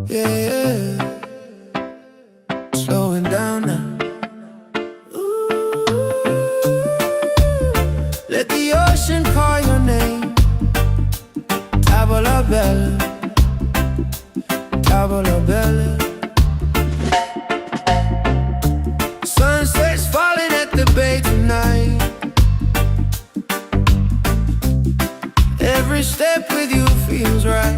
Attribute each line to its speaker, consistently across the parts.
Speaker 1: Yeah, yeah. Slowing down now. Ooh. Let the ocean call your name. Tavola bella, tavola bella. Sunset's falling at the bay tonight. Every step with you feels right.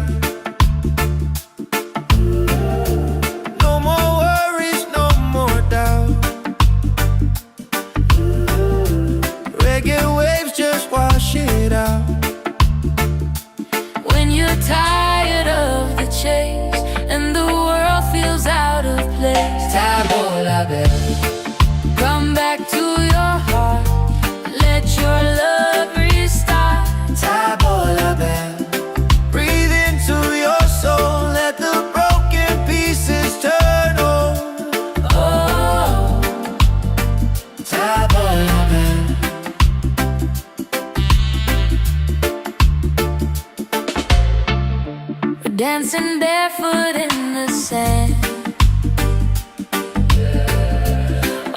Speaker 1: No more worries, no more doubt. Reggae waves just wash it out.
Speaker 2: When you're tired of the chase and the world feels out of place,
Speaker 1: Tavola bella,
Speaker 2: come back to your heart. Let your love restart.
Speaker 1: tavola bella. Breathe into your soul. Let the broken pieces turn over.
Speaker 2: Oh,
Speaker 1: Tavola bella.
Speaker 2: we're dancing barefoot in the sand.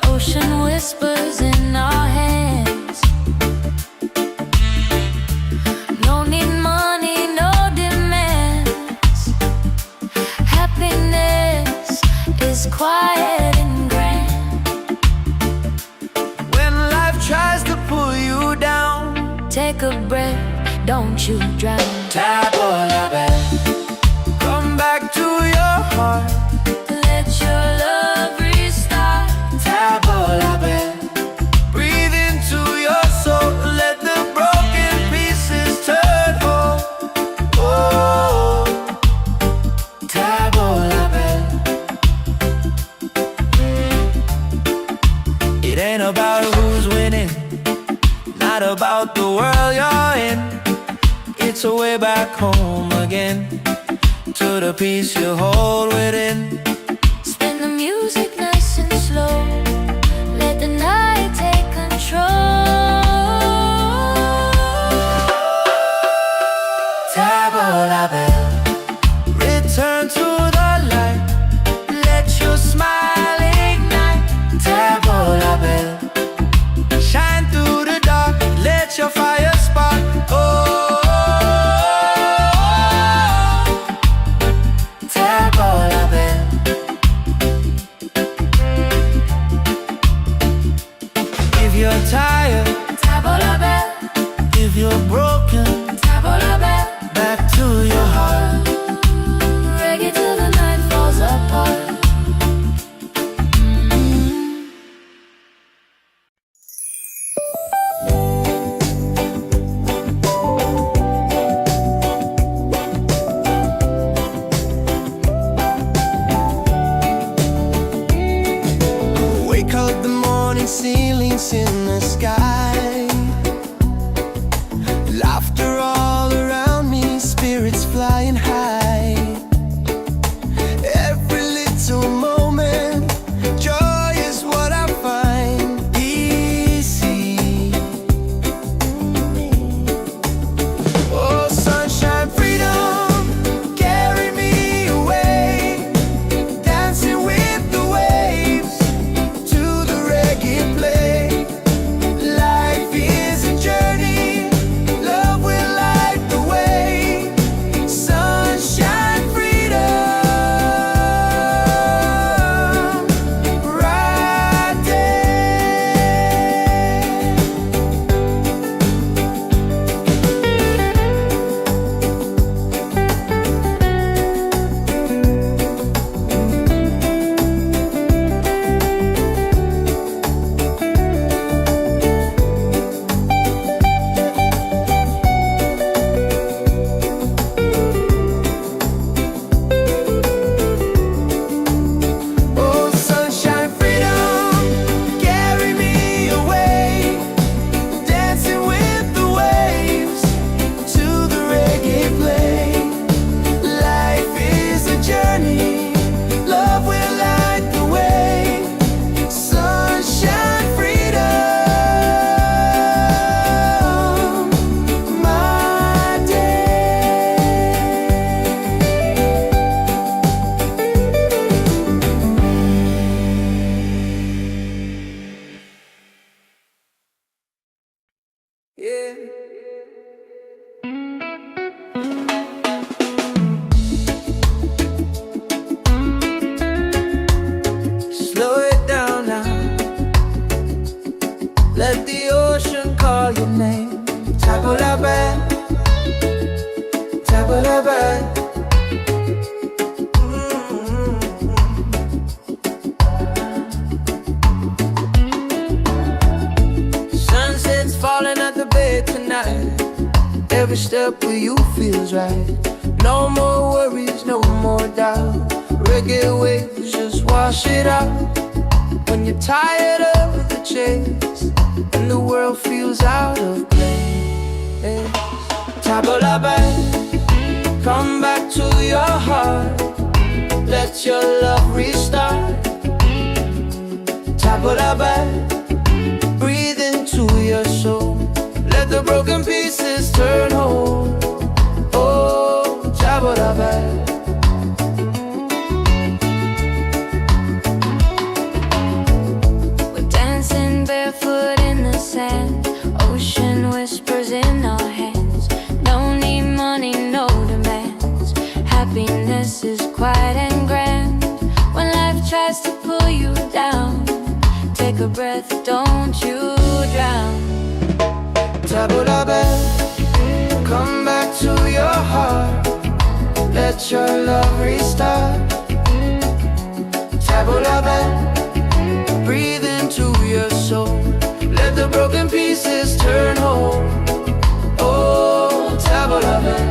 Speaker 2: Ocean whispers in our hands. No need money, no demands. Happiness is quiet and grand.
Speaker 1: When life tries to pull you down,
Speaker 2: Take a breath, don't you drown.
Speaker 1: tavola bella. Come back to your heart.
Speaker 2: Let your love restart.
Speaker 1: Tavola bella. Breathe into your soul. Let the broken pieces turn whole. Oh, tavola bella. It ain't about who's winning, not about the world you're in. It's a way back home again, to the peace you hold within.
Speaker 2: Spin the music nice and slow. Let the night take control.
Speaker 1: Tavola bella. Return to the light. Let your smile ignite. Tavola bella. Shine through the dark. Let your fire spark. Oh, tavola bella. If you're tired,
Speaker 2: Tavola bella,
Speaker 1: if you're broken,
Speaker 2: tavola bella.
Speaker 1: back to your heart.
Speaker 2: Reggae till the night falls apart.
Speaker 1: Wake up the morning, ceilings in the sky. Laughter all around me, spirits flying high. Every little moment, joy is what I find easy. Oh, sunshine, freedom, carry me away. Dancing with the waves to the reggae play. every step with you feels right. No more worries, no more doubt. Reggae waves just wash it out. When you're tired of the chase and the world feels out of place, tabla back, come back to your heart. Let your love restart. Tabla back, breathe into your soul. Let the broken pieces turn whole. Oh, tabla back.
Speaker 2: We're dancing barefoot in the sand. Ocean whispers in our hands. No need money, no demands. Happiness is quiet and grand. When life tries to pull you down, take a breath, don't you drown.
Speaker 1: Tabla back, come back to your heart. Let your love restart. Tabla back, breathe into your soul. Let the broken pieces turn whole. Oh, tabla back.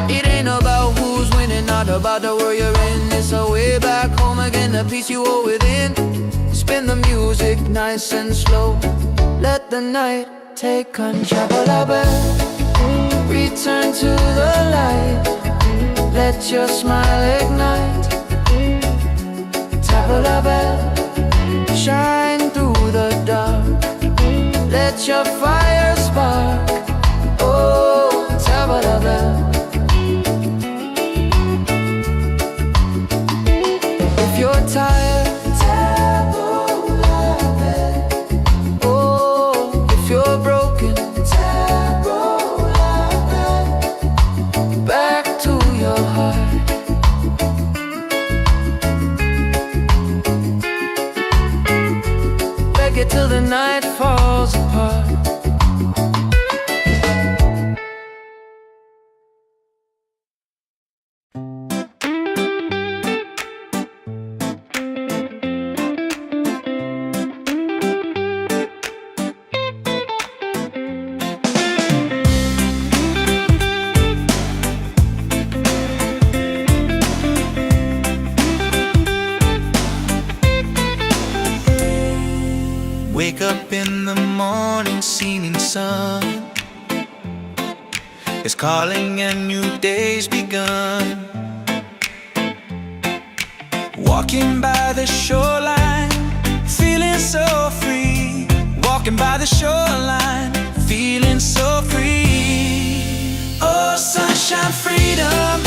Speaker 1: It ain't about who's winning, not about the world you're in. It's a way back home again, the peace you hold within. Spin the music nice and slow. Let the night take control. Return to the light. Let your smile ignite. Tabla bell, shine through the dark. Let your fire spark. Oh, tabla bell. If you're tired, tabla bell. Oh, if you're broken, tabla bell. Back to your heart. Reggae till the night falls apart.
Speaker 3: Wake up in the morning, seeing sun is calling and new day's begun. Walking by the shoreline, feeling so free. Walking by the shoreline, feeling so free. Oh, sunshine, freedom,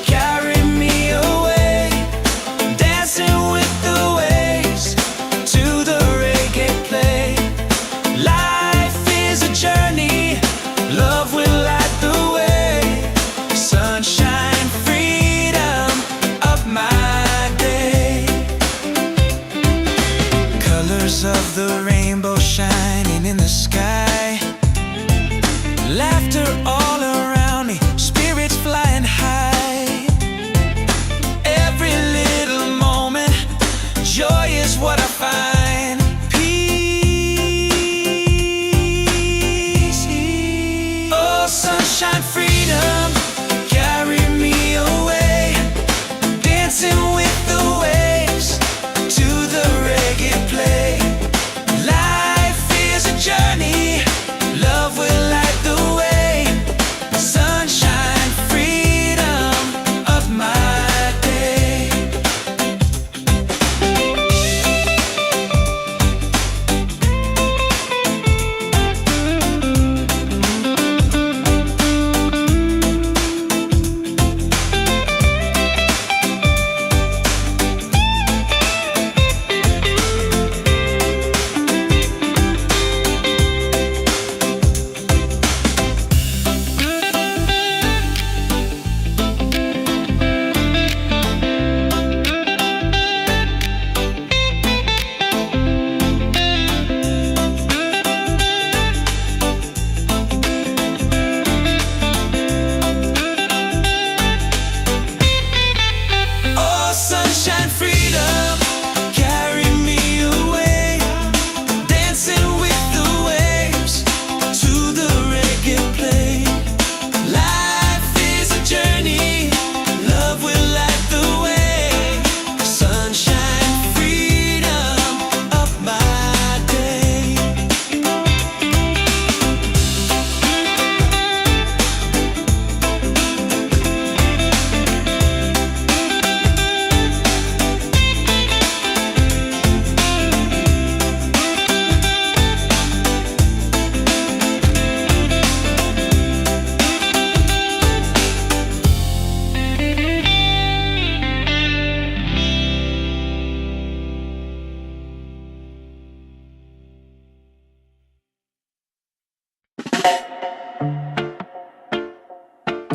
Speaker 3: carry me away. Dancing with the waves to the reggae play. Life is a journey, love will light the way. Sunshine, freedom of my day. Colors of the rainbow shining in the sky. Laughter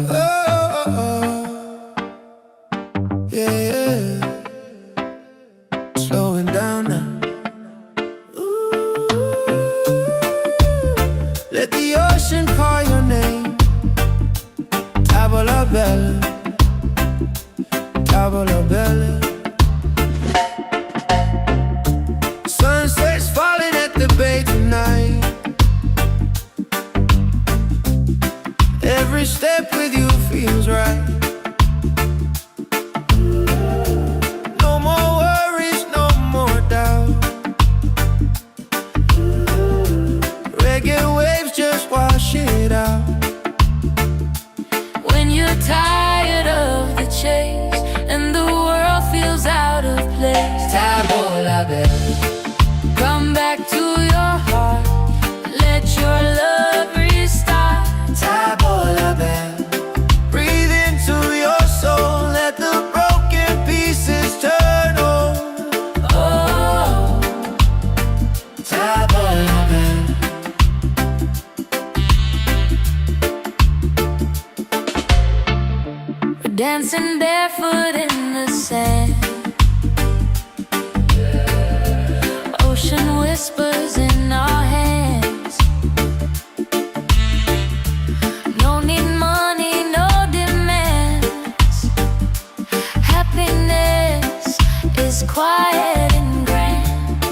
Speaker 1: Oh, oh, oh. Yeah, yeah. Slowing down now. Ooh. Let the ocean call your name. Tavola bella, tavola bella. Sunset's falling at the bay tonight. Every step with you feels right. No more worries, no more doubt. Reggae waves just wash it out.
Speaker 2: When you're tired of the chase and the world feels out of place,
Speaker 1: Tavola bella,
Speaker 2: come back to your heart. Let your love restart.
Speaker 1: tavola bella. Breathe into your soul, let the broken pieces turn whole.
Speaker 2: Oh,
Speaker 1: Tavola bella.
Speaker 2: we're dancing barefoot in the sand. Ocean whispers in our hands. No need money, no demands. Happiness is quiet and grand.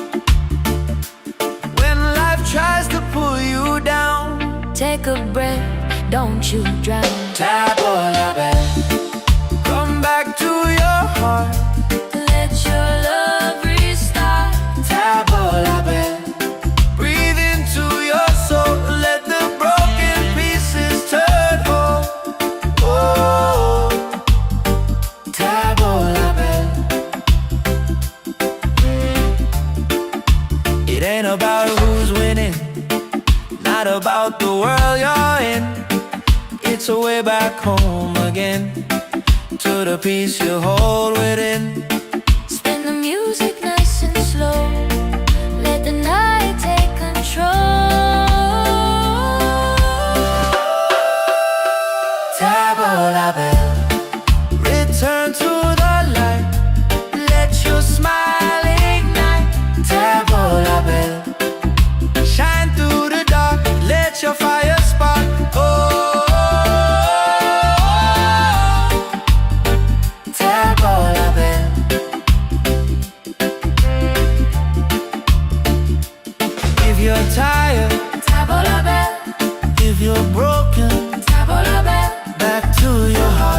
Speaker 1: When life tries to pull you down,
Speaker 2: Take a breath, don't you drown.
Speaker 1: tavola bella. Come back to your heart,
Speaker 2: Let your love restart.
Speaker 1: tavola bella. Breathe into your soul, let the broken pieces turn whole. Oh, tavola bella. It ain't about who's winning, not about the world you're in. It's a way back home again, to the peace you hold within.
Speaker 2: Spin the music nice and slow. Let the night take control.
Speaker 1: Tavola bella, return to the light. Let your smile ignite. Tavola bella, shine through the dark. Let your fire spark. Oh, tavola bella. If you're tired,
Speaker 2: Tavola bella,
Speaker 1: if you're broken,
Speaker 2: tavola bella.
Speaker 1: back to your heart.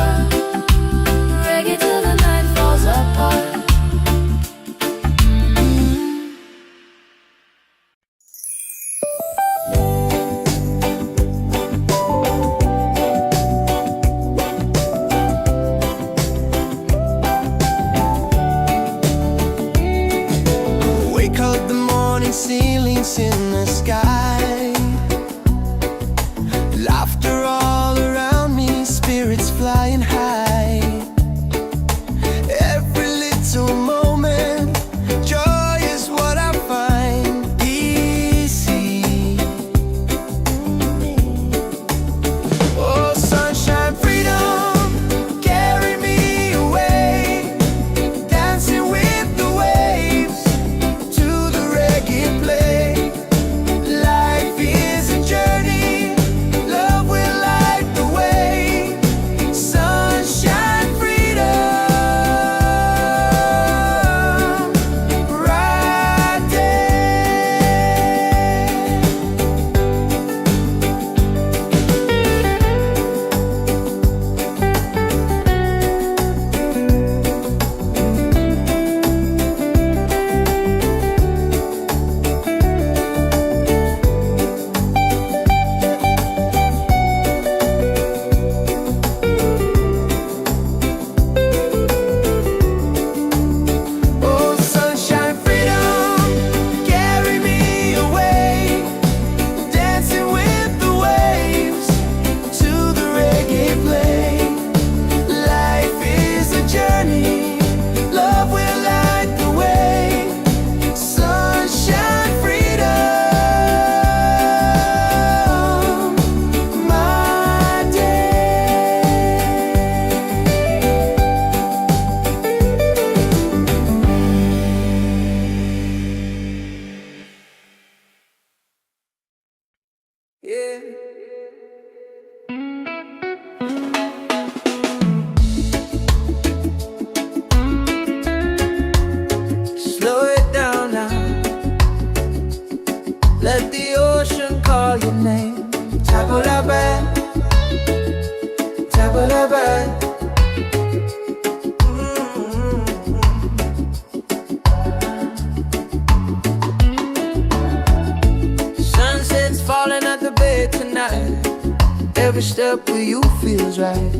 Speaker 1: step where you feels right.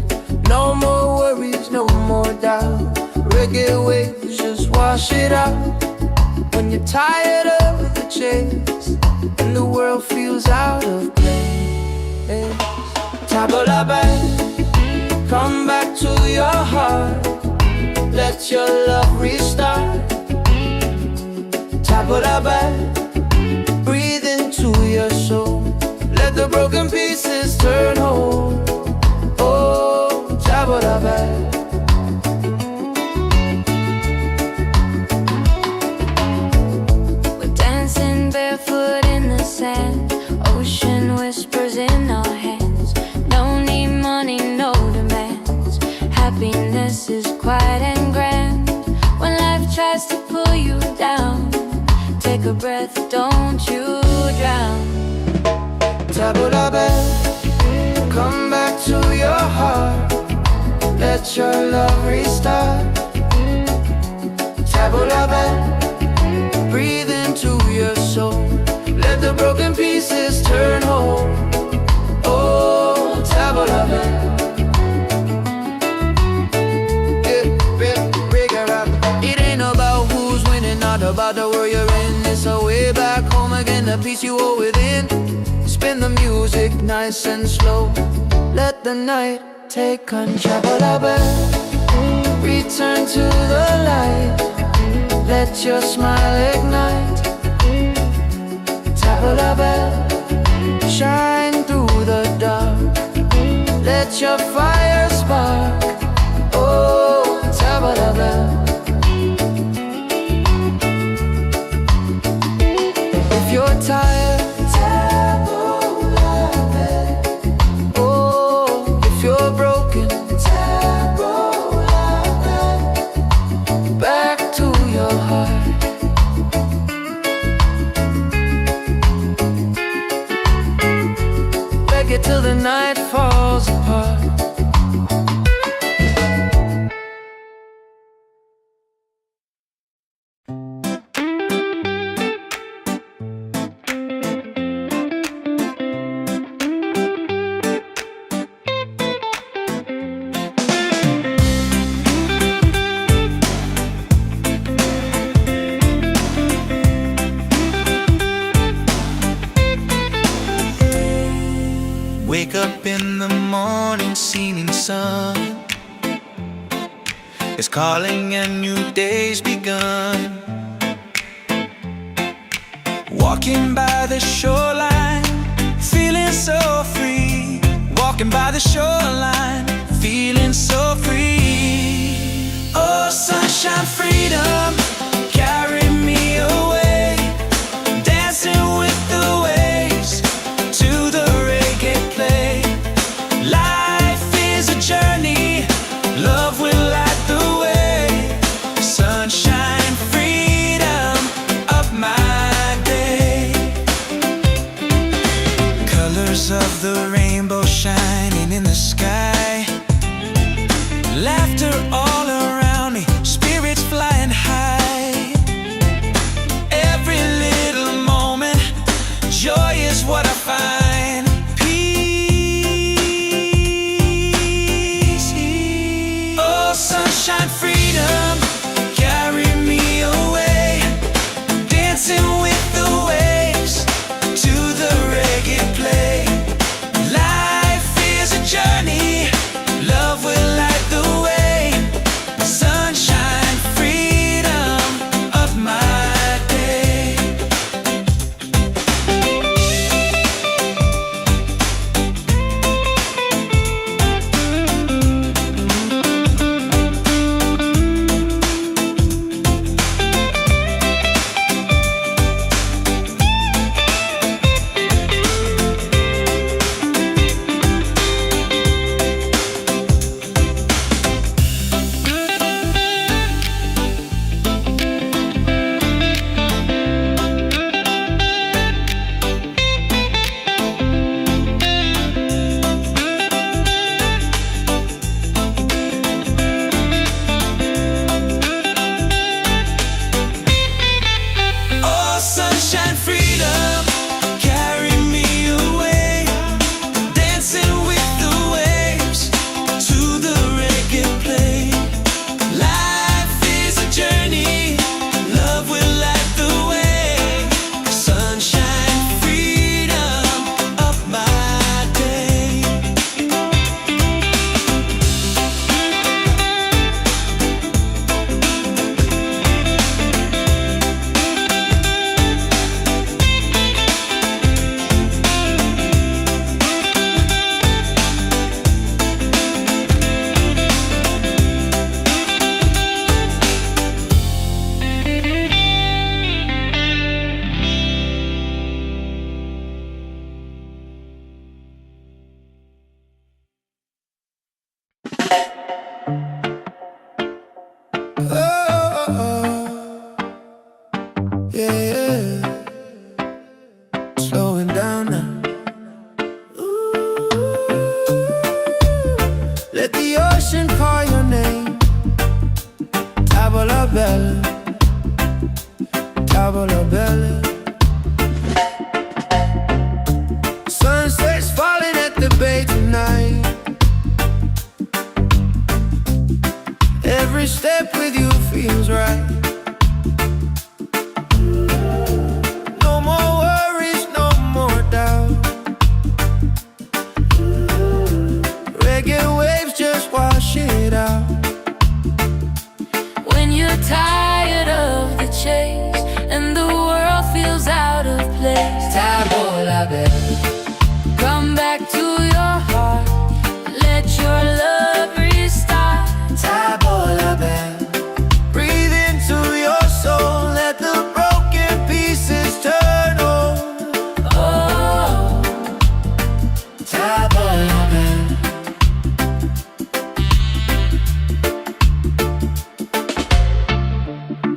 Speaker 1: No more worries, no more doubt. Reggae waves, just wash it out. When you're tired of the chase and the world feels out of place, tabla back, come back to your heart. Let your love restart. Tabla back, breathe into your soul. Let the broken pieces turn whole. Oh, tabla back.
Speaker 2: We're dancing barefoot in the sand. Ocean whispers in our hands. No need money, no demands. Happiness is quiet and grand. When life tries to pull you down, take a breath, don't you drown.
Speaker 1: Tabla back, come back to your heart. Let your love restart. Tabla back, breathe into your soul. Let the broken pieces turn whole. Oh, tabla back. It ain't about who's winning, not about the world you're in. It's a way back home again, the peace you hold within. Spin the music nice and slow. Let the night take control. Return to the light. Let your smile ignite. Tabla bell, shine through the dark. Let your fire spark. Oh, tabla bell. If you're tired, till the night falls apart.
Speaker 3: Wake up in the morning, seeing sun is calling and new day's begun. Walking by the shoreline, feeling so free. Walking by the shoreline, feeling so free. Oh, sunshine, freedom, carry me away. Dancing with the waves to the reggae play. Life is a journey, love will light the way. Sunshine, freedom, up my day. Colors of the rainbow shining in the sky.
Speaker 1: Yeah, slowing down now. Let the ocean call your name. Tavola bella, tavola bella. Sunset's falling at the bay tonight. Every step with you feels right. No more worries, no more doubt. Reggae waves just wash it out.
Speaker 2: When you're tired of the chase and the world feels out of place,
Speaker 1: Tavola bella,
Speaker 2: come back to your heart. Let your love restart.
Speaker 1: tavola bella. Breathe into your soul, let the broken pieces turn whole.
Speaker 2: Oh,
Speaker 1: Tavola bella.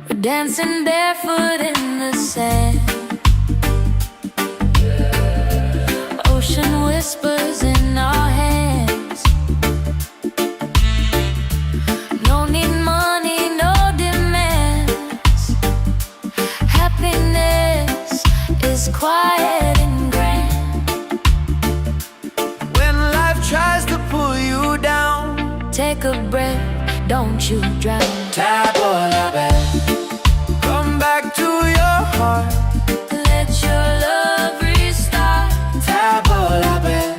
Speaker 2: we're dancing barefoot in the sand. Ocean whispers in our hands. No need money, no demands. Happiness is quiet and grand.
Speaker 1: When life tries to pull you down,
Speaker 2: Take a breath, don't you drown.
Speaker 1: tavola bella. Come back to your heart.
Speaker 2: Let your love restart.
Speaker 1: Tavola bella.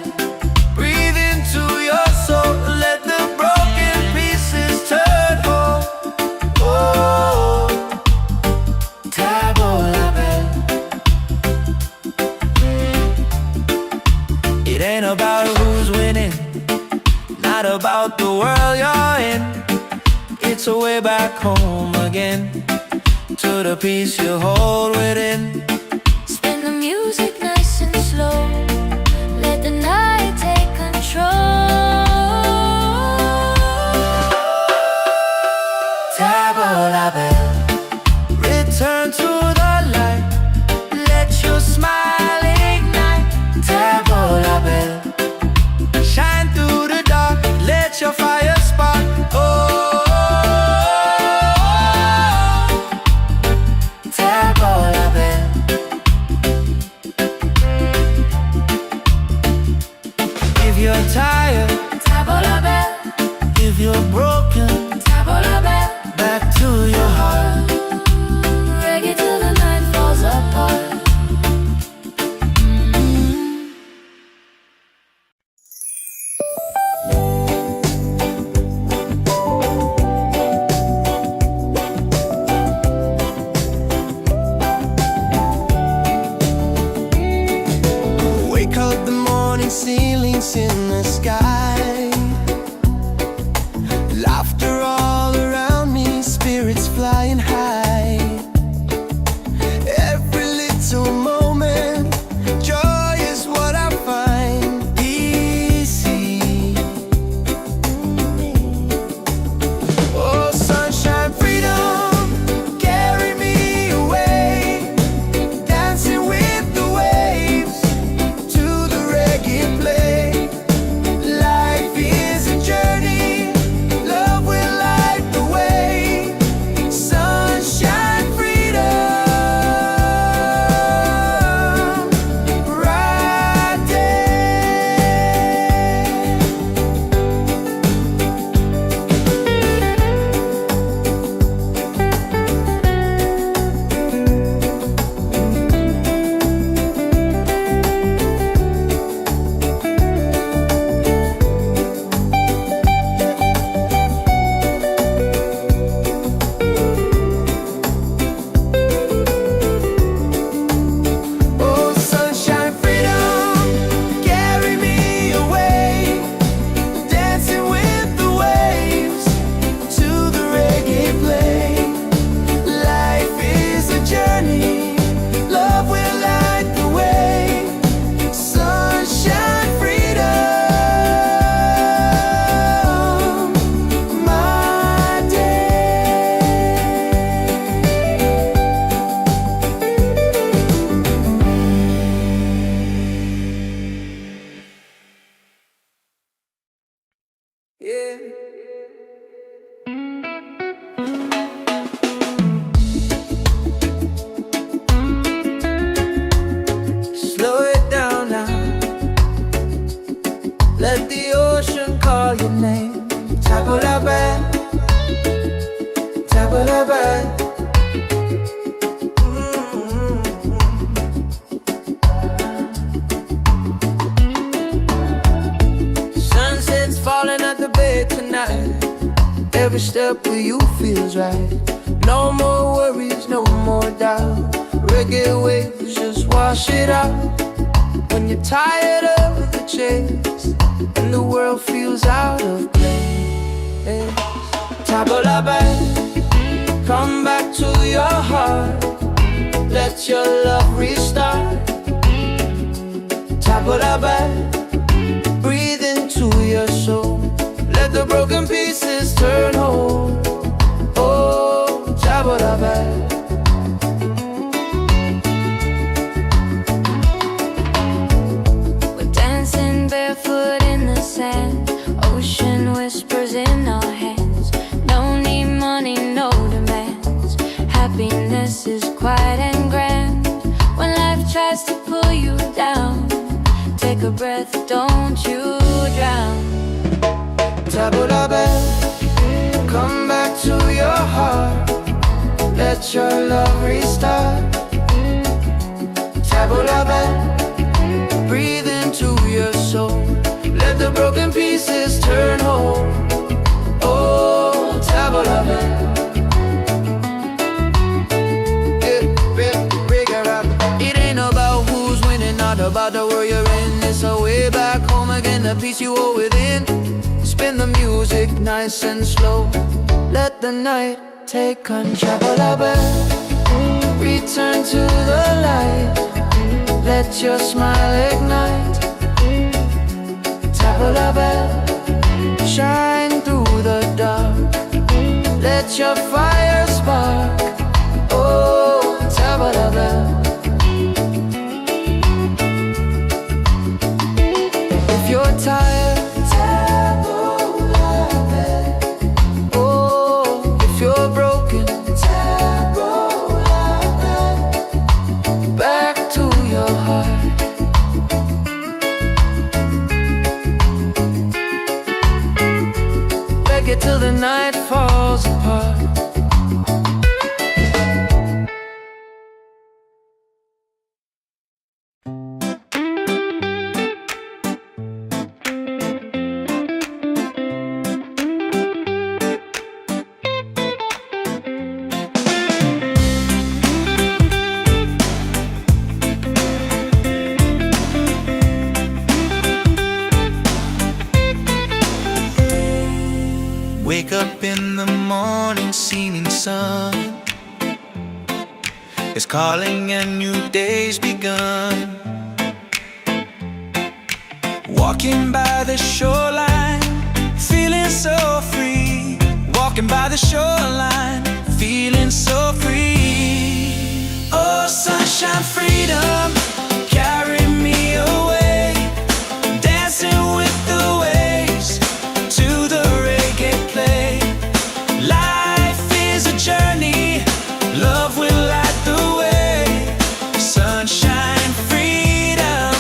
Speaker 1: Breathe into your soul, let the broken pieces turn whole. Oh, tavola bella. It ain't about who's winning, not about the world you're in. It's a way back home again, to the peace you hold within.
Speaker 2: Spin the music nice and slow. Let the night take control.
Speaker 1: Tavola bella, return to the light. Let your smile ignite. Tavola bella, shine through the dark. Let your fire spark. Oh, tavola bella. If you're tired,
Speaker 2: Tavola bella,
Speaker 1: if you're broken,
Speaker 2: tavola bella.
Speaker 1: back to your heart.
Speaker 2: Reggae till the night falls apart.
Speaker 1: Wake up the morning ceilings in the sky. Yeah. Slow it down now. Let the ocean call your name. Tabula bad, tabula bad. Sunset's falling at the bay tonight. Every step with you feels right. No more worries, no more doubt. Reggae waves just wash it out. When you're tired of the chase and the world feels out of place, tabula bad, come back to your heart. Let your love restart. Tabula bad, breathe into your soul. Let the broken pieces turn whole. Oh, tabula bad.
Speaker 2: Barefoot in the sand, ocean whispers in our hands. No need money, no demands. Happiness is quiet and grand. When life tries to pull you down, take a breath, don't you drown.
Speaker 1: Tabula bad, come back to your heart. Let your love restart. Tabula bad, breathe into your soul. Let the broken pieces turn whole. Oh, tabula bad. It ain't about who's winning, not about the world you're in. It's a way back home again, the peace you hold within. Spin the music nice and slow. Let the night take control. Tabula bad, return to the light. Let your smile ignite. Tabula bad, shine through the dark. Let your fire spark. Oh, tabula bad. If you're tired, tabula bad. Oh, if you're broken, tabula bad. Back to your heart. Reggae till the night falls apart.
Speaker 3: Wake up in the morning, seeing sun is calling and new day's begun. Walking by the shoreline, feeling so free. Walking by the shoreline, feeling so free. Oh, sunshine, freedom, carry me away. Dancing with the waves to the reggae play. Life is a journey, love will light the way. Sunshine, freedom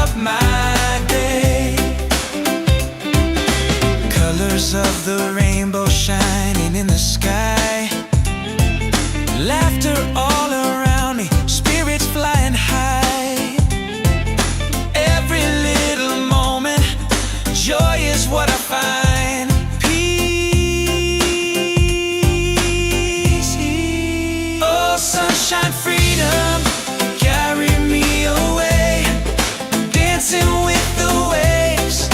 Speaker 3: of my day. Colors of the rainbow shining in the sky. Laughter all around me, spirits flying high. Every little moment, joy is what I find. Peace. Oh, sunshine, freedom, carry me away. Dancing with the waves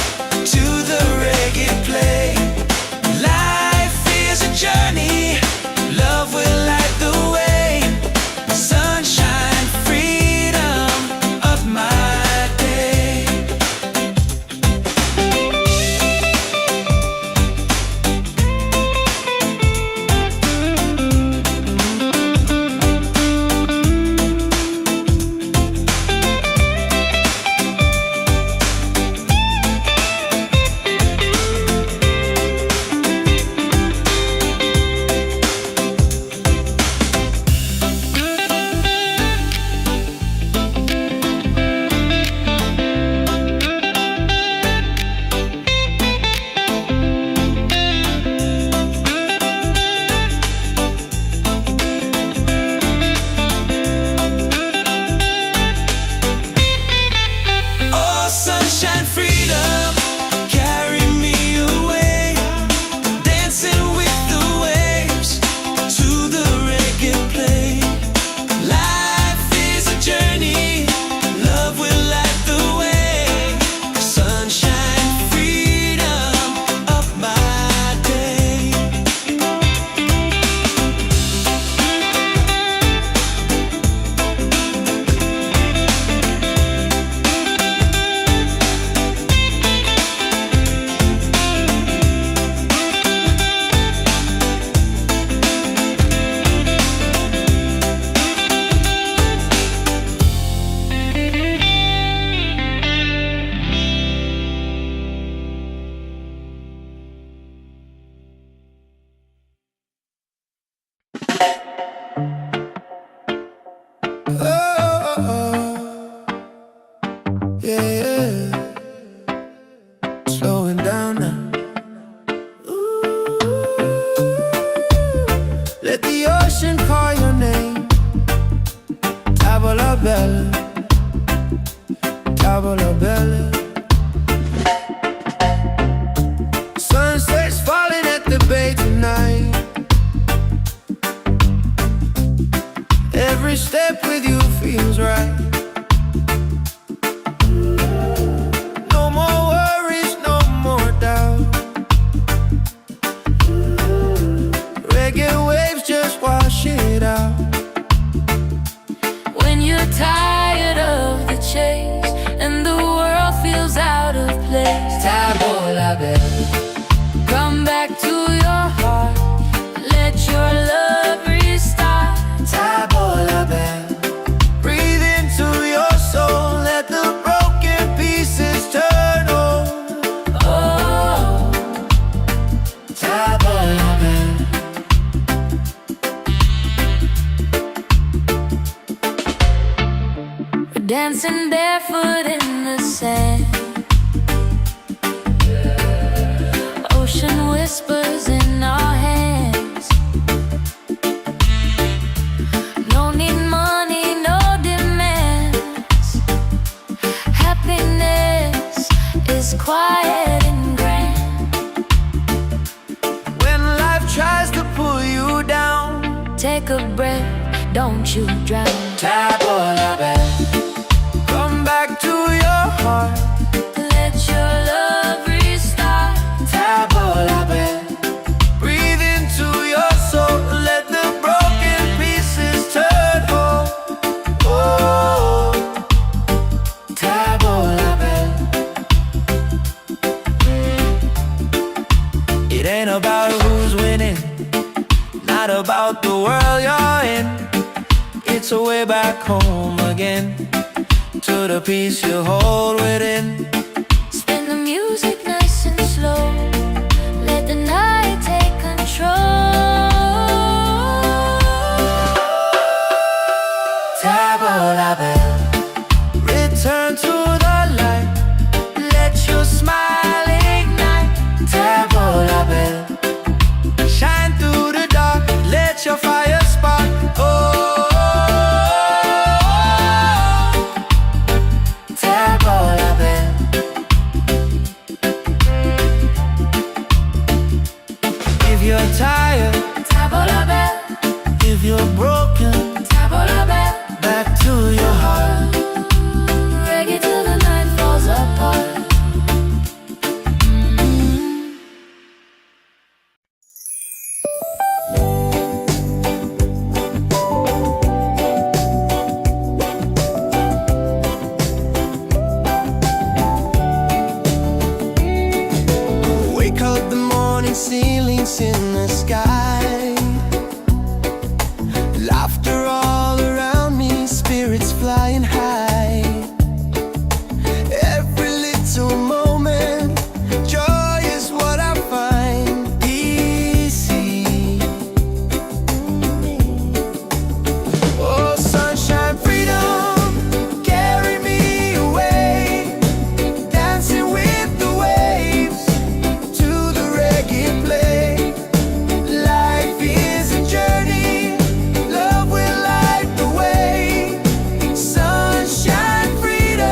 Speaker 3: to the reggae play. Life is a journey, love will light the way. Sunshine, freedom of my day.
Speaker 1: la belle.
Speaker 2: Come back to your heart, let your love restart.
Speaker 1: Tabo la belle. Breathe into your soul, let the broken pieces turn whole.
Speaker 2: Oh,
Speaker 1: Tabo la belle.
Speaker 2: we're dancing barefoot in the sand. Ocean whispers in our hands. No need money, no demands. Happiness is quiet and grand.
Speaker 1: When life tries to pull you down,
Speaker 2: Take a breath, don't you drown.
Speaker 1: Tabo la belle. Come back to your heart.
Speaker 2: Let your love restart.
Speaker 1: Tabo la belle. Breathe into your soul, let the broken pieces turn whole. Oh, Tabo la belle. It ain't about who's winning, not about the world you're in. It's a way back home again, to the peace you hold within.
Speaker 2: Spin the music nice and slow. Let the night take control.
Speaker 1: Tabo la belle. Return to the light, let your smile ignite. Tabo la belle. Shine through the dark, let your fire spark. Oh, Tabo la belle. If you're tired,
Speaker 2: Tabo la belle,
Speaker 1: if you're broken,
Speaker 2: tabo la belle.
Speaker 1: back to your heart.
Speaker 2: Reggae till the night falls apart.
Speaker 1: Wake up the morning, ceilings in the sky. Laughter all around me, spirits flying high. Every little moment, joy is what I find easy. Oh, sunshine, freedom, carry me away. Dancing with the waves to the reggae play. Life is a journey, love will light the way. Sunshine, freedom,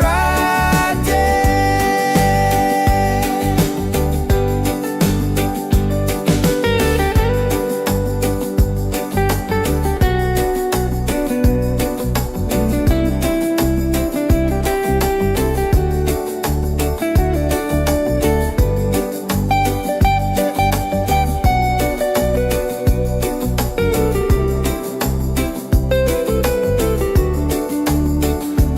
Speaker 1: right there.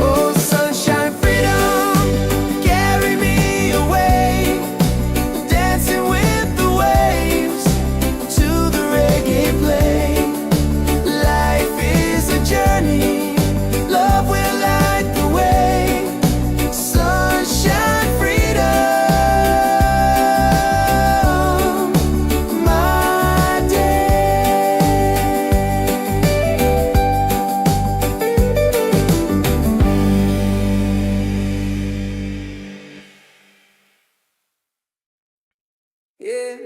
Speaker 1: Oh, sunshine, freedom, carry me away. Dancing with the waves to the reggae play. Life is a journey, love will light the way. Sunshine, freedom, my day. Yeah.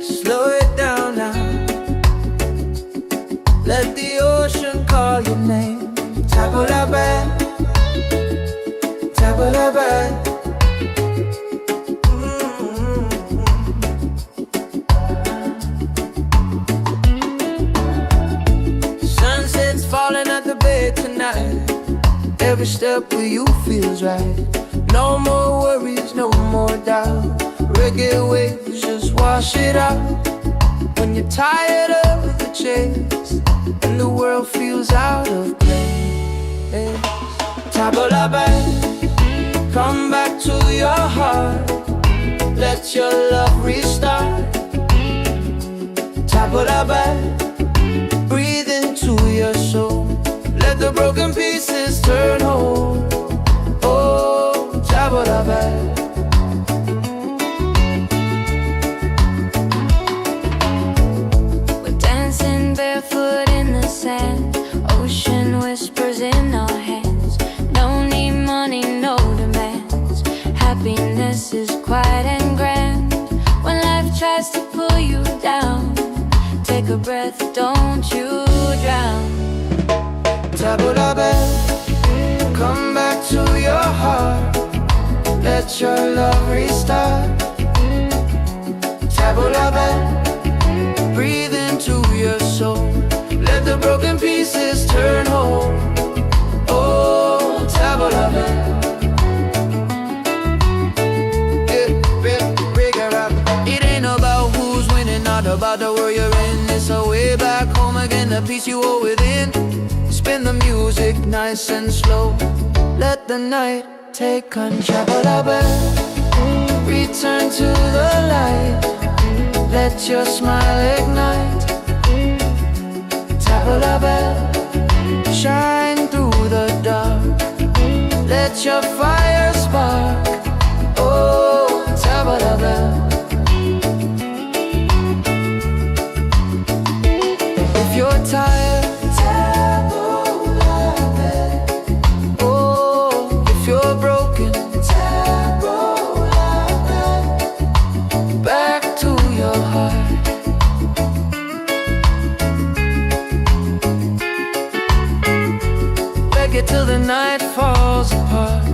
Speaker 1: Slow it down now. Let the ocean call your name. Tabo la belle, tabo la belle. Sunset's falling at the bay tonight. Every step with you feels right. No more worries, no more doubt. Reggae waves just wash it out. When you're tired of the chase and the world feels out of place, tabula back, come back to your heart. Let your love restart. Tabula back, breathe into your soul. Let the broken pieces turn whole. Oh, tabula back.
Speaker 2: Barefoot in the sand, ocean whispers in our hands. No need money, no demands. Happiness is quiet and grand. When life tries to pull you down, take a breath, don't you drown.
Speaker 1: Tabula back, come back to your heart. Let your love restart. Tabula back, breathe into your soul. Let the broken pieces turn whole. Oh, tabula back. It ain't about who's winning, not about the world you're in. It's a way back home again, the peace you hold within. Spin the music nice and slow. Let the night take control. Tabula back, return to the light. Let your smile ignite. Tabula back, shine through the dark. Let your fire spark. Oh, tabula back. If you're tired, tabula back. Oh, if you're broken, tabula back. Back to your heart. Reggae till the night falls apart.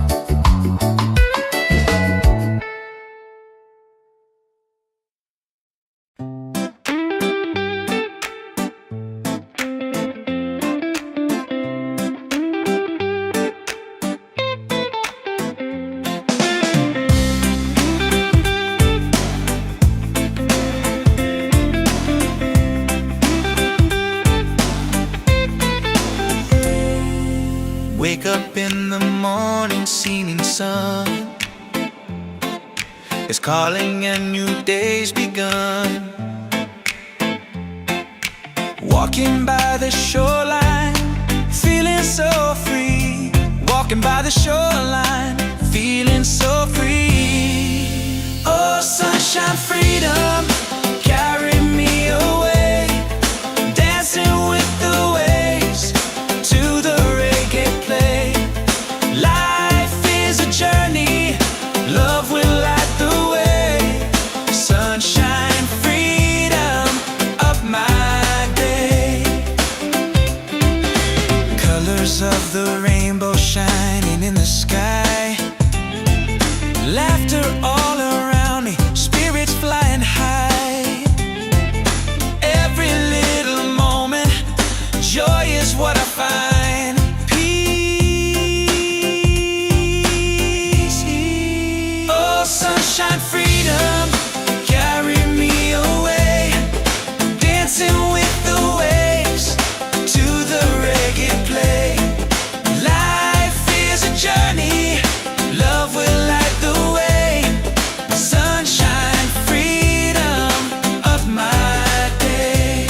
Speaker 3: Wake up in the morning, seeing sun is calling and new day's begun. Walking by the shoreline, feeling so free. Walking by the shoreline, feeling so free. Oh, sunshine, freedom, carry me away. Dancing with the waves to the reggae play. Life is a journey, love will light the way. Sunshine, freedom, up my day. Colors of the rainbow shining in the sky. Laughter all around me, spirits flying high. Every little moment, joy is what I find. Sunshine, freedom, carry me away. Dancing with the waves to the reggae play. Life is a journey, love will light the way. Sunshine, freedom, up my day.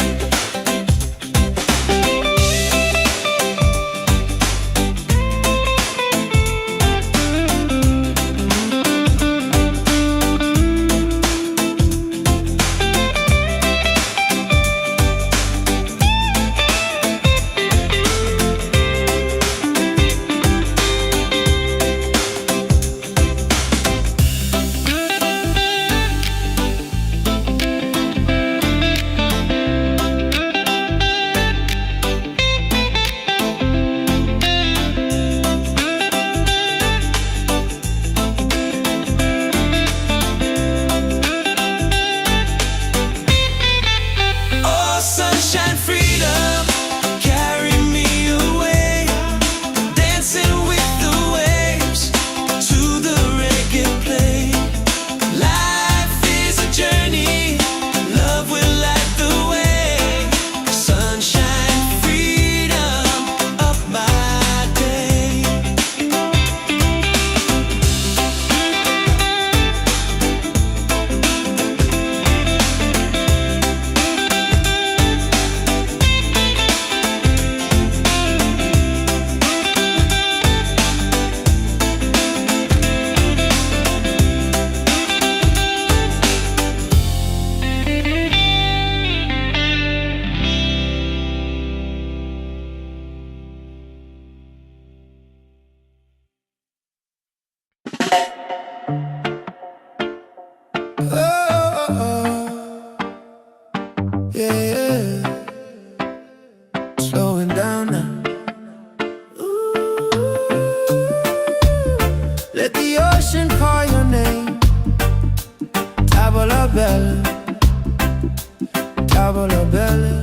Speaker 1: table la belle.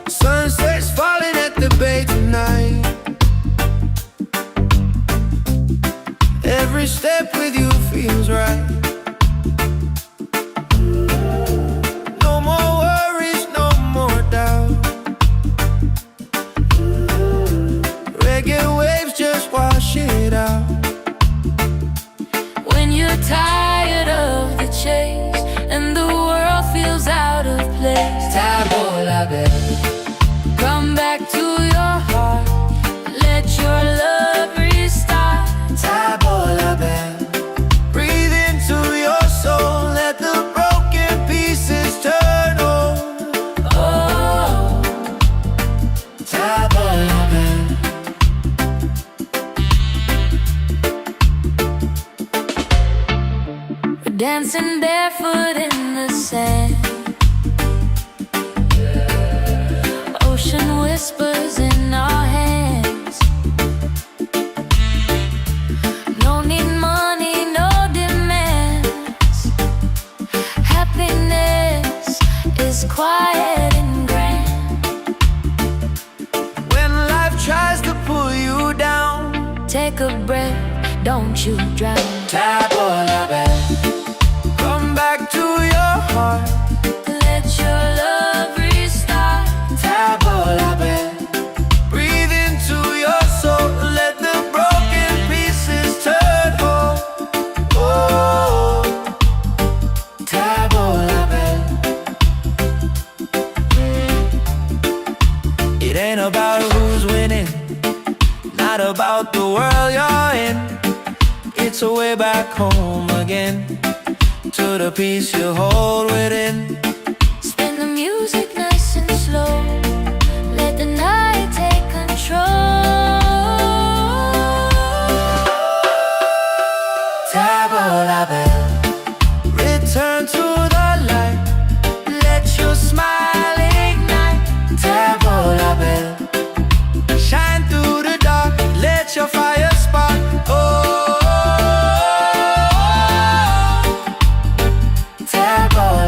Speaker 1: Sunset's falling at the bay tonight. Every step with you feels right. No more worries, no more doubt. Reggae waves just wash it out.
Speaker 2: When you're tired of the chase and the world feels out of place,
Speaker 1: Table la belle.
Speaker 2: come back to your heart. Let your love restart.
Speaker 1: Table la belle. Breathe into your soul. Let the broken pieces turn over.
Speaker 2: Oh,
Speaker 1: Table la belle.
Speaker 2: we're dancing barefoot in the sand. Ocean whispers in our hands. No need money, no demands. Happiness is quiet and grand.
Speaker 1: When life tries to pull you down,
Speaker 2: Take a breath, don't you drown.
Speaker 1: table la belle. Come back to your heart.
Speaker 2: Let your love restart.
Speaker 1: Table la belle. Breathe into your soul. Let the broken pieces turn whole. Oh, table la belle. It ain't about who's winning, not about the world you're in. It's a way back home again, to the peace you hold within.
Speaker 2: Spin the music nice and slow. Let the night take control.
Speaker 1: Table la belle. Return to the light. Let your smile ignite. Table la belle. Shine through the dark. Let your fire spark. Oh, table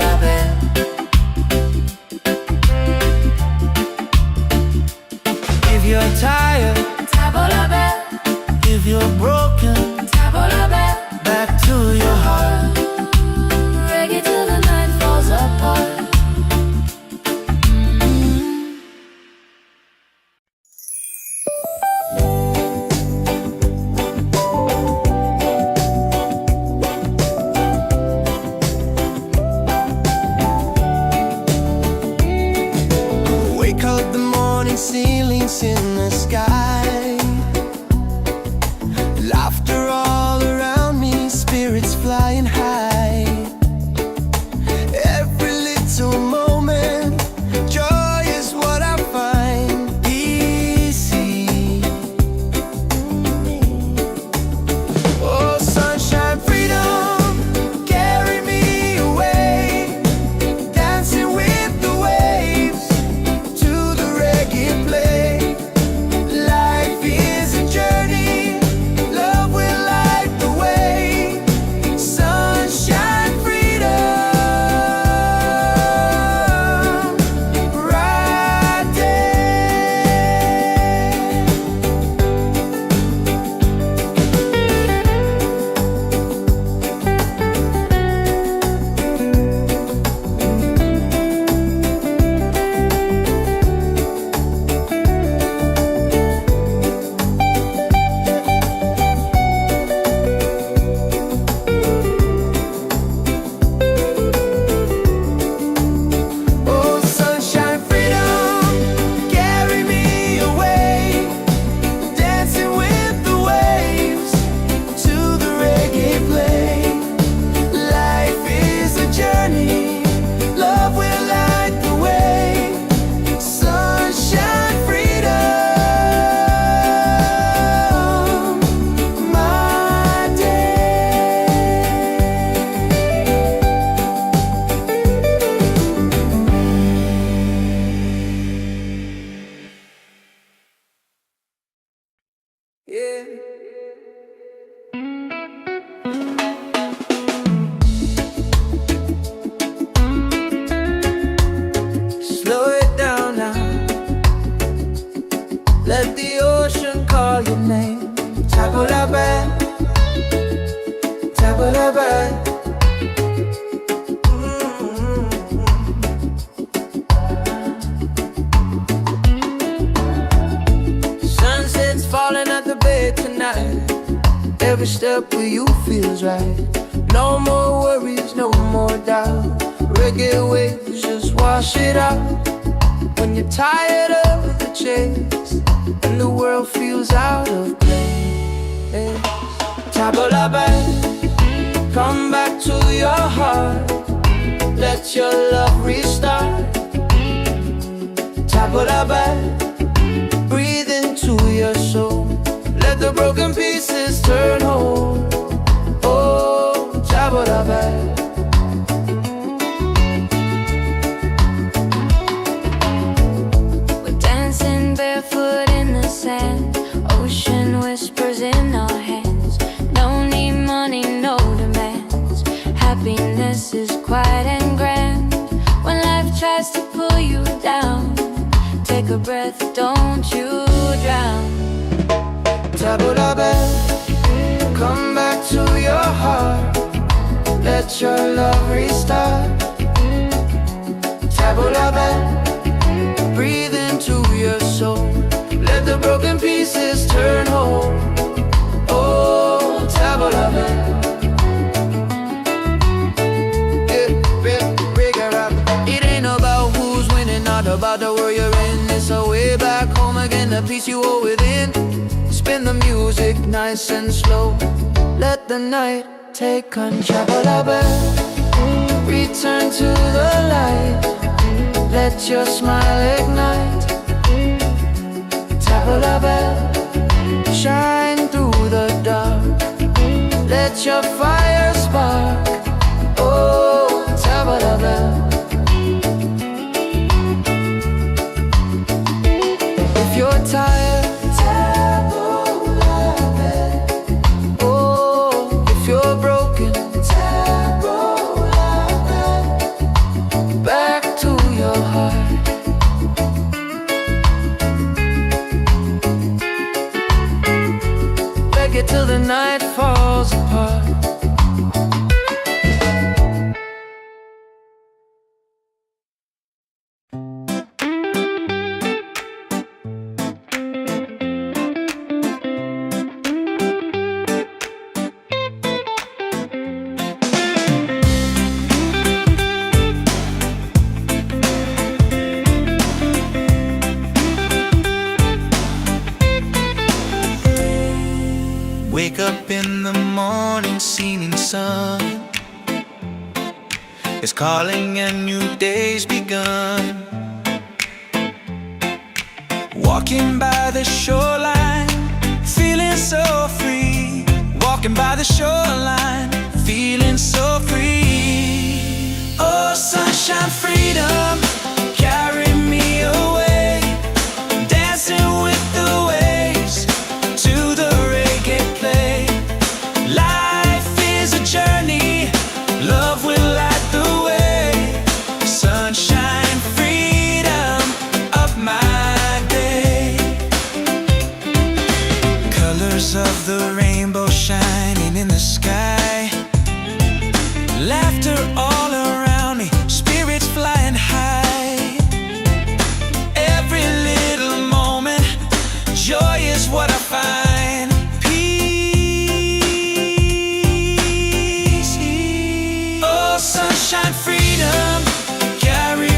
Speaker 1: every step with you feels right. No more worries, no more doubt. Reggae waves just wash it out. When you're tired of the chase and the world feels out of place, tabla back, come back to your heart. Let your love restart. Tabla back, breathe into your soul. Let the broken pieces turn whole. Oh, tabla back.
Speaker 2: We're dancing barefoot in the sand. Ocean whispers in our hands. No need money, no demands. Happiness is quiet and grand. When life tries to pull you down, take a breath, don't you drown.
Speaker 1: Tabla back, come back to your heart. Let your love restart. Tabla back, breathe into your soul. Let the broken pieces turn whole. Oh, tabla back. It ain't about who's winning, not about the world you're in. It's a way back home again, the peace you hold within. Spin the music nice and slow. Let the night take control. Return to the light. Let your smile ignite. Tabla bell, shine through the dark. Let your fire spark. Oh, tabla bell. If you're tired, till the night falls apart.
Speaker 3: Wake up in the morning, seeing sun is calling and new day's begun. Walking by the shoreline, feeling so free. Walking by the shoreline, feeling so free. Oh, sunshine, freedom, carry me away. Dancing with the waves to the reggae play. Life is a journey, love will light the way. Sunshine, freedom of my day. Colors of the rainbow shining in the sky. Laughter all around me, spirits flying high. Every little moment, joy is what I find. Peace. Oh, sunshine, freedom, carry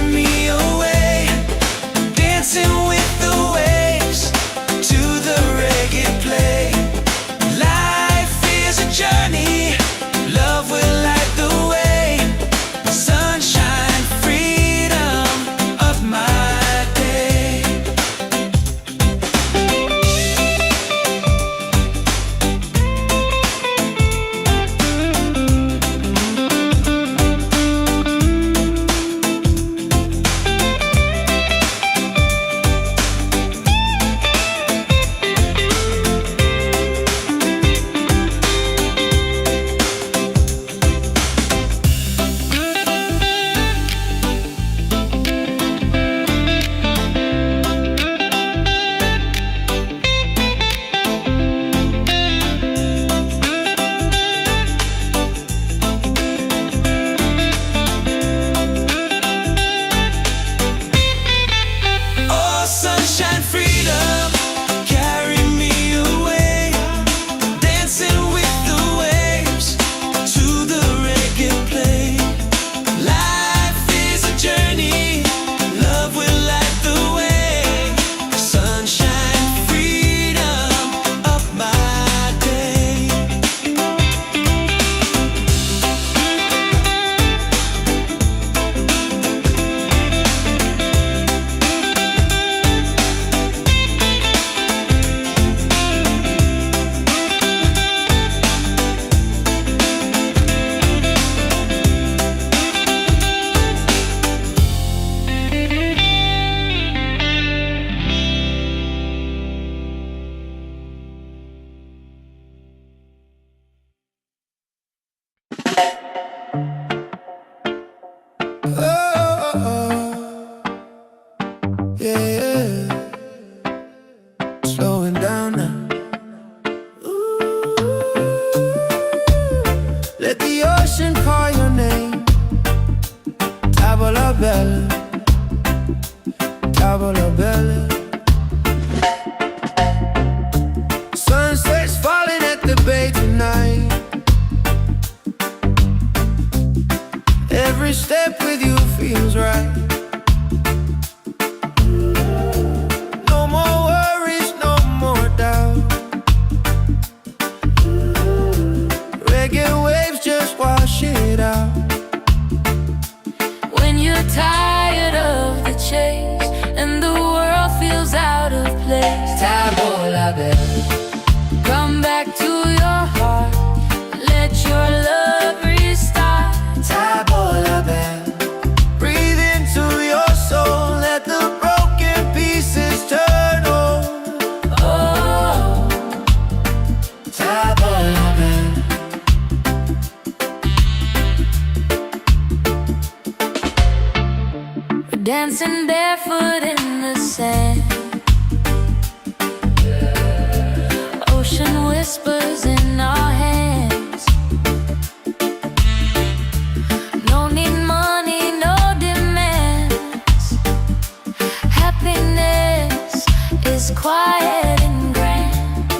Speaker 1: la belle, table la belle. Sunset's falling at the bay tonight. Every step with you feels right. No more worries, no more doubt. Reggae waves just wash it out.
Speaker 2: When you're tired of the chase and the world feels out of place,
Speaker 1: Table la belle,
Speaker 2: come back to your heart. Let your love restart.
Speaker 1: table la belle. Breathe into your soul, let the broken pieces turn whole.
Speaker 2: Oh,
Speaker 1: Table la belle.
Speaker 2: we're dancing barefoot in the sand. Ocean whispers in our hands. No need money, no demands. Happiness is quiet and grand.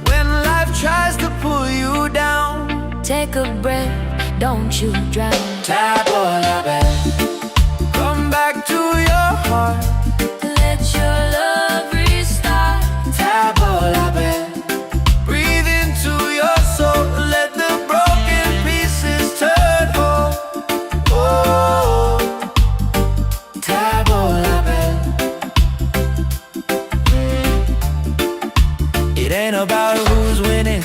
Speaker 1: When life tries to pull you down,
Speaker 2: Take a breath, don't you drown.
Speaker 1: table la belle. Come back to your heart,
Speaker 2: Let your love restart.
Speaker 1: table la belle. Breathe into your soul, let the broken pieces turn whole. Oh, table la belle. It ain't about who's winning,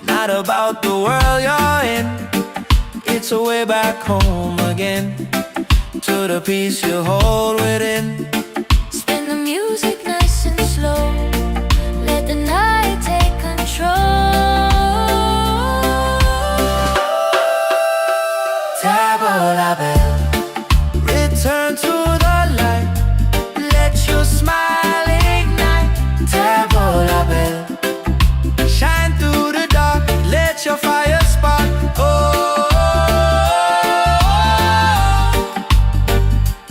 Speaker 1: not about the world you're in. It's a way back home again, to the peace you hold within.
Speaker 2: Spin the music nice and slow. Let the night take control.
Speaker 1: Table la belle, return to the light. Let your smile ignite. Table la belle, shine through the dark. Let your fire spark. Oh,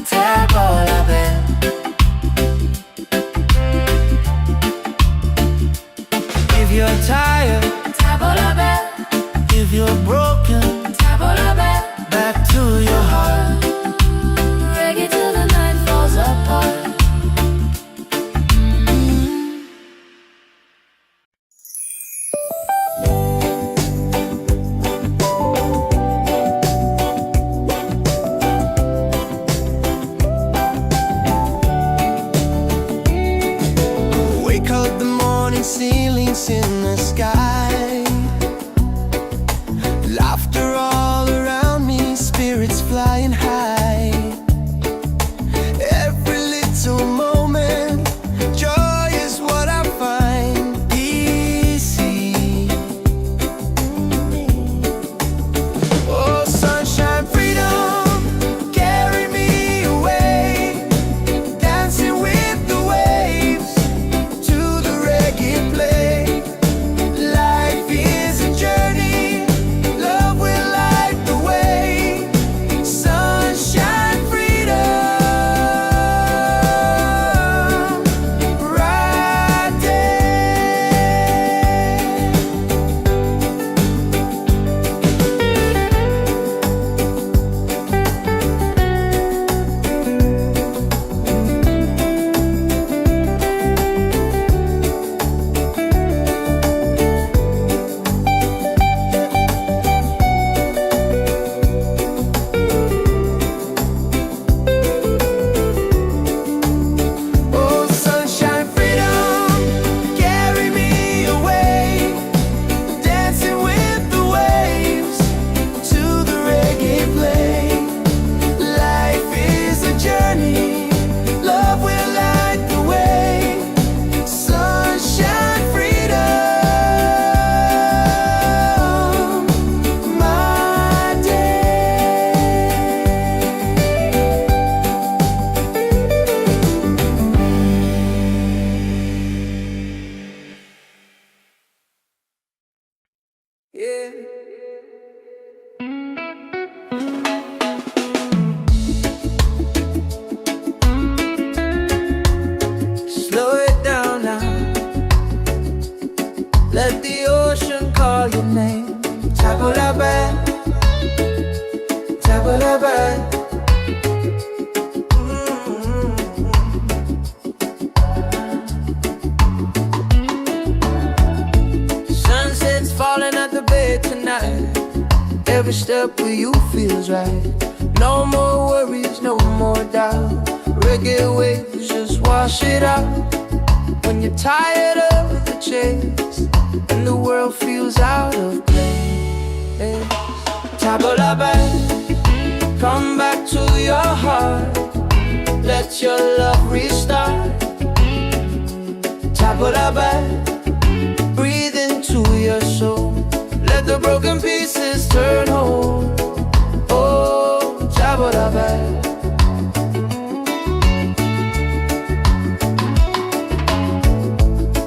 Speaker 1: table la belle. If you're tired,
Speaker 2: Table la belle,
Speaker 1: if you're broken,
Speaker 2: table la belle.
Speaker 1: back to your heart.
Speaker 2: Reggae till the night falls apart.
Speaker 1: Wake up the morning, ceilings in the sky. Laughter all around me, spirits flying high. Every little moment, joy is what I find. Easy. Oh, sunshine, freedom, carry me away. Dancing with the waves to the reggae play. Life is a journey, love will light the way. Sunshine, freedom. Every step with you feels right. No more worries, no more doubt. Reggae waves just wash it out. When you're tired of the chase and the world feels out of place, tabla back, come back to your heart. Let your love restart. Tabla back, breathe into your soul. Let the broken pieces turn whole. Oh, tabla back.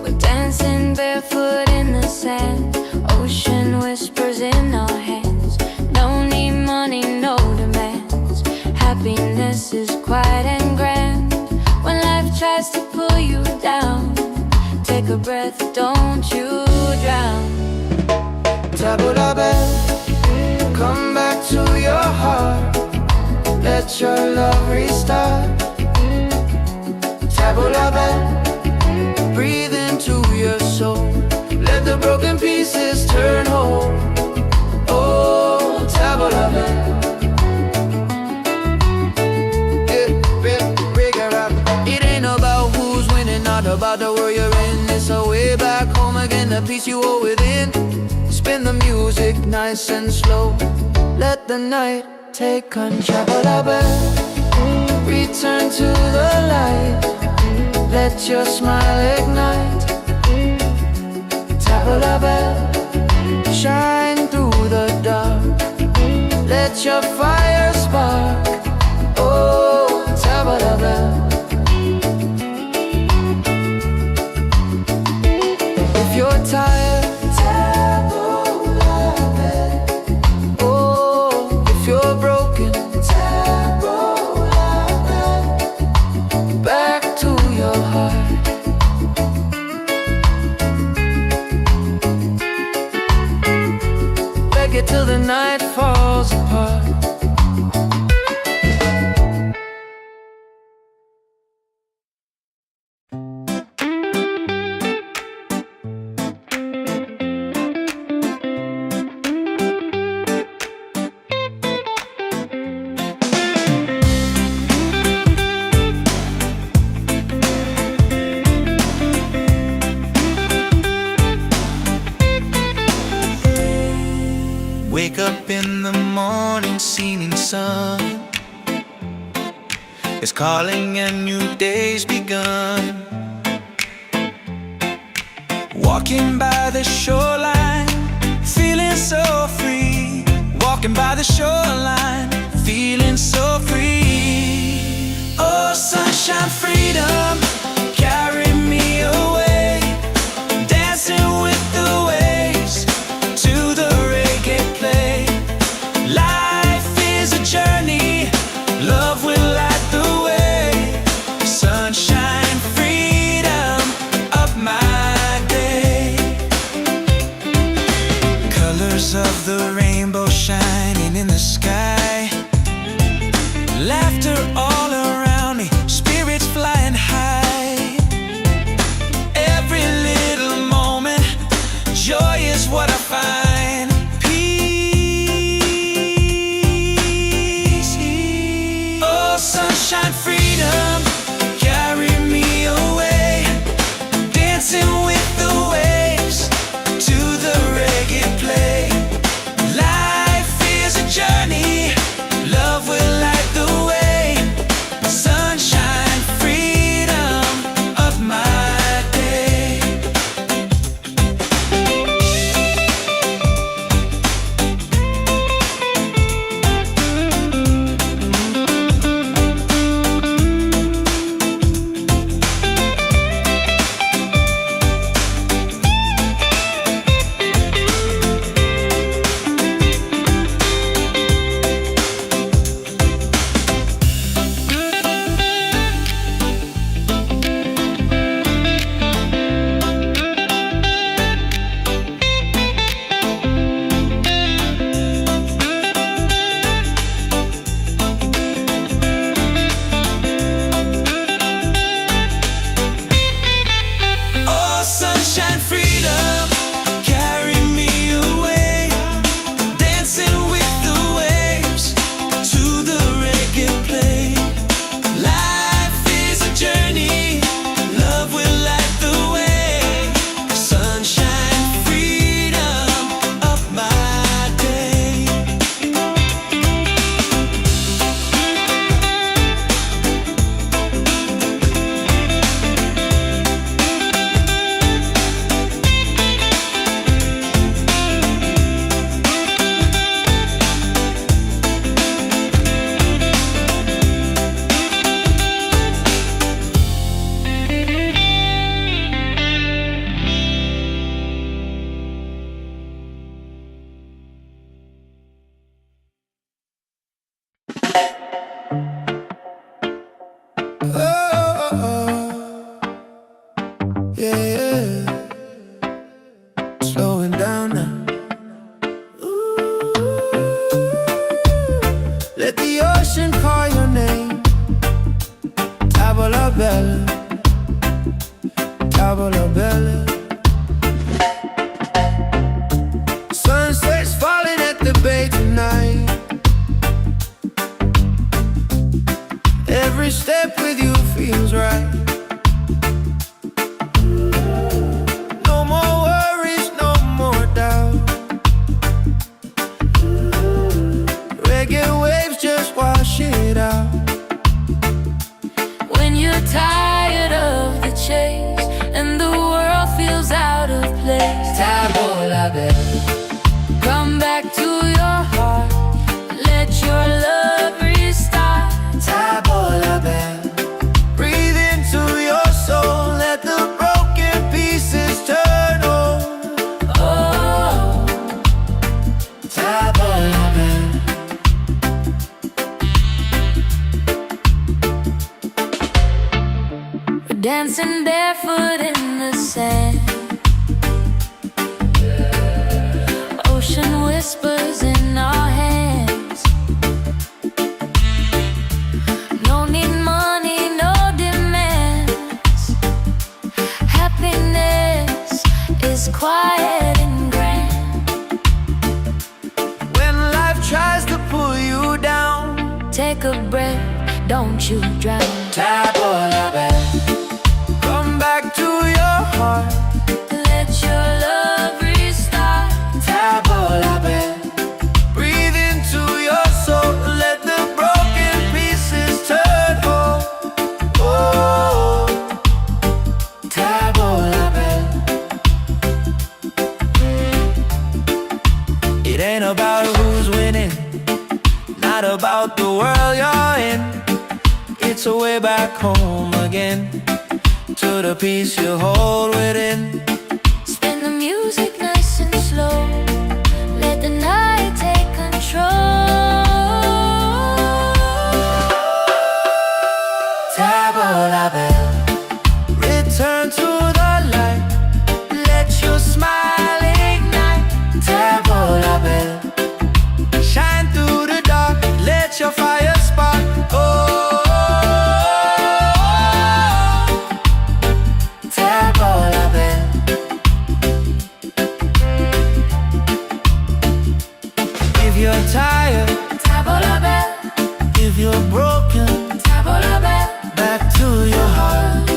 Speaker 2: We're dancing barefoot in the sand. Ocean whispers in our hands. No need money, no demands. Happiness is quiet and grand. When life tries to pull you down, take a breath, don't you drown.
Speaker 1: Tabla back, come back to your heart. Let your love restart. Tabla back, breathe into your soul. Let the broken pieces turn whole. Oh, tabla back. It ain't about who's winning, not about the world you're in. It's a way back home again, the peace you hold within. Spin the music nice and slow. Let the night take control. Return to the light. Let your smile ignite. Tabla bell, shine through the dark. Let your fire spark. Oh, tabla bell. If you're tired, till the night falls apart.
Speaker 3: Wake up in the morning, seeing sun is calling and new day's begun. Walking by the shoreline, feeling so free. Walking by the shoreline, feeling so free. Oh, sunshine, freedom, carry me away. Dancing with the waves to the reggae play. Life is a journey, love will light the way. Sunshine, freedom, up my day. Colors of the rainbow shining in the sky. Laughter all around me, spirits flying high. Every little moment, joy is what I find. Sunshine, freedom, carry me away. Dancing with the waves to the reggae play. Life is a journey, love will light the way.
Speaker 1: Let the ocean call your name. Tavola bella, tavola bella. Sunset's falling at the bay tonight. Every step with you feels right. No more worries, no more doubt. Reggae waves just wash it out.
Speaker 2: When you're tired of the chase and the world feels out of place,
Speaker 1: Tavola bella,
Speaker 2: come back to your heart. Let your love restart.
Speaker 1: tavola bella. Breathe into your soul. Let the broken pieces turn whole.
Speaker 2: Oh,
Speaker 1: Tavola bella.
Speaker 2: we're dancing barefoot in the sand. Ocean whispers in our hands. No need money, no demands. Happiness is quiet and grand.
Speaker 1: When life tries to pull you down,
Speaker 2: Take a breath, don't you drown.
Speaker 1: tavola bella. Come back to your heart.
Speaker 2: Let your love restart.
Speaker 1: Tavola bella. Breathe into your soul. Let the broken pieces turn whole. Oh, tavola bella. It ain't about who's winning, not about the world you're in. It's a way back home again, to the peace you hold within.
Speaker 2: Spin the music nice and slow. Let the night take control.
Speaker 1: Tavola bella, return to the light. Let your smile ignite. Tavola bella, shine through the dark. Let your fire spark. Oh, tavola bella. If you're tired,
Speaker 2: Tavola bella,
Speaker 1: if you're broken,
Speaker 2: tavola bella.
Speaker 1: back to your heart.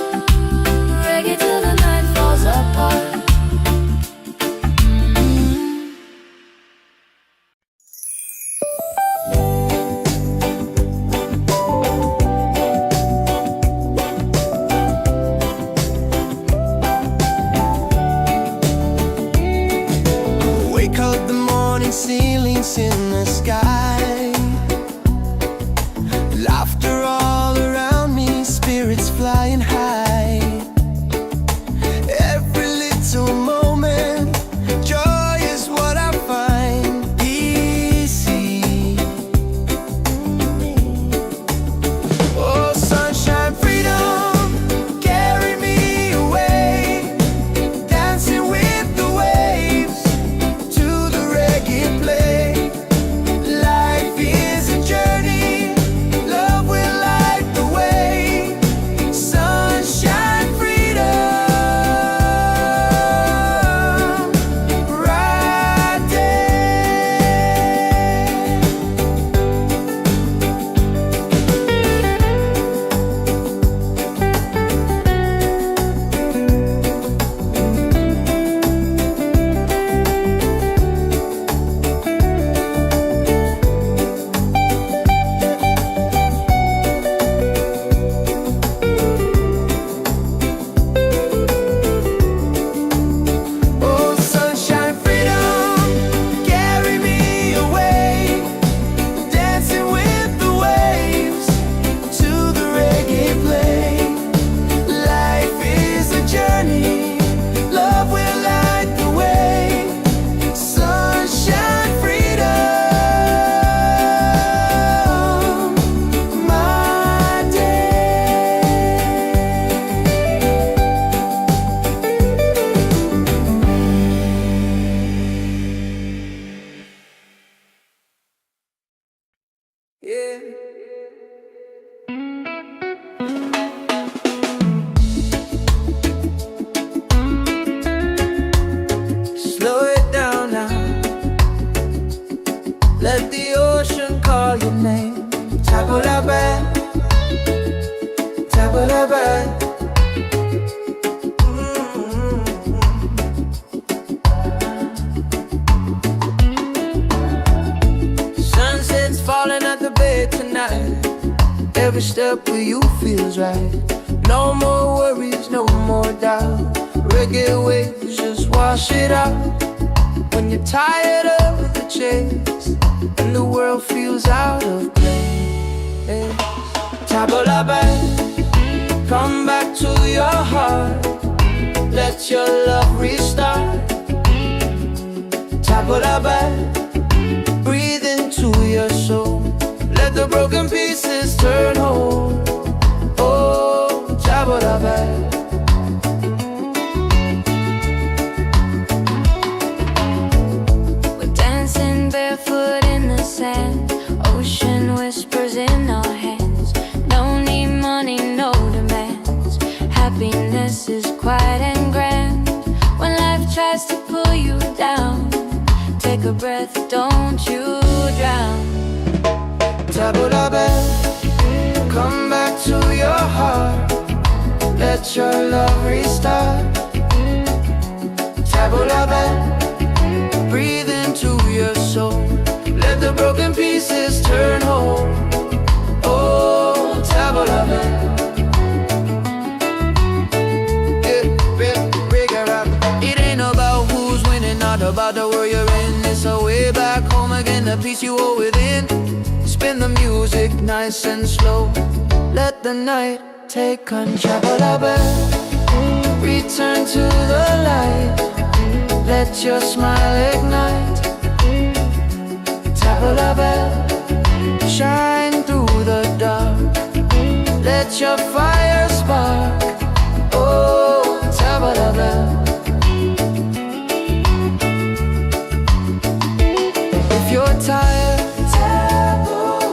Speaker 2: Reggae till the night falls apart.
Speaker 1: Wake up the morning, ceilings in the sky. Laughter all around me, spirits flying high. Every little moment, joy is what I find. Easy. Oh, sunshine, freedom, carry me away. Dancing with the waves to the reggae play. Life is a journey, love will Slow it down now. Let the ocean call your name. Tabulabe, tabulabe. Sunset's falling at the bay tonight. Every step with you feels right. No more worries, no more doubt. Reggae waves just wash it out. When you're tired of the chase and the world feels out of place, Tabulabe, come back to your heart. Let your love restart. Tabulabe, breathe into your soul. Let the broken pieces turn whole. Oh, Tabulabe.
Speaker 2: Ocean whispers in our hands. No need money, no demands. Happiness is quiet and grand. When life tries to pull you down, take a breath, don't you drown.
Speaker 1: Tabulabe, come back to your heart. Let your love restart. Tabulabe, breathe into your soul. Let the broken pieces turn whole. Oh, Tabulabe. It ain't about who's winning, not about the world you're in. It's a way back home again, the peace you hold within. Spin the music nice and slow. Let the night take control. Tabulabe, return to the light. Let your smile ignite. Tabulabe, shine through the dark. Let your fire spark. Oh, Tabulabe. If you're tired, Tabulabe.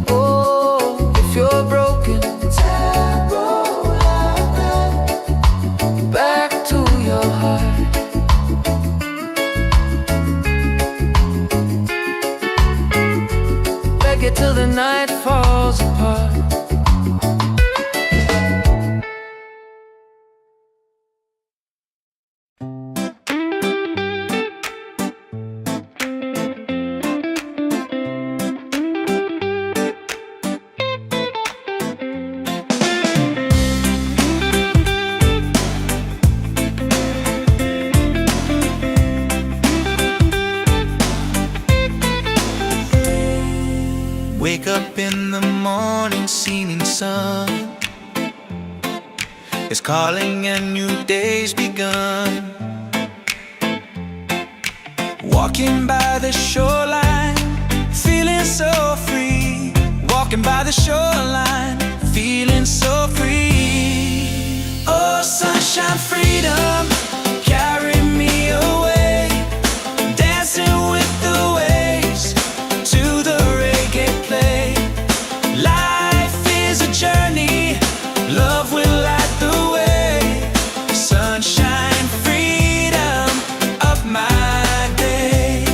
Speaker 1: Oh, if you're broken, Tabulabe. Back to your heart. Reggae till the night falls apart.
Speaker 3: Wake up in the morning, seeing sun is calling and new day's begun. Walking by the shoreline, feeling so free. Walking by the shoreline, feeling so free. Oh, sunshine, freedom, carry me away. Dancing with the waves to the reggae play. Life is a journey, love will light the way. Sunshine, freedom of my day.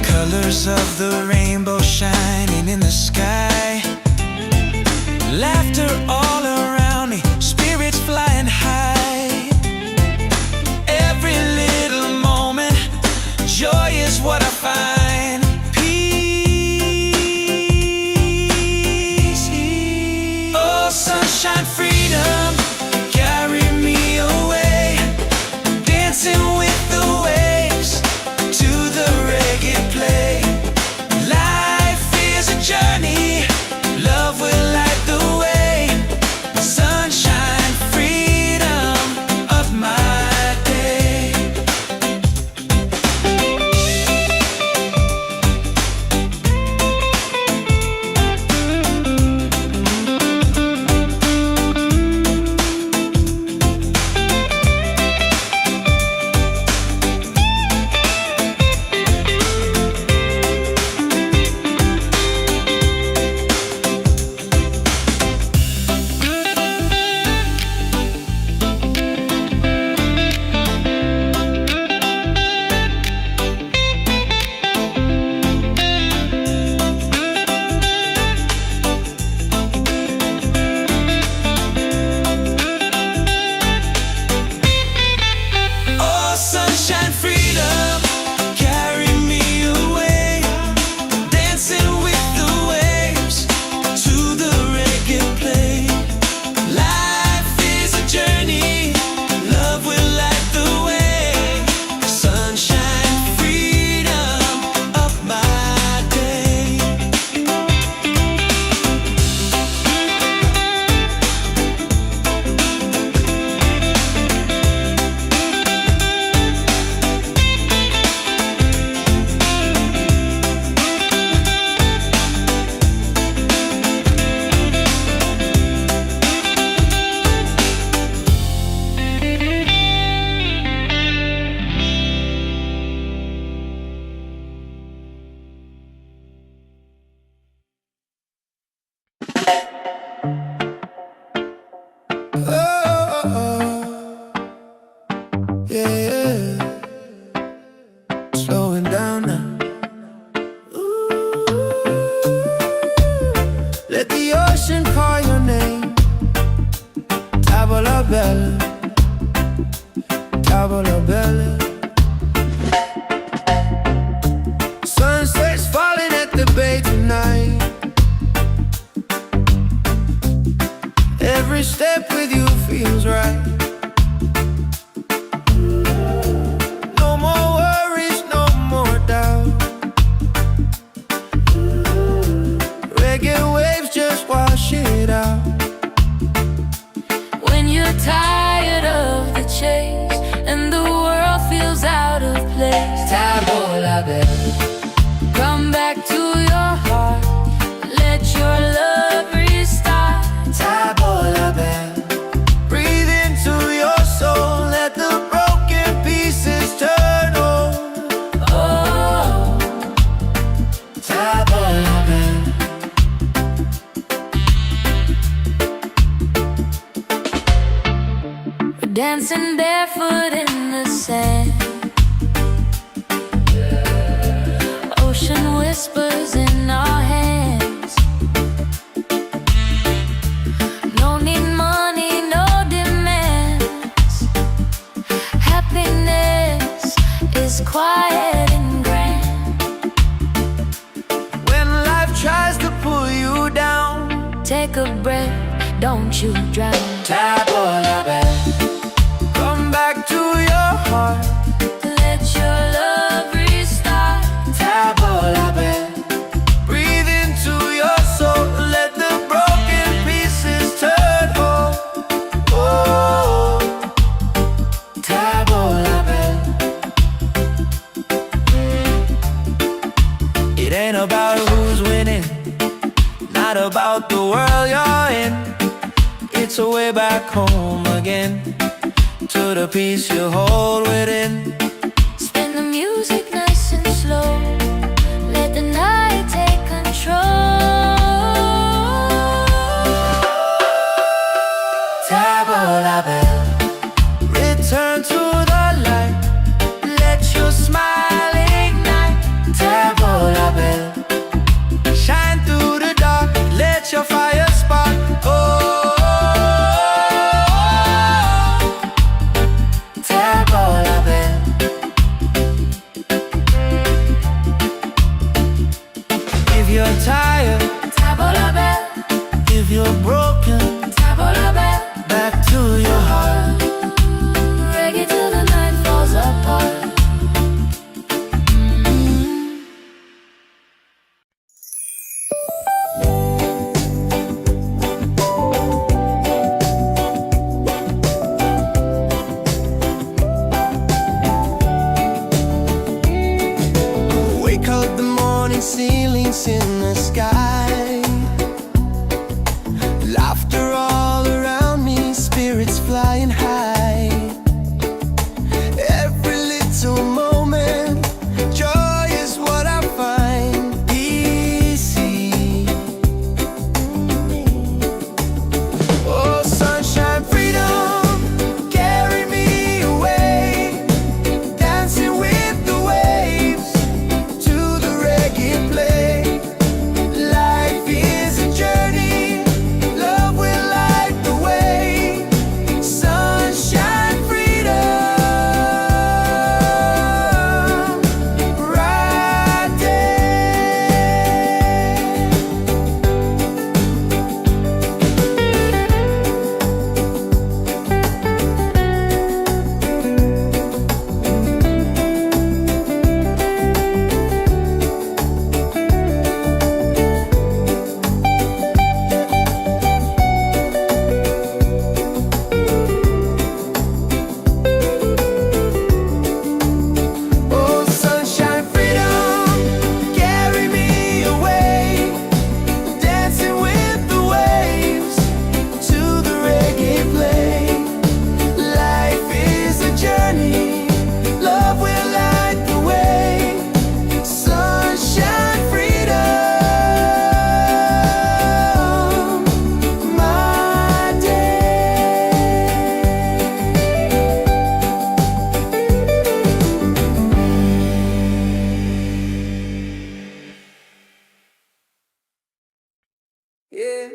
Speaker 3: Colors of the rainbow shining in the sky. Laughter all around me, spirits flying high. Every little moment, joy is what I find. Peace. Oh, sunshine, freedom, carry me away. Dancing with the waves to the reggae play. Life
Speaker 1: Yeah, slowing down now. Let the ocean call your name. Tavola bella, tavola bella. Sunset's falling at the bay tonight. Every step with you feels right. No more worries, no more doubt. Reggae waves just wash it out.
Speaker 2: When you're tired of the chase and the world feels out of place,
Speaker 1: Tavola bella,
Speaker 2: come back to your heart. Let your love restart.
Speaker 1: tavola bella. Breathe into your soul, let the broken pieces turn whole.
Speaker 2: Oh,
Speaker 1: Tavola bella.
Speaker 2: we're dancing barefoot in the sand. Ocean whispers in our hands. No need money, no demands. Happiness is quiet and grand.
Speaker 1: When life tries to pull you down,
Speaker 2: Take a breath, don't you drown.
Speaker 1: tavola bella. Come back to your heart,
Speaker 2: Let your love restart.
Speaker 1: tavola bella. Breathe into your soul, let the broken pieces turn whole. Oh, tavola bella. It ain't about who's winning, not about the world you're in. It's a way back home again, to the peace you hold within.
Speaker 2: Spin the music nice and slow. Let the night take control.
Speaker 1: Tavola bella, return to the light. Let your smile ignite. Tavola bella, shine through the dark. Let your fire spark. Oh, tavola bella. If you're tired,
Speaker 2: Tavola bella,
Speaker 1: if you're broken,
Speaker 2: tavola bella.
Speaker 1: back to your heart.
Speaker 2: Reggae till the night falls apart.
Speaker 1: Wake up the morning, ceilings in the sky. Laughter all around me, spirits flying high. Every little moment, joy is what I find. Easy. Oh, sunshine, freedom, carry me away. Dancing with the waves to the reggae play. Light Yeah.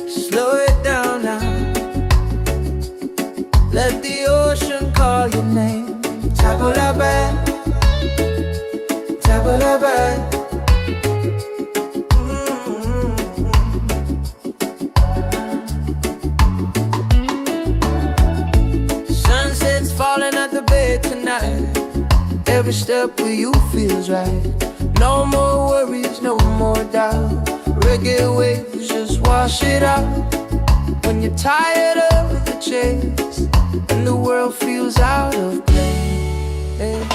Speaker 1: Slow it down now. Let the ocean call your name. Tabula-bad, tabula-bad. Sunset's falling at the bay tonight. Every step with you feels right. No more worries, no more doubt. Reggae waves just wash it out. When you're tired of the chase and the world feels out of place,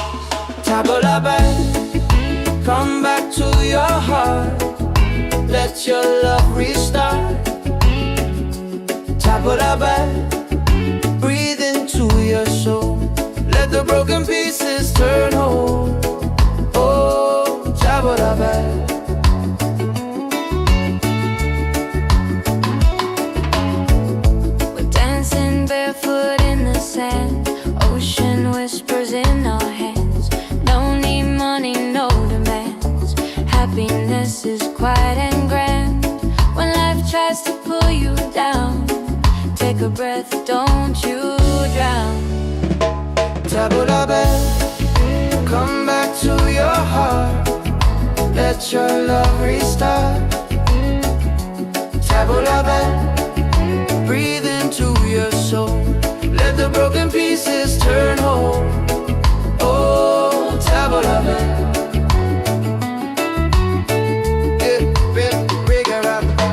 Speaker 1: tabula-bad, come back to your heart. Let your love restart. Tabula-bad, breathe into your soul. Let the broken pieces turn whole. Oh, tabula-bad.
Speaker 2: Barefoot in the sand, ocean whispers in our hands. No need money, no demands. Happiness is quiet and grand. When life tries to pull you down, take a breath, don't you drown.
Speaker 1: Tabula-bad, come back to your heart. Let your love restart. Tabula-bad, breathe into your soul. Let the broken pieces turn whole. Oh, tabula-bad.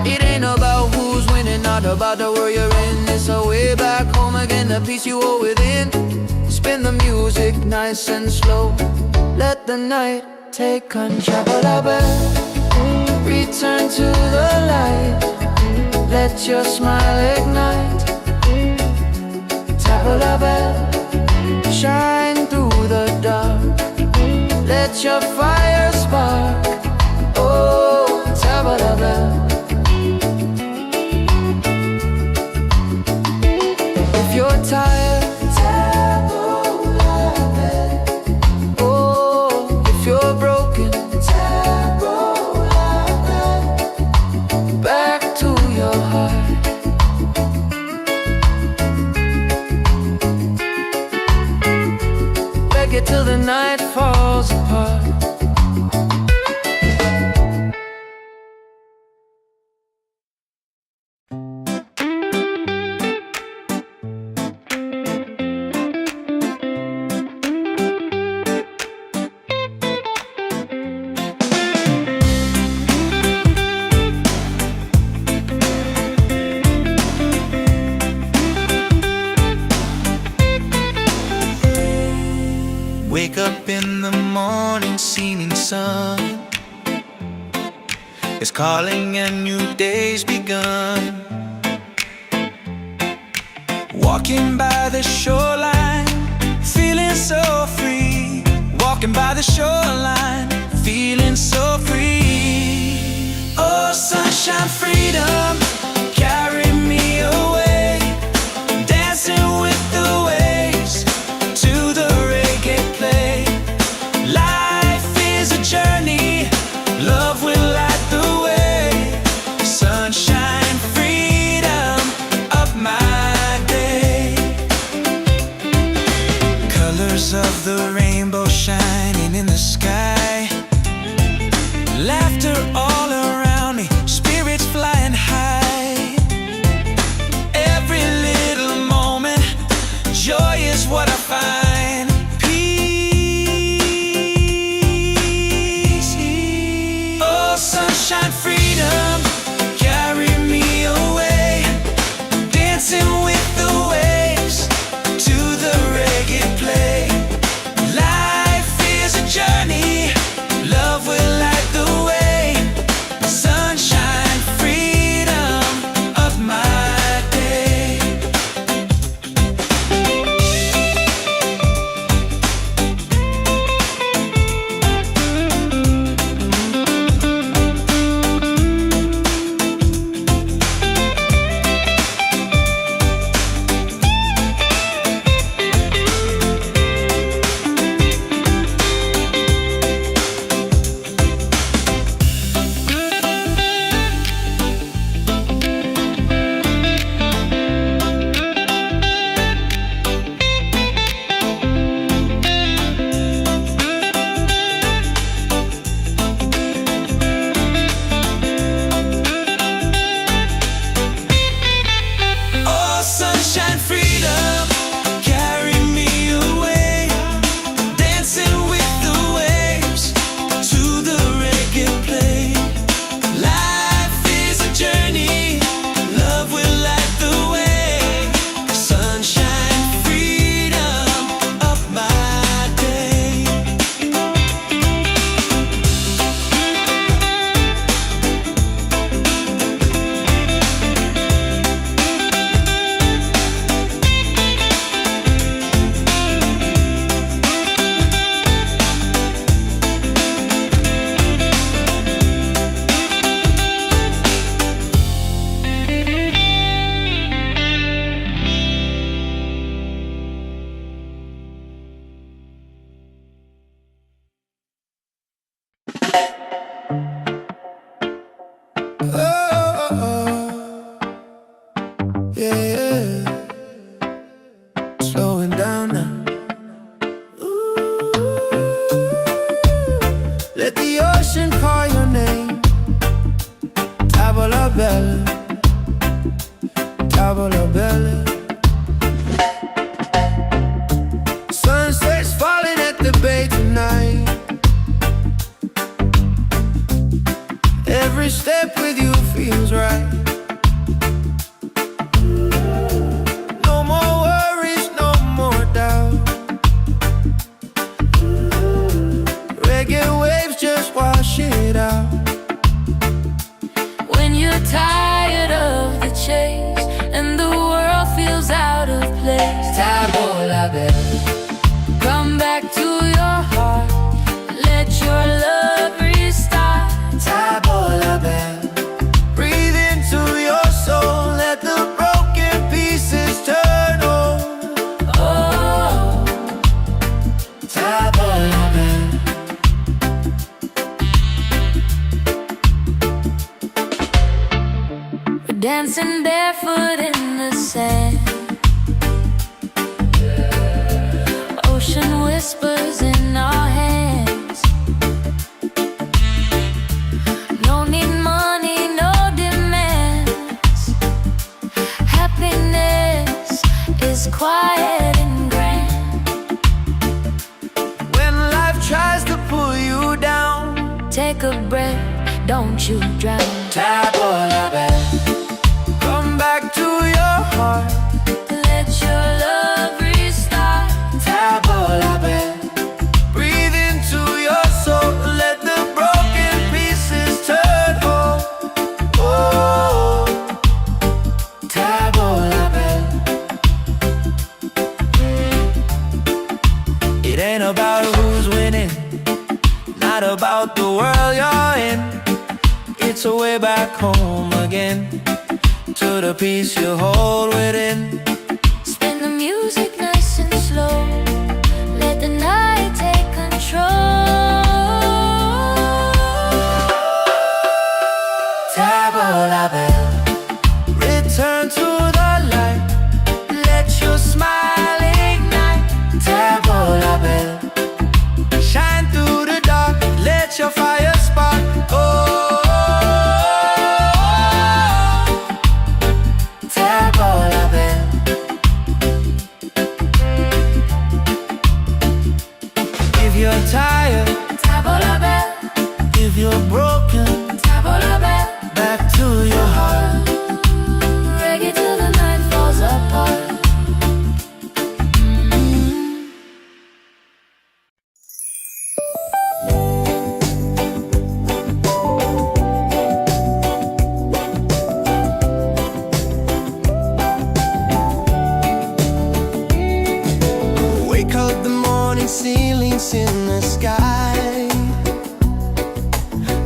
Speaker 1: It ain't about who's winning, not about the world you're in. It's a way back home again, the peace you hold within. Spin the music nice and slow. Let the night take control. Tabula-bad, return to the light. Let your smile ignite. Tabula-bad, shine through the dark. Let your fire spark. Oh, tabula-bad. If you're tired, tabula-bad. Oh, if you're broken, tabula-bad. Back to your heart. Reggae till the night falls apart.
Speaker 3: Wake up in the morning, seeing sun is calling and new day's begun. Walking by the shoreline, feeling so free. Walking by the shoreline, feeling so free. Oh, sunshine, freedom, carry me away. Dancing with the waves to the reggae play. Life is a journey, love will light the way. Sunshine, freedom of my day. Colors of the rainbow shining in the sky. Laughter all around me, spirits flying high. Every little moment, joy is what I find. Peace. Oh, sunshine, freedom, carry me away. Dancing with the waves to the reggae play. Life is a journey, love will light the way. Sunshine, freedom of my day. freedom, carry me away, dancing with the waves to the reggae play. Life is a journey, love will light the way. Sunshine, freedom, up my day.
Speaker 1: Yeah, slowing down now. Ooh. Let the ocean call your name. Tavola bella, tavola bella. Sunset's falling at the bay tonight. Every step with you feels right. No more worries, no more doubt. Reggae waves just wash it out.
Speaker 2: When you're tired of the chase and the world feels out of place,
Speaker 1: Tavola bella,
Speaker 2: come back to your heart. Let your love restart.
Speaker 1: tavola bella. Breathe into your soul, let the broken pieces turn over.
Speaker 2: Oh,
Speaker 1: Tavola bella.
Speaker 2: we're dancing barefoot in the sand. Ocean whispers in our hands. No need money, no demands. Happiness is quiet and grand.
Speaker 1: When life tries to pull you down,
Speaker 2: Take a breath, don't you drown.
Speaker 1: tavola bella. Come back to your heart.
Speaker 2: Let your love restart.
Speaker 1: Tavola bella. Breathe into your soul, let the broken pieces turn whole. Oh, tavola bella. It ain't about who's winning, not about the world you're in. It's a way back home again, to the peace you hold within.
Speaker 2: Spin the music nice and slow. Let the night take control.
Speaker 1: Tavola bella, return to the light. Let your smile ignite. Tavola bella, shine through the dark. Let your fire spark. Oh, tavola bella. If you're tired,
Speaker 2: Tavola bell,
Speaker 1: if you're broken,
Speaker 2: tavola bell.
Speaker 1: back to your heart.
Speaker 2: Reggae till the night falls apart.
Speaker 1: Wake up the morning, ceilings in the sky.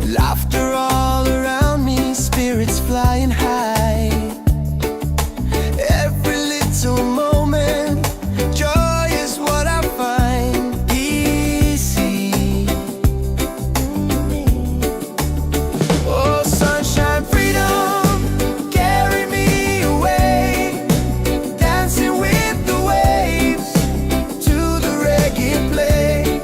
Speaker 1: Laughter all around me, spirits flying high. Every little moment, joy is what I find. Easy. Oh, sunshine, freedom, carry me away. Dancing with the waves to the reggae play.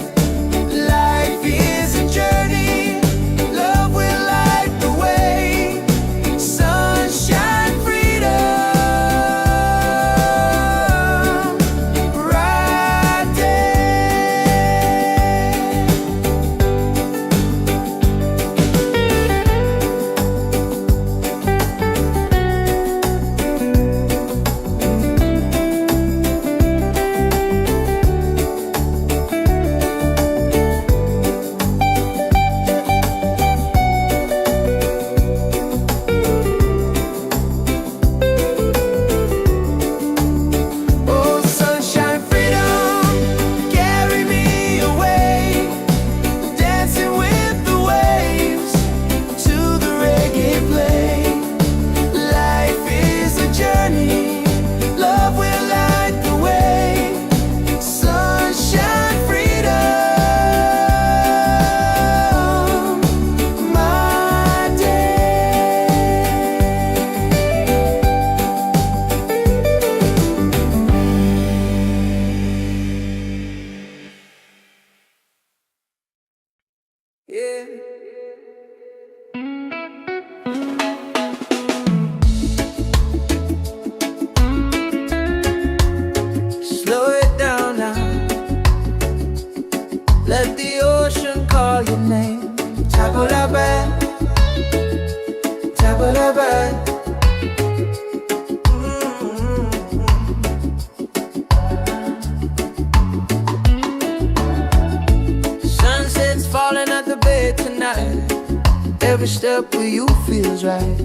Speaker 1: Every step with you feels right.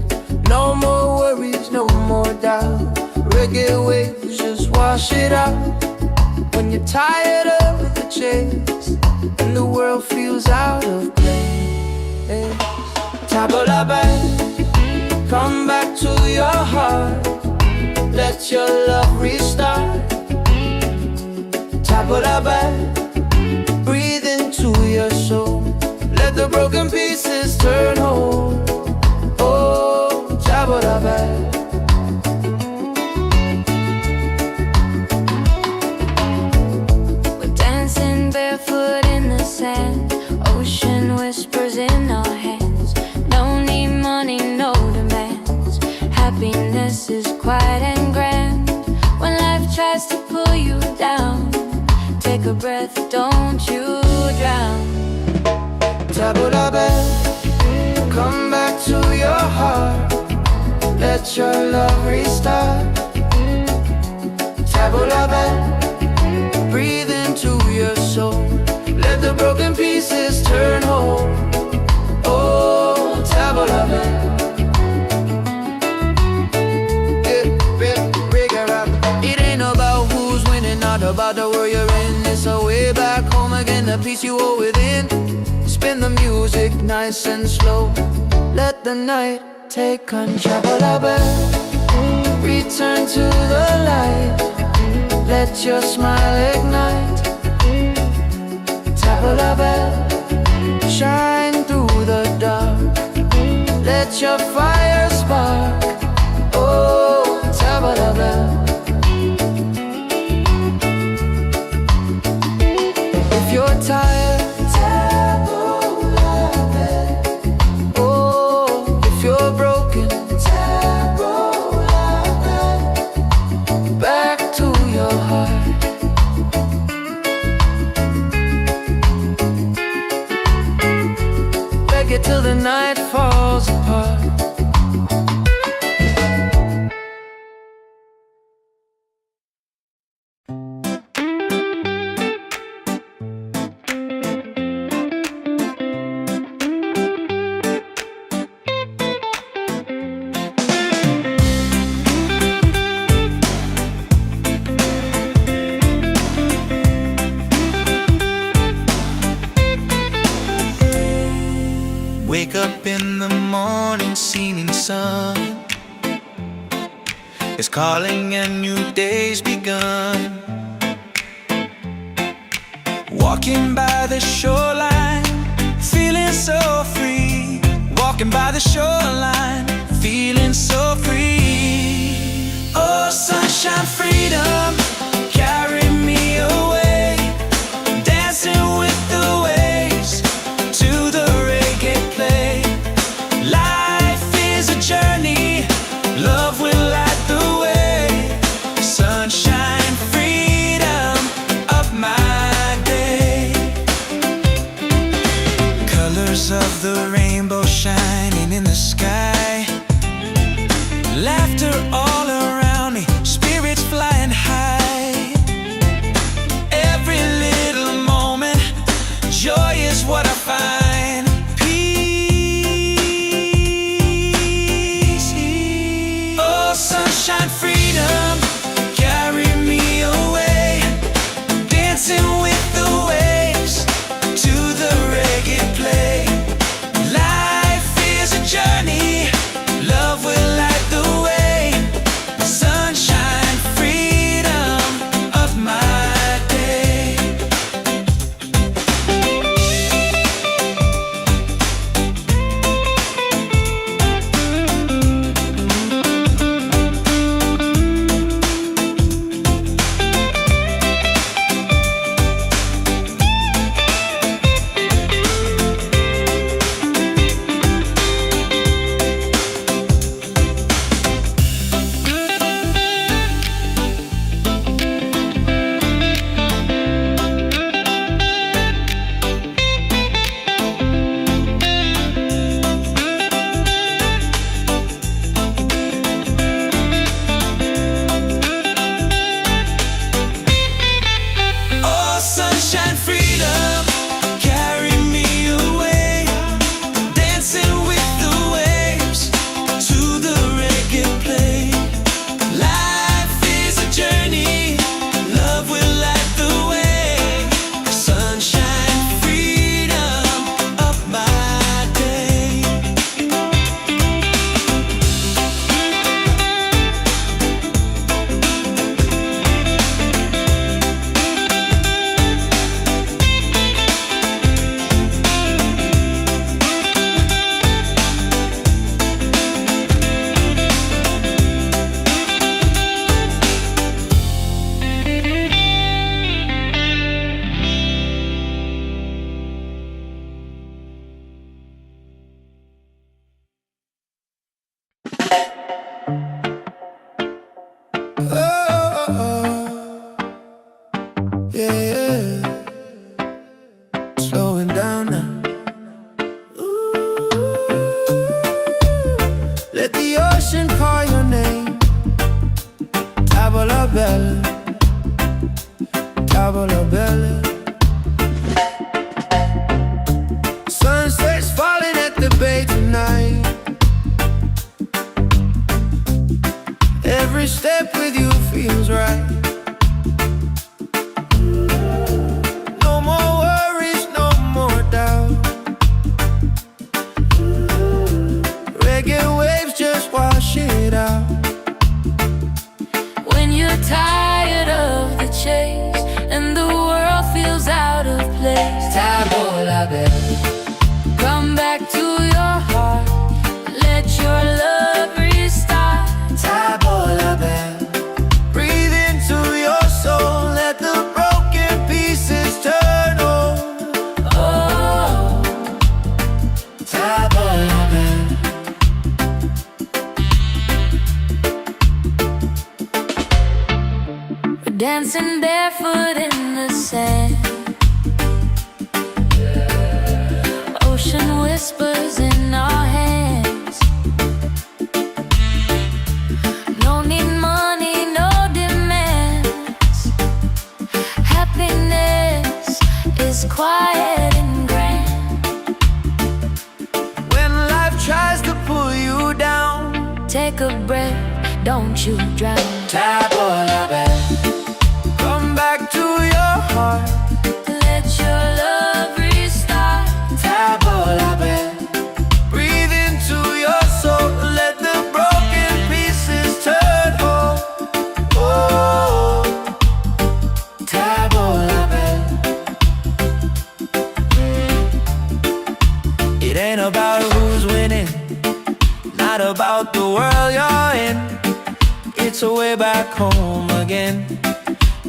Speaker 1: No more worries, no more doubt. Reggae waves just wash it out. When you're tired of the chase and the world feels out of place, tabla back, come back to your heart. Let your love restart. Tabla back, breathe into your soul. Let the broken pieces turn whole. Oh, tabla back.
Speaker 2: We're dancing barefoot in the sand. Ocean whispers in our hands. No need money, no demands. Happiness is quiet and grand. When life tries to pull you down, take a breath, don't you drown.
Speaker 1: Tabla back, come back to your heart. Let your love restart. Tabla back, breathe into your soul. Let the broken pieces turn whole. Oh, tabla back. It ain't about who's winning, not about the world you're in. It's a way back home again, the peace you hold within. Spin the music nice and slow. Let the night take control. Return to the light. Let your smile ignite. Tabla bell, shine through the dark. Let your fire spark. Oh, tabla bell. If you're tired, till the night falls apart.
Speaker 3: Wake up in the morning, seeing sun is calling and new day's begun. Walking by the shoreline, feeling so free. Walking by the shoreline, feeling so free. Oh, sunshine, freedom, carry me away. Dancing with the waves to the reggae play. Life is a journey, love will light the way. Sunshine, freedom of my day. Colors of the rainbow shining in the sky. Laughter all around me, spirits flying high.
Speaker 1: yeah. Slowing down now. Ooh. Let the ocean call your name. Tavola bella, tavola bella. Sunset's falling at the bay tonight. Every step with you feels right. No more worries, no more doubt. Reggae waves just wash it out.
Speaker 2: When you're tired of the chase and the world feels out of place,
Speaker 1: Tavola bella,
Speaker 2: come back to your heart. Let your love restart.
Speaker 1: tavola bella. Breathe into your soul. Let the broken pieces turn whole.
Speaker 2: Oh,
Speaker 1: Tavola bella.
Speaker 2: we're dancing barefoot in the sand. Ocean whispers in our hands. No need money, no demands. Happiness is quiet and grand.
Speaker 1: When life tries to pull you down,
Speaker 2: Take a breath, don't you drown.
Speaker 1: tavola bella. Come back to your heart.
Speaker 2: Let your love restart.
Speaker 1: Tavola bella. Breathe into your soul. Let the broken pieces turn whole. Oh, tavola bella. It ain't about who's winning, not about the world you're in. It's a way back home again,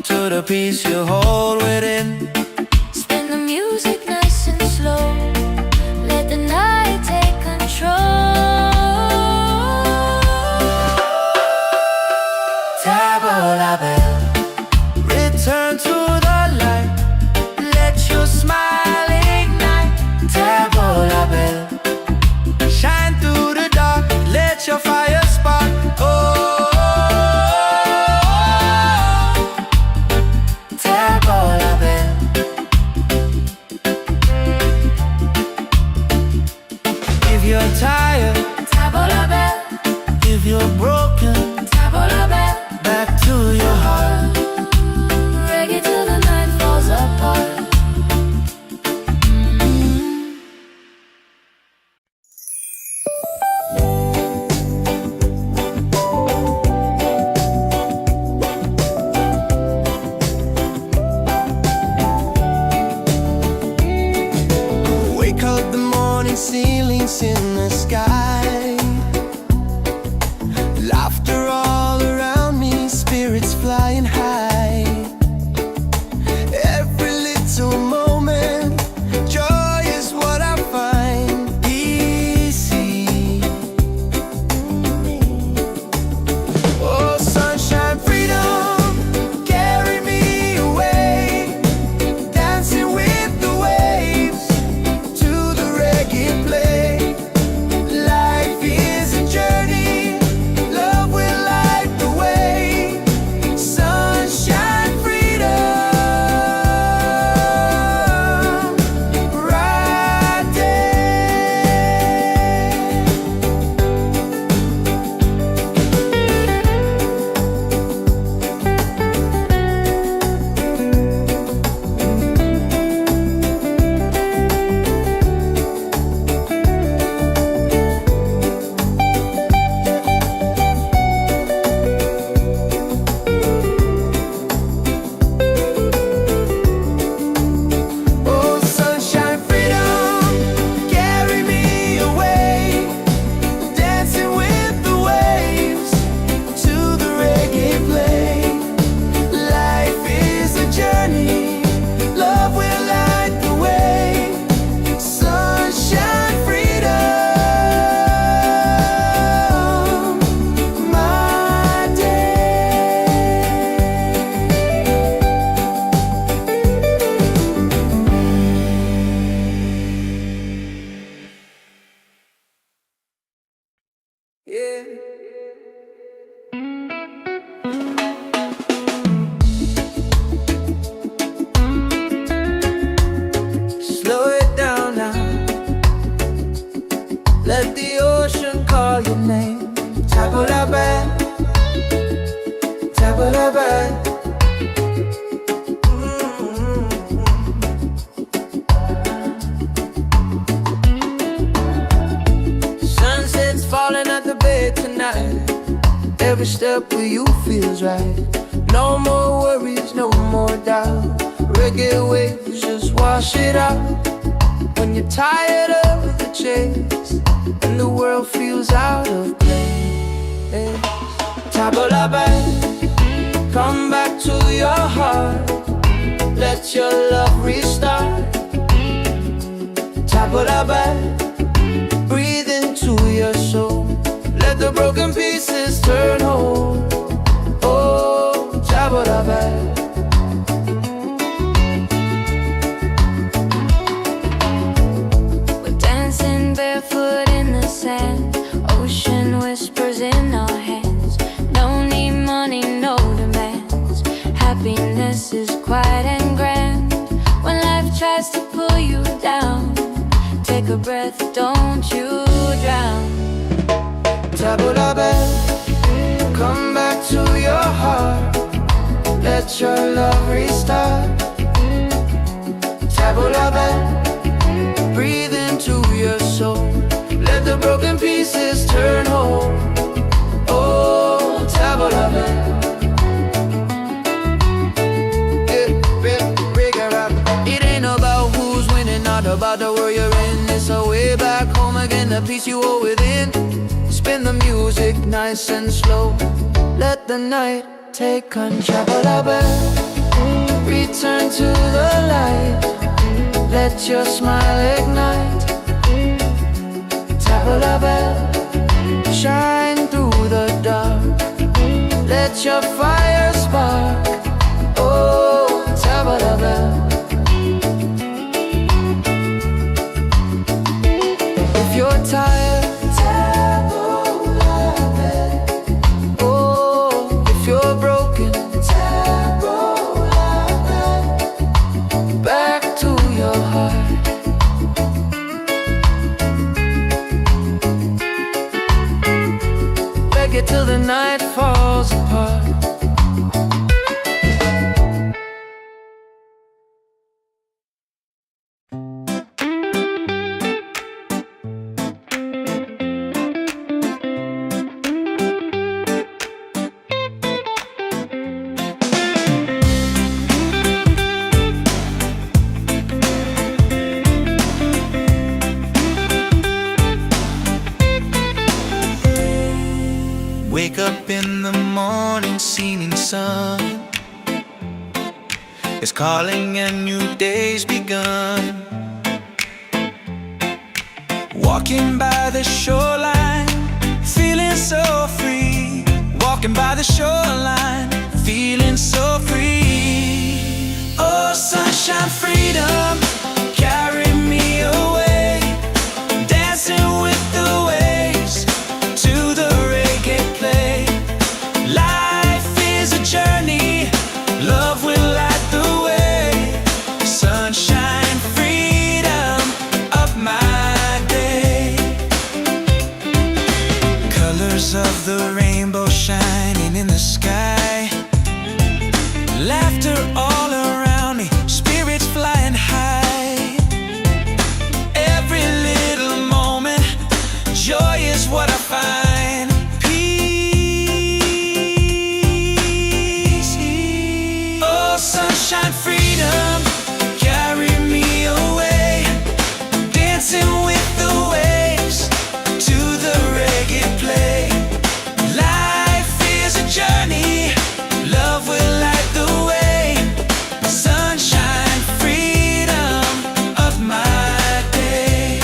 Speaker 1: to the peace you hold within.
Speaker 2: Spin the music nice and slow. Let the night take control.
Speaker 1: Tavola bella, return to the light. Let your smile ignite. Tavola bella, shine through the dark. Let your fire spark. Oh, tavola bella. a step where you feels right. No more worries, no more doubt. Reggae waves, just wash it out. When you're tired of the chase and the world feels out of place, tabla back, come back to your heart. Let your love restart. Tabla back, breathe into your soul. Let the broken pieces turn whole. Oh, tabla back.
Speaker 2: Barefoot in the sand, ocean whispers in our hands. No need money, no demands. Happiness is quiet and grand. When life tries to pull you down, take a breath, don't you drown.
Speaker 1: Tabla back, come back to your heart. Let your love restart. Tabla back, breathe into your soul. Let the broken pieces turn whole. Oh, tabla back. It ain't about who's winning, not about the world you're in. It's a way back home again, the peace you hold within. Spin the music nice and slow. Let the night take control. Tabla back, return to the light. Let your smile ignite. Tabla back, shine through the dark. Let your fire spark. Oh, tabla back. If you're tired, tabla back. Oh, if you're broken, tabla back. Back to your heart. Reggae till the night falls apart.
Speaker 3: Wake up in the morning, seeing sun is calling and new day's begun. Walking by the shoreline, feeling so free. Walking by the shoreline, feeling so free. Oh, sunshine, freedom, carry me away. Dancing with the waves to the reggae play. Life is a journey, love will light the way. Sunshine, freedom of my day. Colors of the rainbow shining in the sky. Laughter all around me, spirits flying high. Every little moment, joy is what I find. Sunshine, freedom, carry me away. Dancing with the waves to the reggae play. Life is a journey, love will light the way. Sunshine, freedom of my day.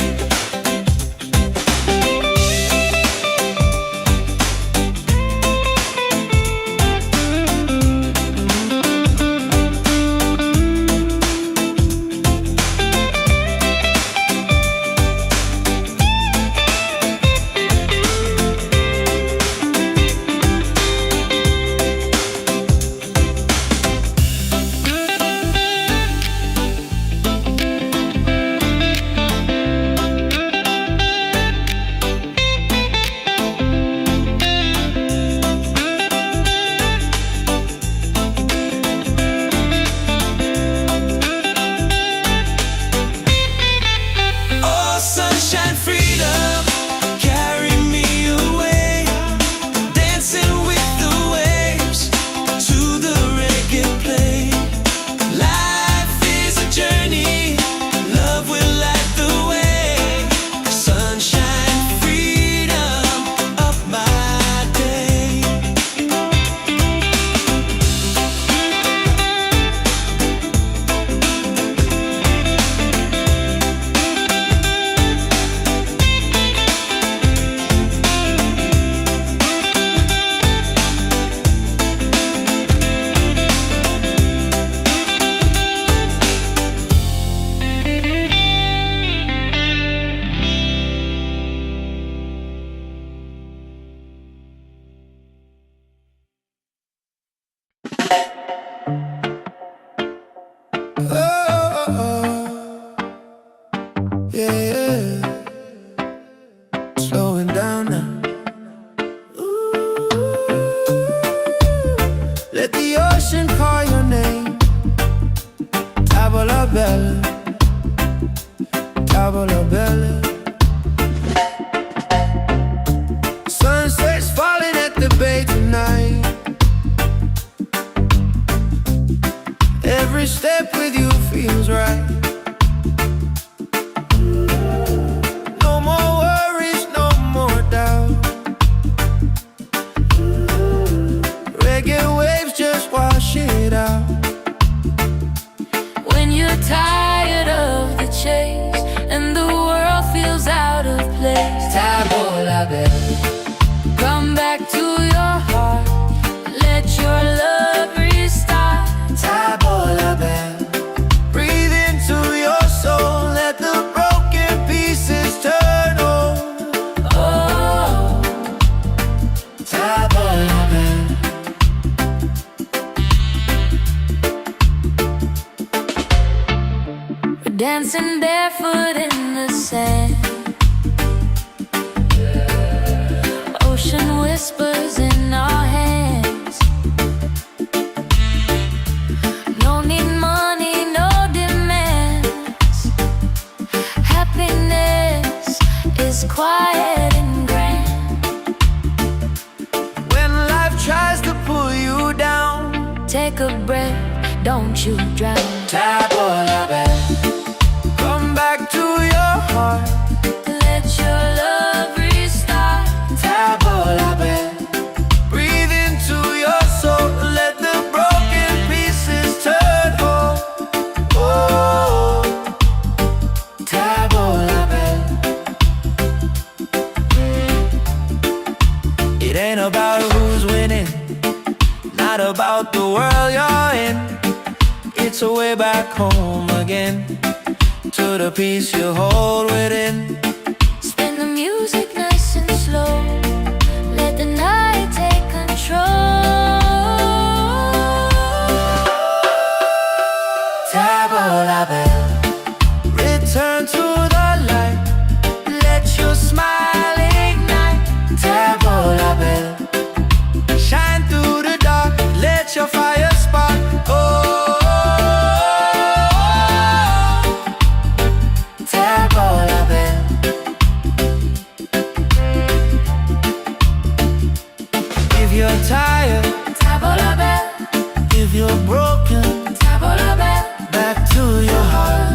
Speaker 1: Oh, yeah, yeah. Slowing down now. Ooh. Let the ocean call your name. Tavola bella, tavola bella. Sunset's falling at the bay tonight. Every step with you feels right. No more worries, no more doubt. Reggae waves just wash it out.
Speaker 2: When you're tired of the chase and the world feels out of place,
Speaker 1: Tavola bella,
Speaker 2: come back to your heart. Let your love restart.
Speaker 1: tavola bella. Breathe into your soul, let the broken pieces turn whole.
Speaker 2: Oh,
Speaker 1: Tavola bella.
Speaker 2: we're dancing barefoot in the sand. Ocean whispers in our hands. No need money, no demands. Happiness is quiet and grand.
Speaker 1: When life tries to pull you down,
Speaker 2: Take a breath, don't you drown.
Speaker 1: tavola bella. Come back to your heart,
Speaker 2: Let your love restart.
Speaker 1: tavola bella. Breathe into your soul, let the broken pieces turn whole. Oh, tavola bella. It ain't about who's winning, not about the world you're in. It's a way back home again, to the peace you hold within.
Speaker 2: Spin the music nice and slow. Let the night take control.
Speaker 1: Tavola bella, return to the light. Let your smile ignite. Tavola bella, shine through the dark. Let your fire spark. Oh, tavola bella. If you're tired,
Speaker 2: Tavola bella,
Speaker 1: if you're broken,
Speaker 2: tavola bella.
Speaker 1: back to your heart.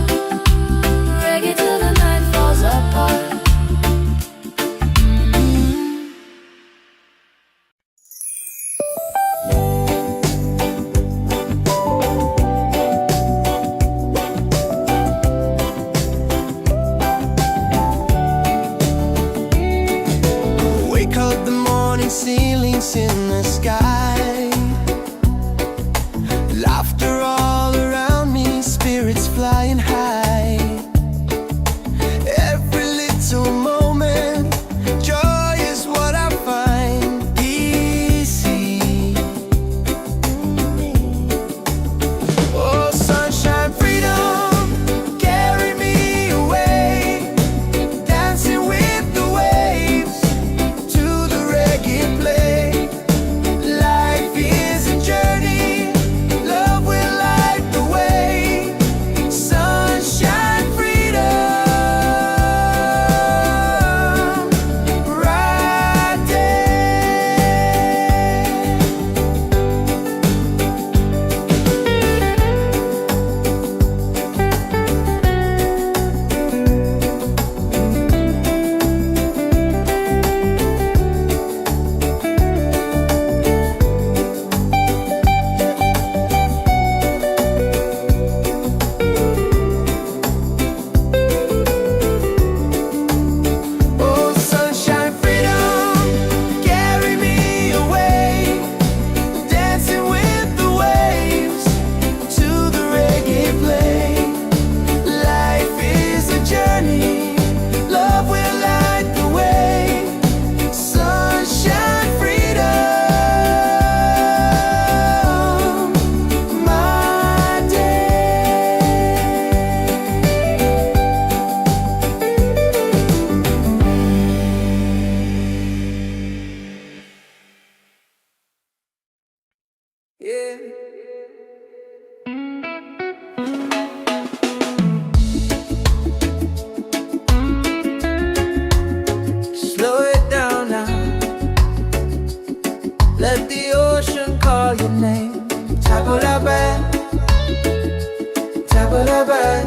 Speaker 1: Tabalaban.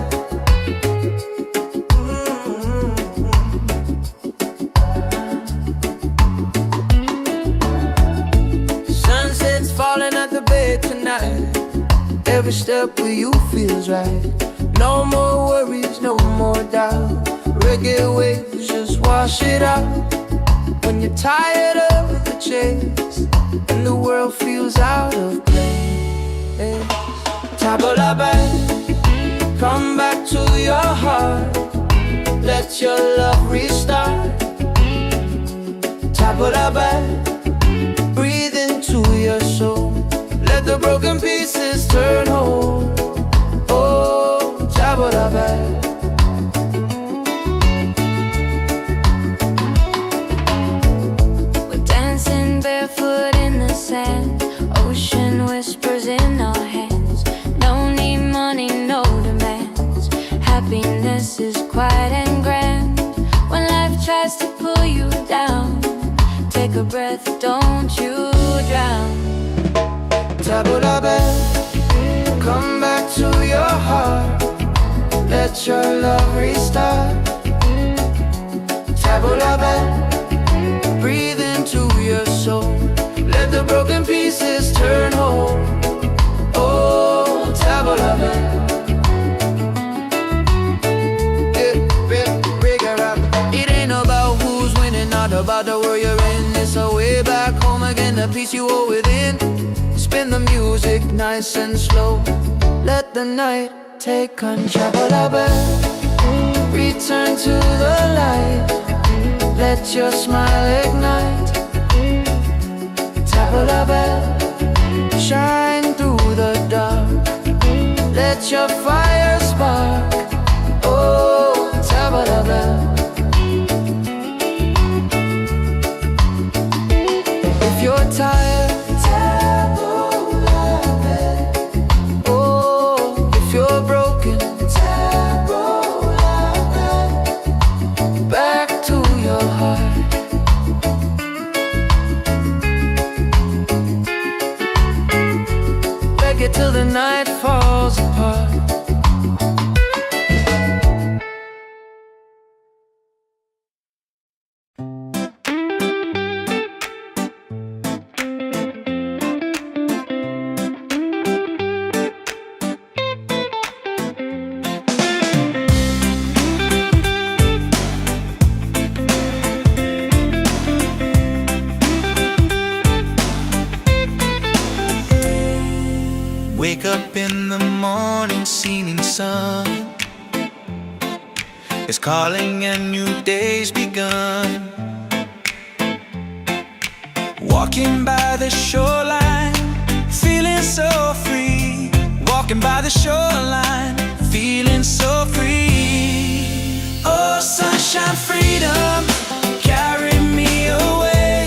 Speaker 1: Sunset's falling at the bay tonight. Every step with you feels right. No more worries, no more doubt. Reggae waves just wash it out. When you're tired of the chase and the world feels out of place, Tabalaban, come back to your heart. Let your love restart. Tabalaban, breathe into your soul. Let the broken pieces turn whole. Oh, Tabalaban.
Speaker 2: We're dancing barefoot in the sand. Ocean whispers in our hands. No need money, no demands. Happiness is quiet and grand. When life tries to pull you down, take a breath, don't you drown.
Speaker 1: Tabalaban, come back to your heart. Let your love restart. Tabalaban, breathe into your soul. Let the broken pieces turn whole. Oh, Tabalaban. It ain't about who's winning, not about the world you're in. It's a way back home again, the peace you owe within. Spin the music nice and slow. Let the night take control. Return to the light. Let your smile ignite. Tabalaban, shine through the dark. Let your fire spark. Oh, Tabalaban. If you're tired, oh, if you're broken, back to your heart. Reggae till the night falls apart.
Speaker 3: Wake up in the morning, seeing sun is calling and new day's begun. Walking by the shoreline, feeling so free. Walking by the shoreline, feeling so free. Oh, sunshine, freedom, carry me away.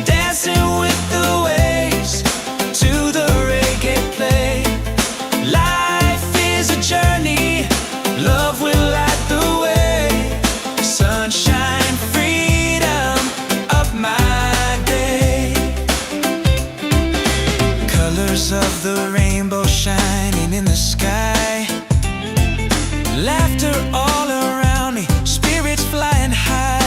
Speaker 3: Dancing with the waves to the reggae play. Life is a journey, love will light the way. Sunshine, freedom of my day. Colors of the rainbow shining in the sky. Laughter all around me, spirits flying high.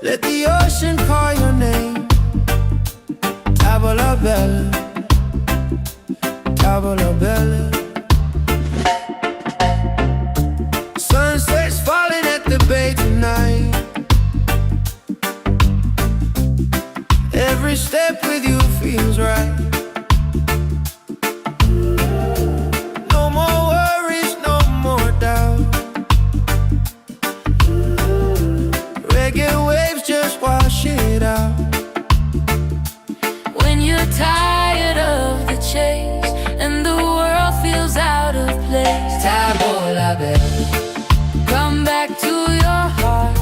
Speaker 1: Let the ocean call your name. Tavola bella, tavola bella. Sunset's falling at the bay tonight. Every step with you feels right. No more worries, no more doubt. Reggae waves just wash it out.
Speaker 2: When you're tired of the chase and the world feels out of place,
Speaker 1: Tavola bella,
Speaker 2: come back to your heart.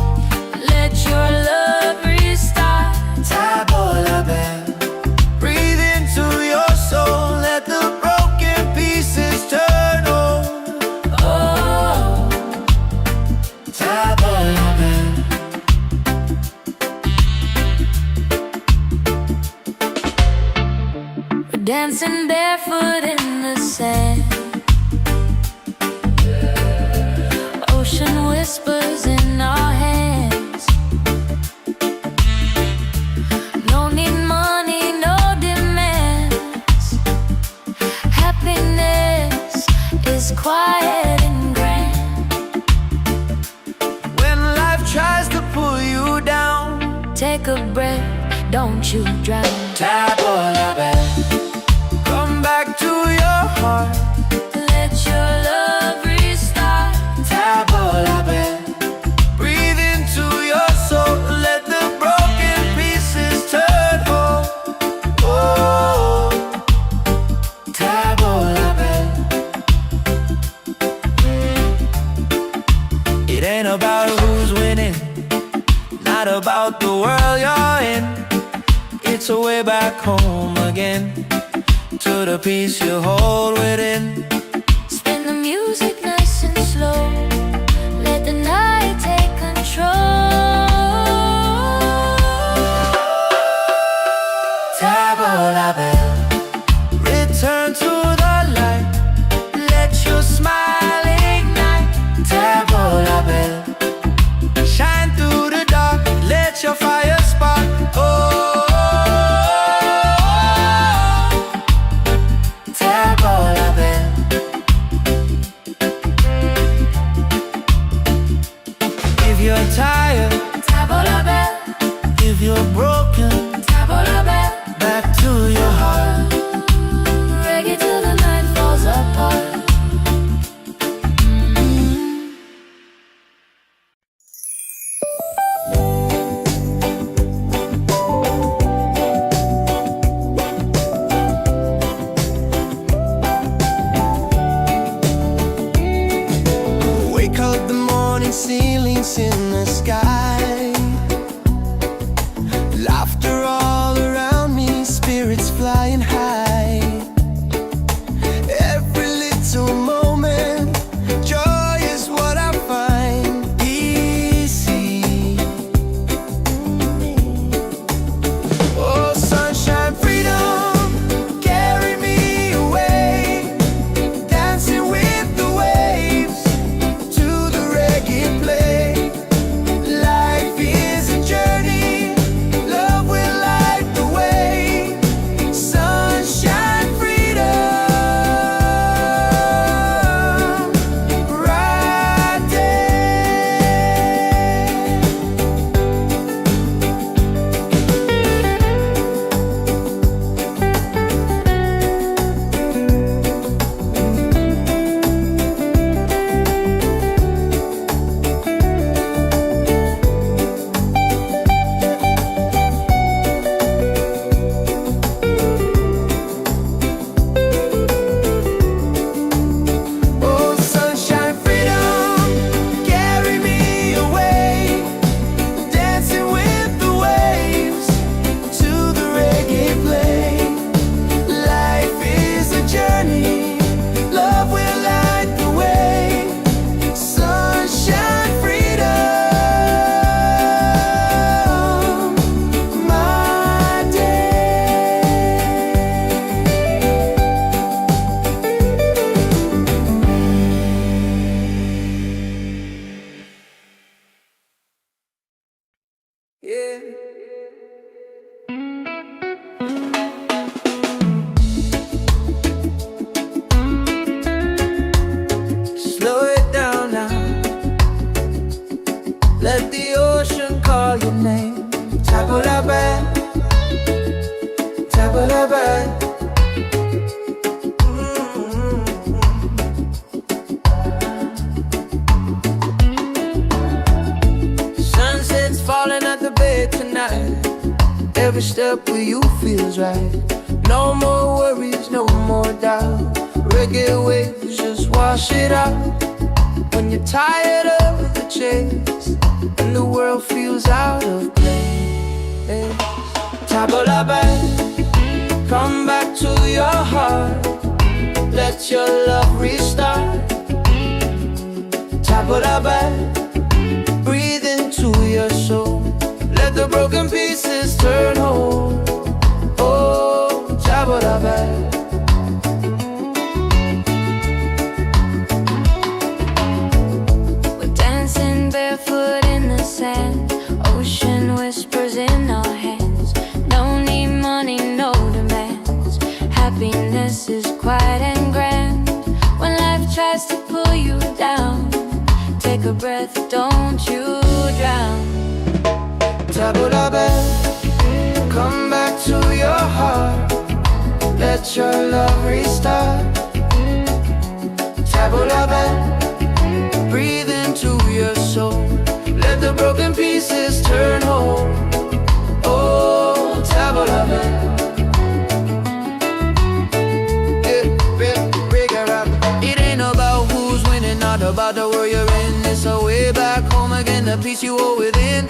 Speaker 2: Let your love restart.
Speaker 1: Tavola bella. Breathe into your soul, let the broken pieces turn over.
Speaker 2: Oh,
Speaker 1: Tavola bella.
Speaker 2: we're dancing barefoot in the sand. Ocean whispers in our hands. No need money, no demands. Happiness is quiet and grand.
Speaker 1: When life tries to pull you down,
Speaker 2: Take a breath, don't you drown.
Speaker 1: Tavola bella. Come back to your heart.
Speaker 2: Let your love restart.
Speaker 1: Tavola bella. Breathe into your soul, let the broken pieces turn whole. Oh, Tavola bella. It ain't about who's winning, not about the world you're in. It's a way back home again, to the peace you hold within.
Speaker 2: Spin the music nice and slow. Let the night take control.
Speaker 1: Tavola bella. Return to the light. Let your smile ignite. Tavola bella. Shine through the dark. Let your fire spark. Oh, Tavola bella. Yeah. Slow it down now. Let the ocean call your name. Tabulabe, tabulabe. Sunset's falling at the bay tonight. Every step with you feels right. No more worries, no more doubt. Reggae waves just wash it out. When you're tired of the chase and the world feels out of place, Tabulabe, come back to your heart. Let your love restart. Tabulabe, breathe into your soul. Let the broken pieces turn whole. Oh, Tabulabe.
Speaker 2: Barefoot in the sand, ocean whispers in our hands. No need money, no demands. Happiness is quiet and grand. When life tries to pull you down, take a breath, don't you drown.
Speaker 1: Tabulabe, come back to your heart. Let your love restart. Tabulabe, breathe into your soul. Let the broken pieces turn whole. Oh, Tabulabe. It ain't about who's winning, not about the world you're in. It's a way back home again, the peace you hold within.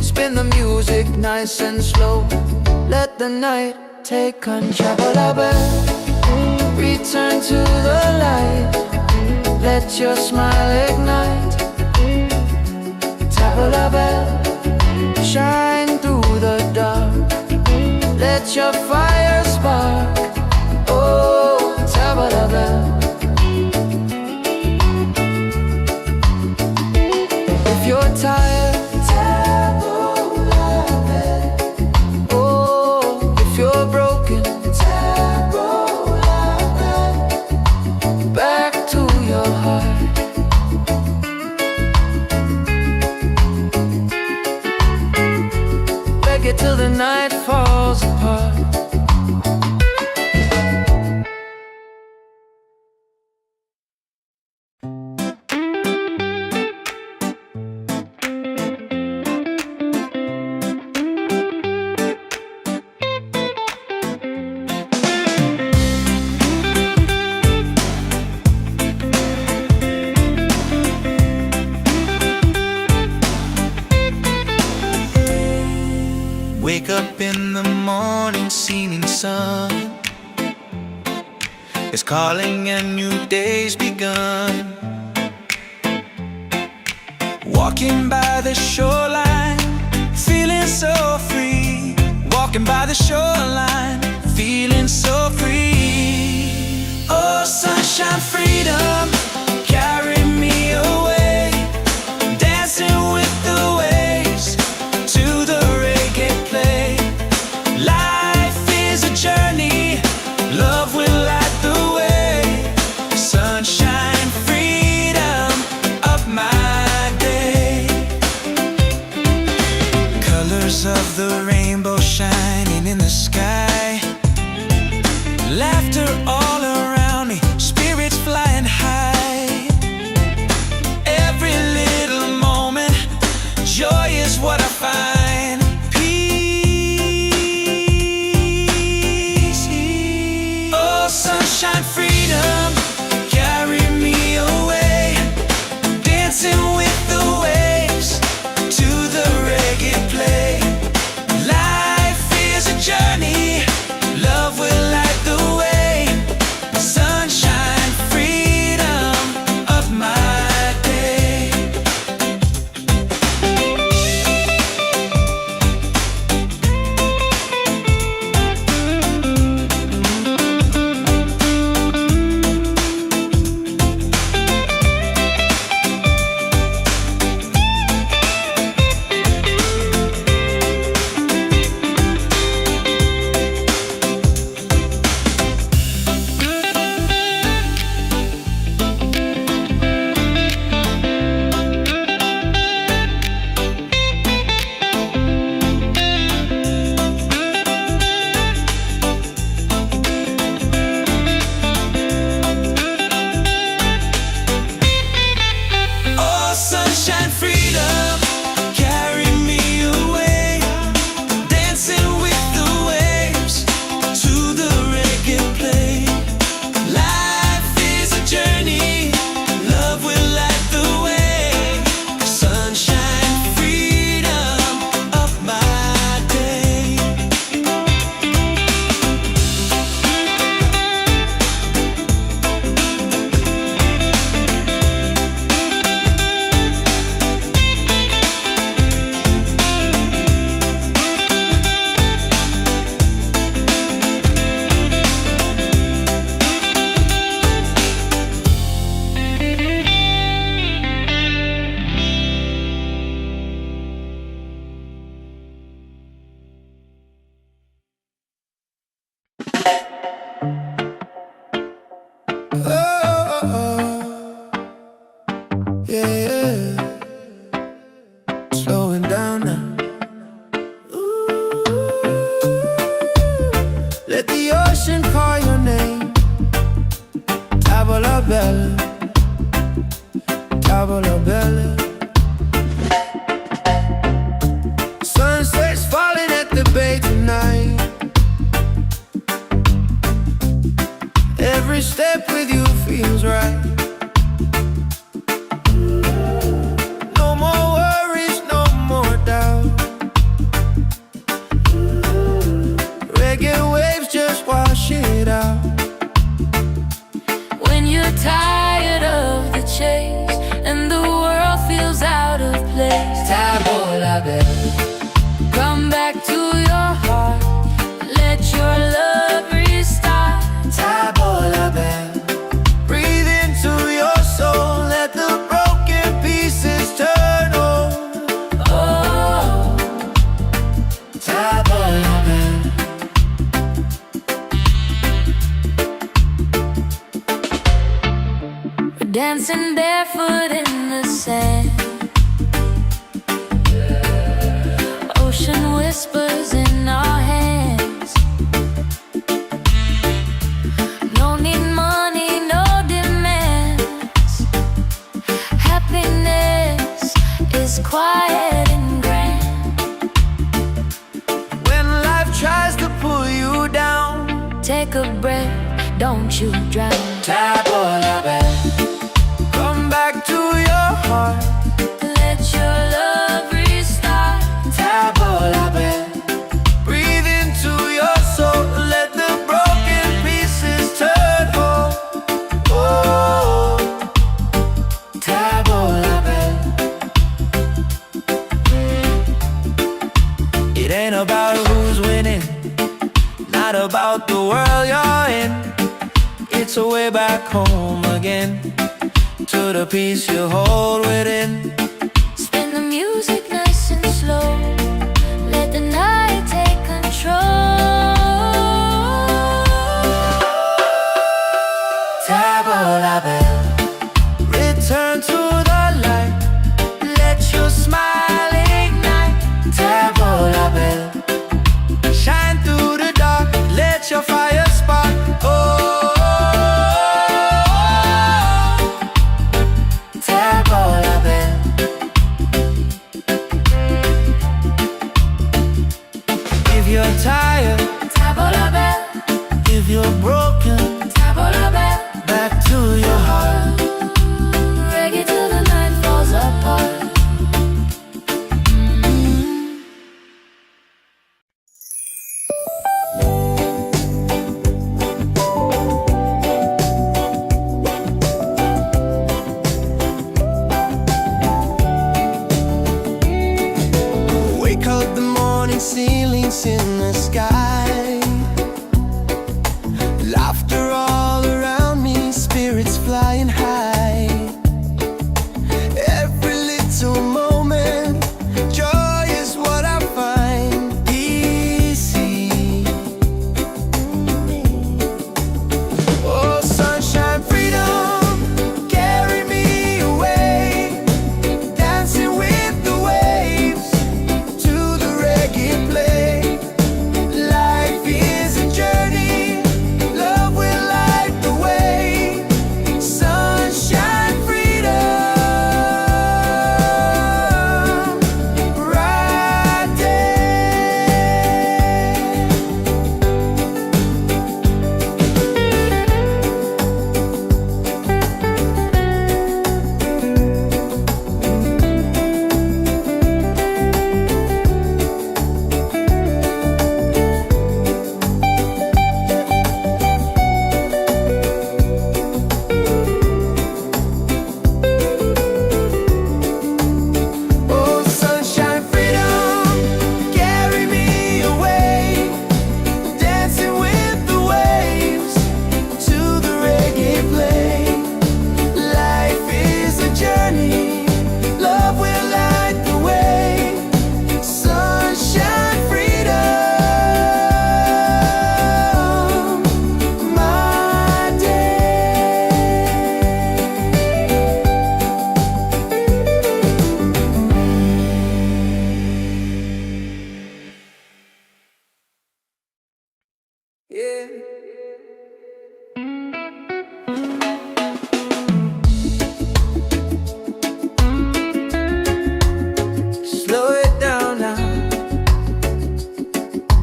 Speaker 1: Spin the music nice and slow. Let the night take control. Tabulabe, return to the light. Let your smile ignite. Tabulabe, shine through the dark. Let your fire spark. Oh, Tabulabe. If you're tired, Tabulabe. Oh, if you're broken, Tabulabe. Back to your heart. Reggae till the night falls apart.
Speaker 3: Wake up in the morning, seeing sun is calling and new day's begun. Walking by the shoreline, feeling so free. Walking by the shoreline, feeling so free. Oh, sunshine, freedom, carry me away. Dancing with the waves to the reggae play. Life is a journey, love will light the way. Sunshine, freedom of my day. Colors of the rainbow shining in the sky. Laughter all around me, spirits flying high. Every little moment, joy is what I find. Peace. Oh, sunshine, freedom, carry me away. Dancing with the waves to the reggae play. Life is a journey, love will light the way. Sunshine, freedom of my day.
Speaker 1: Oh, yeah. Slowing down now. Ooh. Let the ocean call your name. Tavola bella, tavola bella. Sunset's falling at the bay tonight. Every step with you feels right. No more worries, no more doubt. Reggae waves just wash it out.
Speaker 2: When you're tired of the chase and the world feels out of place,
Speaker 1: Tavola bella,
Speaker 2: come back to your heart. Let your love restart.
Speaker 1: Tavola bella. Breathe into your soul. Let the broken pieces turn whole.
Speaker 2: Oh,
Speaker 1: Tavola bella.
Speaker 2: we're dancing barefoot in the sand. Ocean whispers in our hands. No need money, no demands. Happiness is quiet and grand.
Speaker 1: When life tries to pull you down,
Speaker 2: Take a breath, don't you drown.
Speaker 1: Tavola bella. Come back to your heart.
Speaker 2: Let your love restart.
Speaker 1: Tavola bella. Breathe into your soul. Let the broken pieces turn whole. Oh, Tavola bella. It ain't about who's winning, not about the world you're in. It's a way back home again, to the peace you hold within.
Speaker 2: Spin the music nice and slow. Let the night take control.
Speaker 1: Tavola bella. Return to the light. Let your smile ignite. Tavola bella. Shine through the dark. Let your fire spark. Oh, Tavola bella. If you're tired,
Speaker 2: Tavola bell,
Speaker 1: if you're broken,
Speaker 2: Tavola bell.
Speaker 1: back to your heart.
Speaker 2: Reggae till the night falls apart.
Speaker 1: Wake up the morning, ceilings in the sky. Laughter all around me, spirits flying high. Every little moment, joy is what I find easy. Oh, sunshine, freedom, carry me away. Dancing with the waves to the reggae play. Light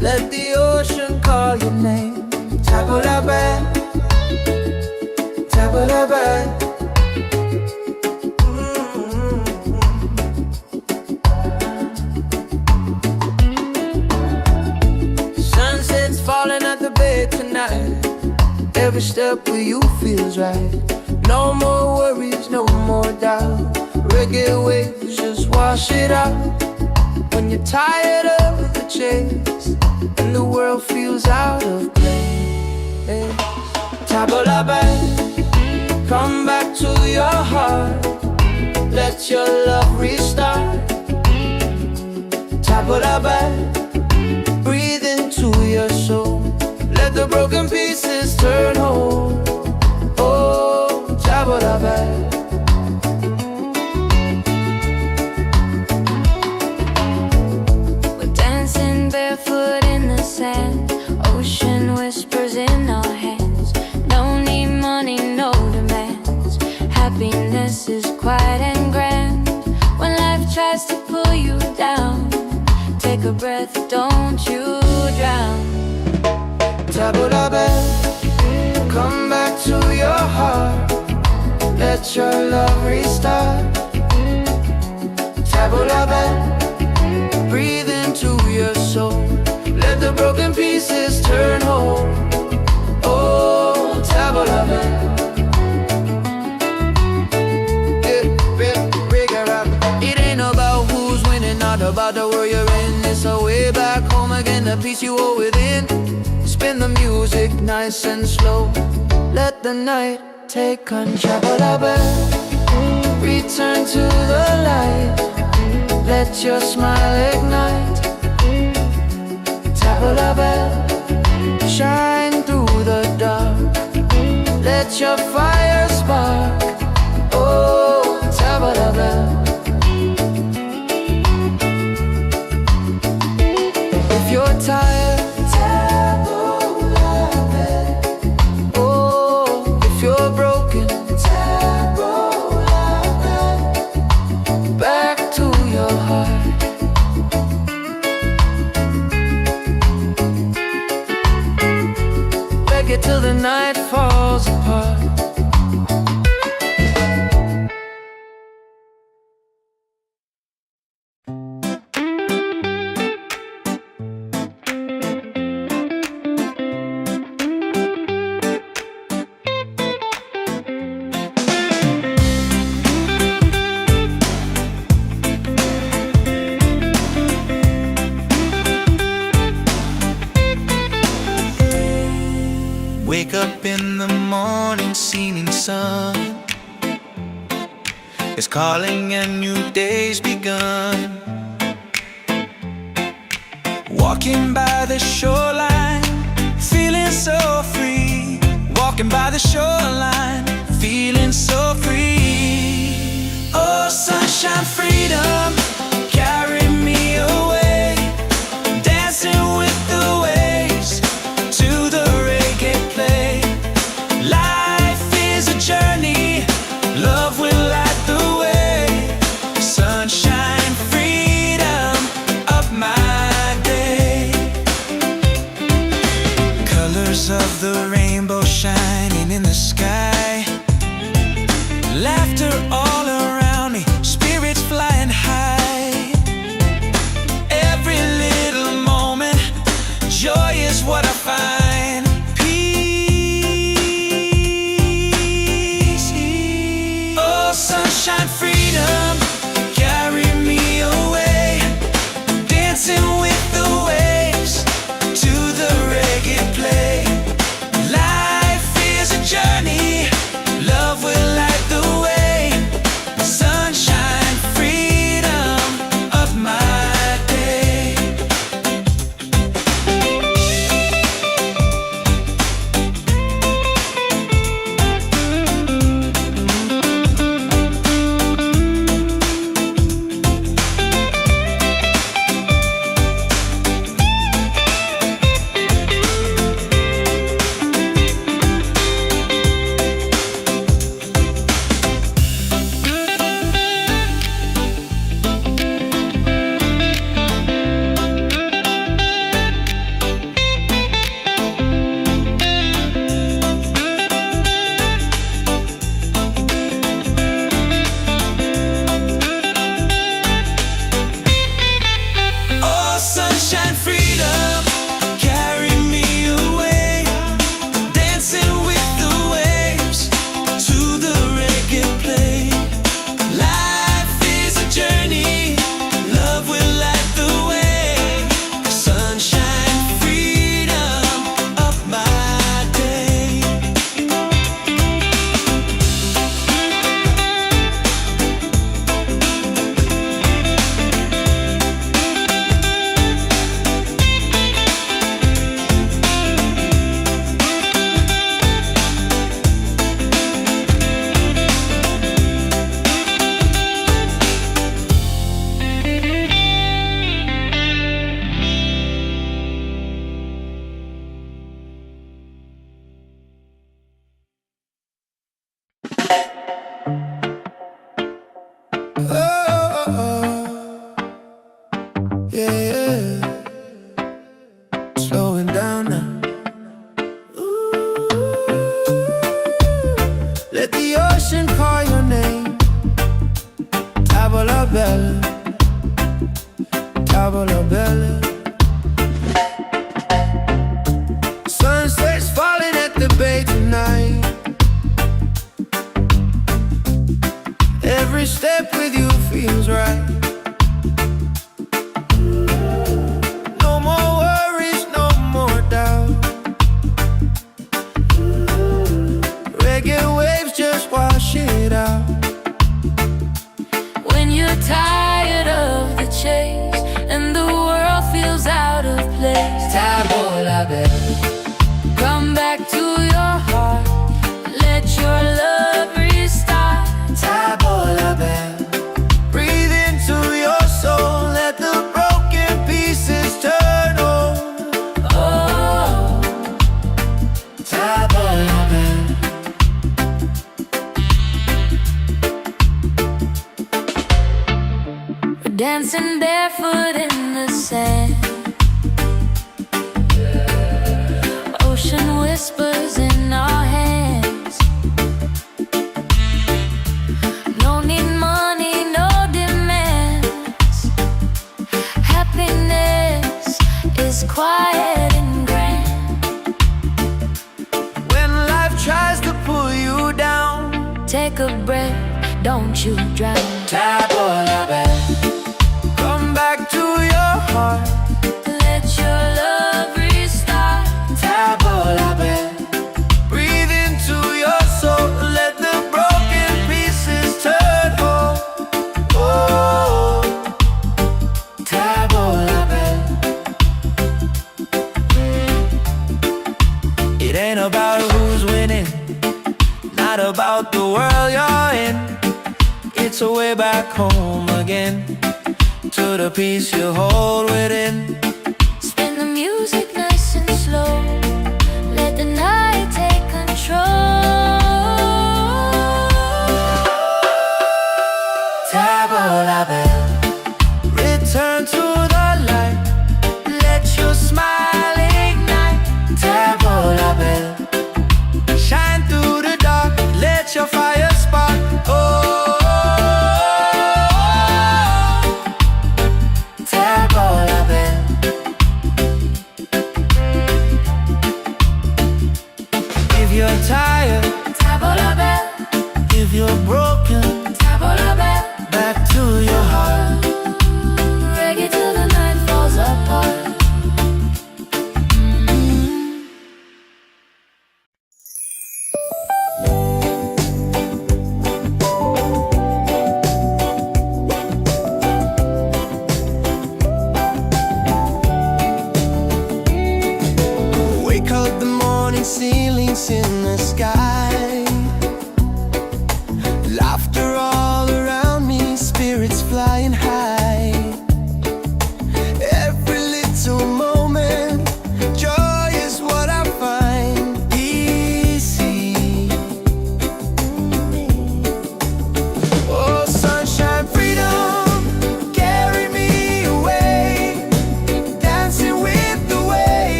Speaker 1: Let the ocean call your name. Tabula bad, tabula bad. Sunset's falling at the bay tonight. Every step with you feels right. No more worries, no more doubt. Reggae waves just wash it out. When you're tired of the chase and the world feels out of place, tabula back, come back to your heart. Let your love restart. Tabula back, breathe into your soul. Let the broken pieces turn whole. Oh, tabula back.
Speaker 2: Barefoot in the sand, ocean whispers in our hands. No need money, no demands. Happiness is quiet and grand. When life tries to pull you down, take a breath, don't you drown.
Speaker 1: Tabula back, come back to your heart. Let your love restart. Tabula back, breathe into your soul. Let the broken pieces turn whole. Oh, tabula back. It ain't about who's winning, not about the world you're in. It's a way back home again, the peace you hold within. Spin the music nice and slow. Let the night take control. Tabula back, return to the light. Let your smile ignite. Tabula back, shine through the dark. Let your fire spark. Oh, tabula back. If you're tired, tabula back. Oh, if you're broken, tabula back. Back to your heart. Reggae till the night falls apart.
Speaker 3: Wake up in the morning, seeing sun is calling and new day's begun. Walking by the shoreline, feeling so free. Walking by the shoreline, feeling so free. Oh, sunshine, freedom, carry me away. Dancing with the waves to the reggae play. Life is a journey, love will light the way. Sunshine, freedom, up my day. Colors of the rainbow shining in the sky. Laughter all around me, spirits flying high.
Speaker 1: pour la belle. Sunset's falling at the bay tonight. Every step with you feels right. No more worries, no more doubt. Reggae waves just wash it out.
Speaker 2: When you're tired of the chase and the world feels out of place,
Speaker 1: Table la belle.
Speaker 2: come back to your heart. Let your love restart.
Speaker 1: Table la belle. Breathe into your soul. Let the broken pieces turn whole.
Speaker 2: Oh,
Speaker 1: Table la belle.
Speaker 2: we're dancing barefoot in the sand. Ocean whispers in our hands. No need money, no demands. Happiness is quiet and grand.
Speaker 1: When life tries to pull you down,
Speaker 2: Take a breath, don't you drown.
Speaker 1: table la belle. Come back to your heart.
Speaker 2: Let your love restart.
Speaker 1: Table la belle. Breathe into your soul. Let the broken pieces turn whole. Oh, table la belle. It ain't about who's winning, not about the world you're in. It's a way back home again, to the peace you hold within.
Speaker 2: Spin the music nice and slow. Let the night take control.
Speaker 1: Table la belle. Return to the light. Let your smile ignite. Table la belle. Shine through the dark. Let your fire spark. Oh, table la belle.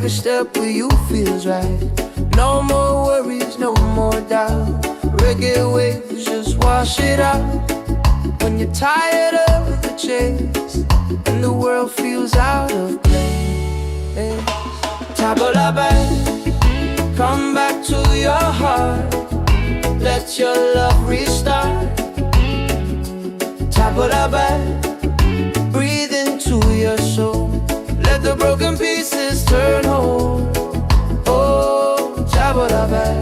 Speaker 1: a step where you feels right. No more worries, no more doubt. Reggae waves just wash it out. When you're tired of the chase and the world feels out of place, tabla back, come back to your heart. Let your love restart. Tabla back, breathe into your soul. Let the broken pieces turn whole. Oh, tabla back.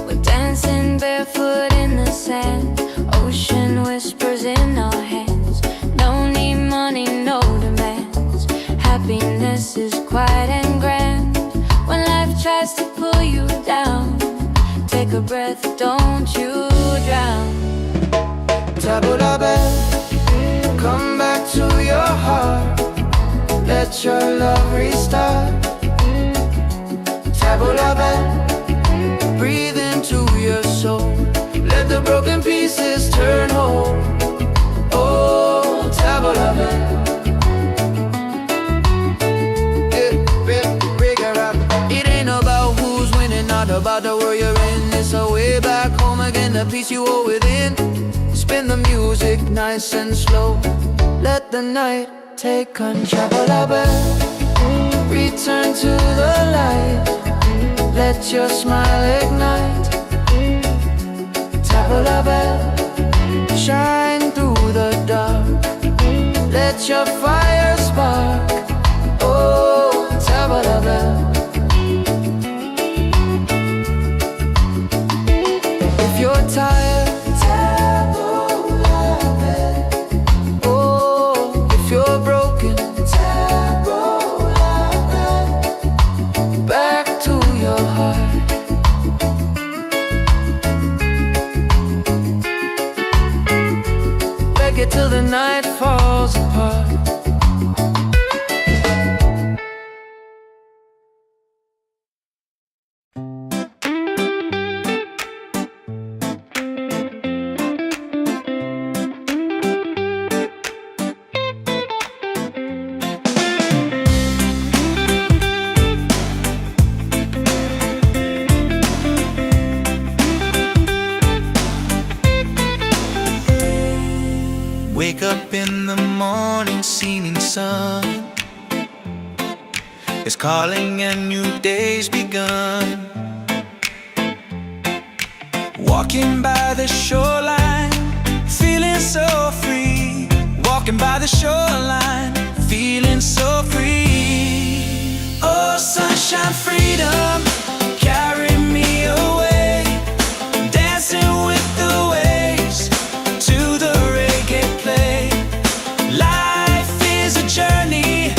Speaker 2: We're dancing barefoot in the sand. Ocean whispers in our hands. No need money, no demands. Happiness is quiet and grand. When life tries to pull you down, take a breath, don't you drown.
Speaker 1: Tabla back, come back to your heart. Let your love restart. Tabla back, breathe into your soul. Let the broken pieces turn whole. Oh, tabla back. It ain't about who's winning, not about the world you're in. It's a way back home again, the peace you hold within. Spin the music nice and slow. Let the night take control. Return to the light. Let your smile ignite. Tabla bell, shine through the dark. Let your fire spark. Oh, tabla bell. If you're tired, oh, if you're broken, back to your heart. Reggae till the night falls apart.
Speaker 3: Wake up in the morning, seeing sun is calling and new day's begun. Walking by the shoreline, feeling so free. Walking by the shoreline, feeling so free. Oh, sunshine, freedom, carry me away. Dancing with the waves to the reggae play. Life is a journey,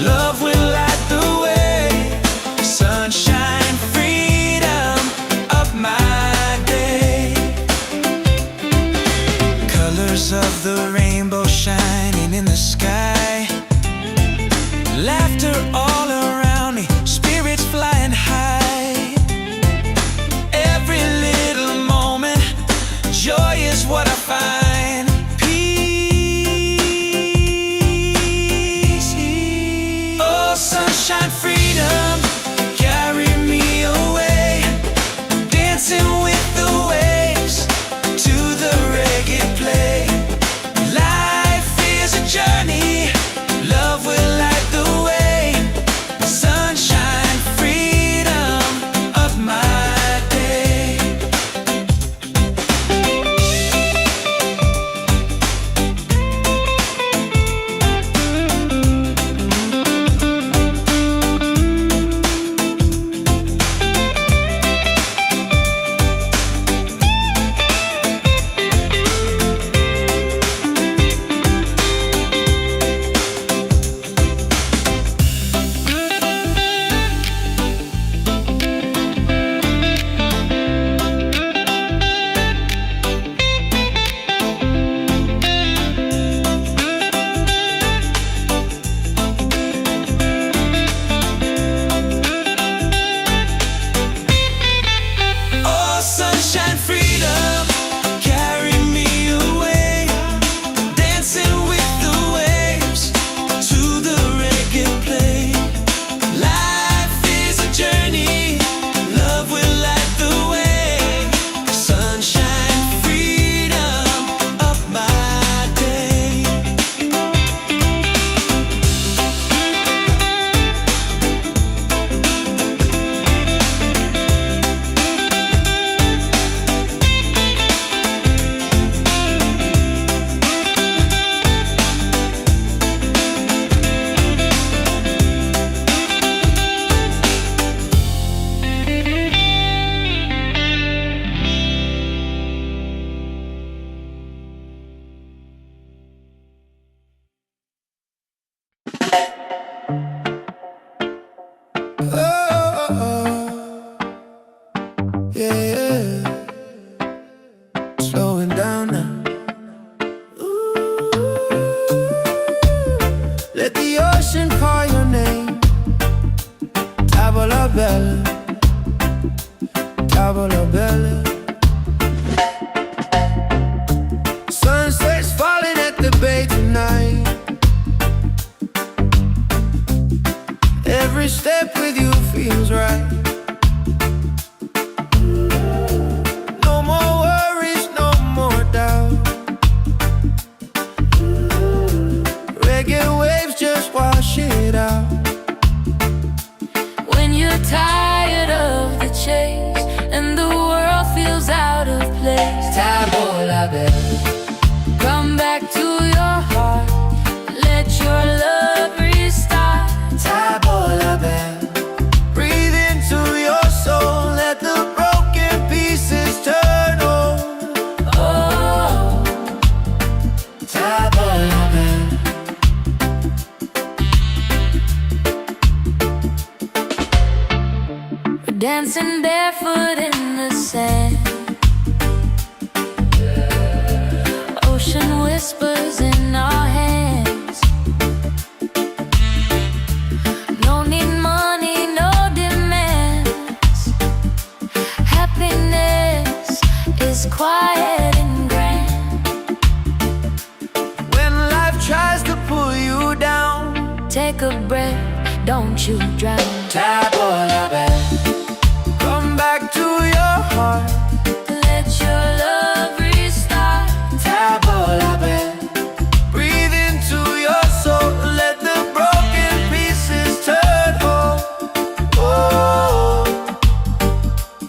Speaker 3: love will light the way. Sunshine, freedom, up my day. Colors of the rainbow shining in the sky. Laughter all around me, spirits flying high.
Speaker 1: bella, tavola bella. Sunset's falling at the bay tonight. Every step with you feels right. No more worries, no more doubt. Reggae waves just wash it out.
Speaker 2: When you're tired of the chase and the world feels out of place,
Speaker 1: Tavola bella,
Speaker 2: come back to your heart. Let your love restart.
Speaker 1: tavola bella. Breathe into your soul, let the broken pieces turn whole.
Speaker 2: Oh,
Speaker 1: Tavola bella.
Speaker 2: dancing barefoot in the sand. Ocean whispers in our hands. No need money, no demands. Happiness is quiet and grand.
Speaker 1: When life tries to pull you down,
Speaker 2: Take a breath, don't you drown.
Speaker 1: tavola bella. Come back to your heart,
Speaker 2: Let your love restart.
Speaker 1: tavola bella. Breathe into your soul, let the broken pieces turn whole. Oh,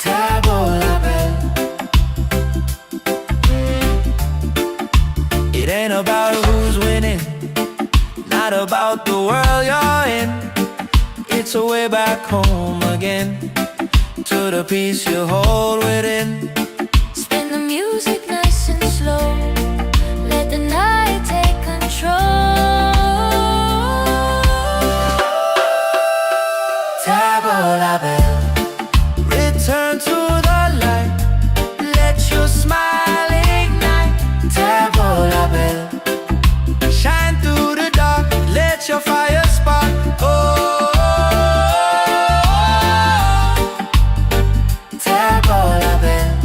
Speaker 1: tavola bella. It ain't about who's winning, not about the world you're in. It's a way back home again, to the peace you hold within.
Speaker 2: Spin the music nice and slow. Let the night take control.
Speaker 1: Tavola bella, return to the light. Let your smile ignite. Tavola bella, shine through the dark. Let your fire spark. Oh, tavola bella.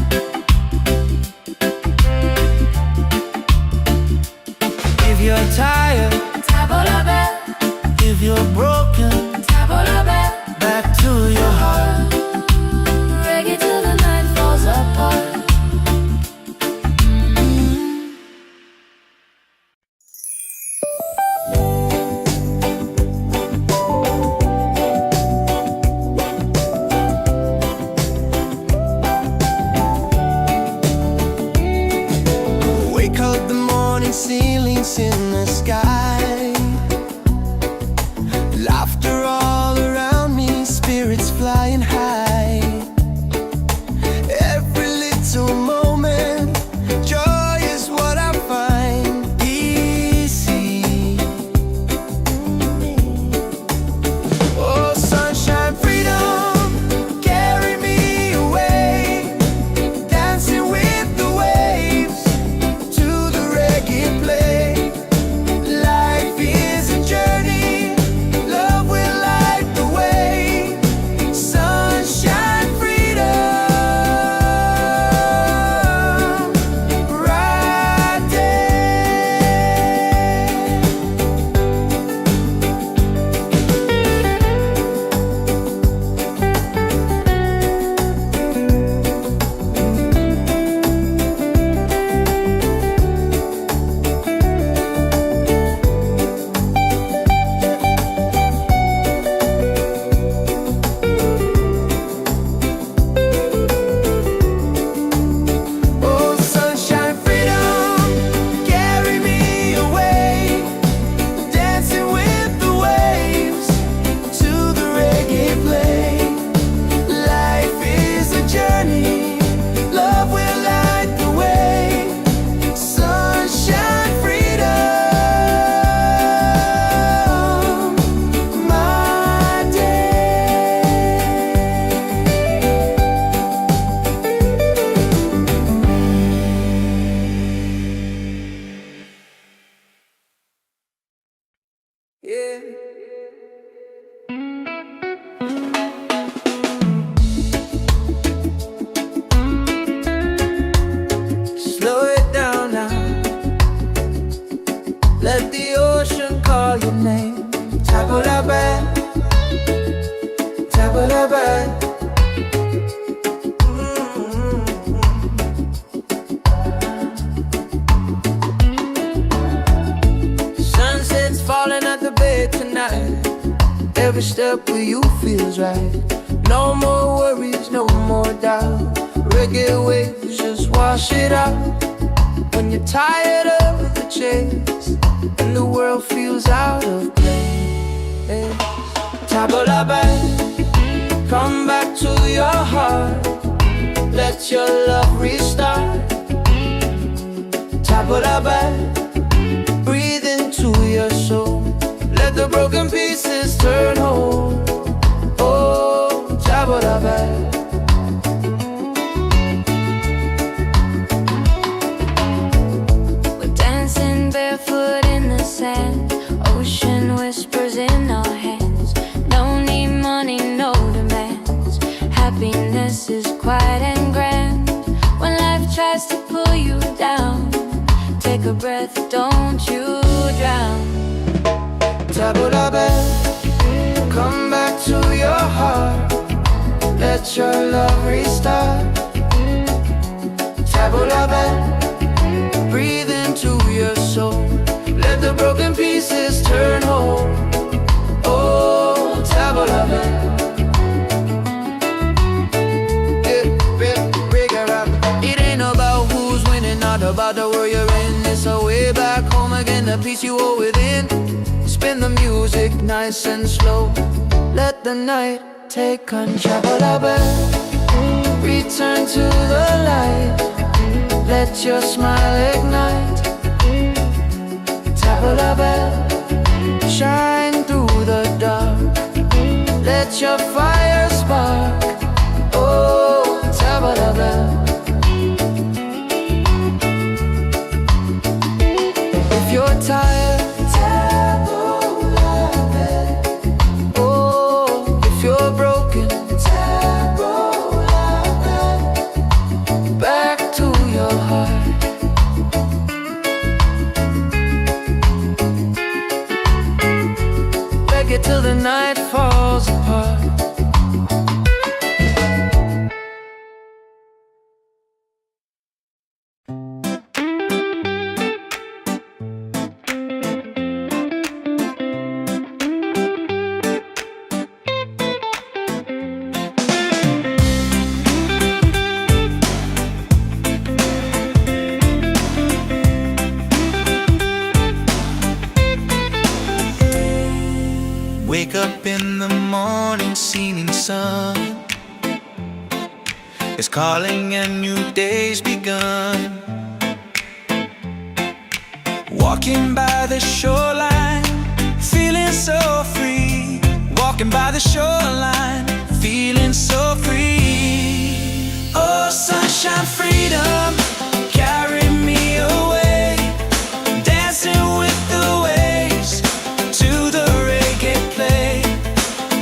Speaker 1: If you're tired,
Speaker 2: Tavola bell,
Speaker 1: if you're broken,
Speaker 2: tavola bell.
Speaker 1: back to your heart.
Speaker 2: Reggae till the night falls apart.
Speaker 1: Wake up the morning, ceilings in the sky. Laughter all around me, spirits flying high. Every little moment, joy is what I find. Easy. Oh, sunshine, freedom, carry me away. Dancing with the waves to the reggae play. Life is a journey, love will light the way. Sunshine. every step with you feels right. No more worries, no more doubt. Reggae waves just wash it out. When you're tired of the chase and the world feels out of place, tabla back, come back to your heart. Let your love restart. Tabla back, breathe into your soul. Let the broken pieces turn whole. Oh, tabla back.
Speaker 2: We're dancing barefoot in the sand. Ocean whispers in our hands. No need money, no demands. Happiness is quiet and grand. When life tries to pull you down, take a breath, don't you drown.
Speaker 1: Tabla back, come back to your heart. Let your love restart. Tabla back, breathe into your soul. Let the broken pieces turn whole. Oh, tabla back. It ain't about who's winning, not about the world you're in. It's a way back home again, the peace you owe within. Spin the music nice and slow. Let the night take control. Return to the light. Let your smile ignite. Tabla bell, shine through the dark. Let your fire spark. Oh, tabla bell. If you're tired, till the night falls apart.
Speaker 3: Wake up in the morning, seeing sun is calling and new day's begun. Walking by the shoreline, feeling so free. Walking by the shoreline, feeling so free. Oh, sunshine, freedom, carry me away. Dancing with the waves to the reggae play.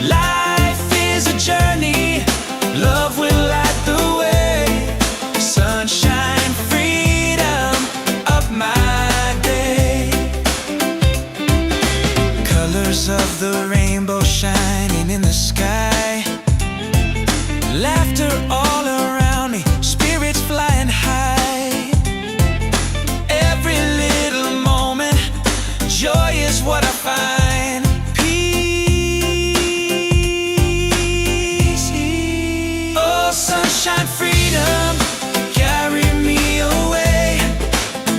Speaker 3: Life is a journey, love will light the way. Sunshine, freedom of my day. Colors of the rainbow shining in the sky. Laughter all around me, spirits flying high. Every little moment, joy is what I find. Sunshine, freedom, carry me away.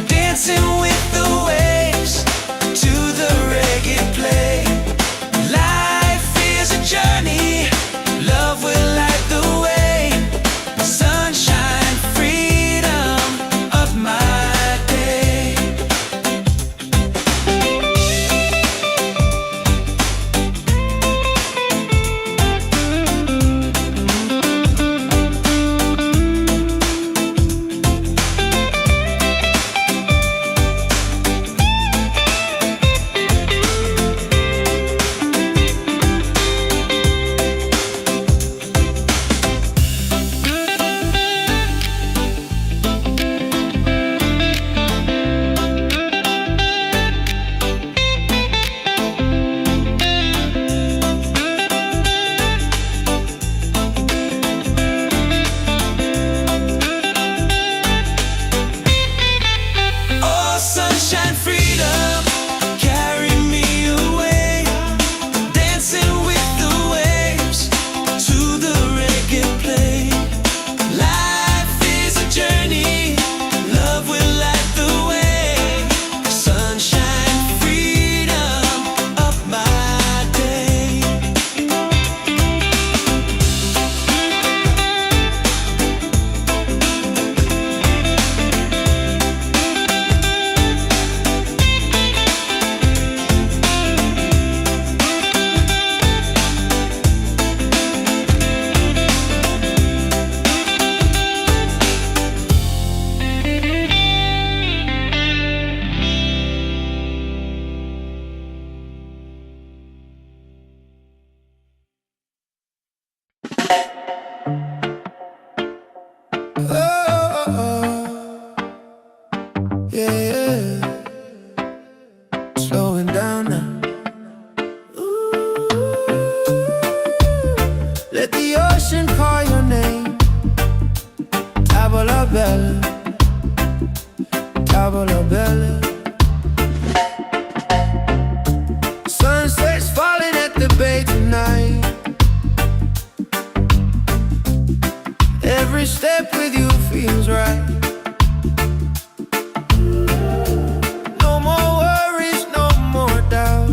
Speaker 3: Dancing with the waves to the reggae play. Life is a journey, love will light the way. Sunshine, freedom of my day.
Speaker 1: the ocean call your name. Tavola bella, tavola bella. Sunset's falling at the bay tonight. Every step with you feels right. No more worries, no more doubt.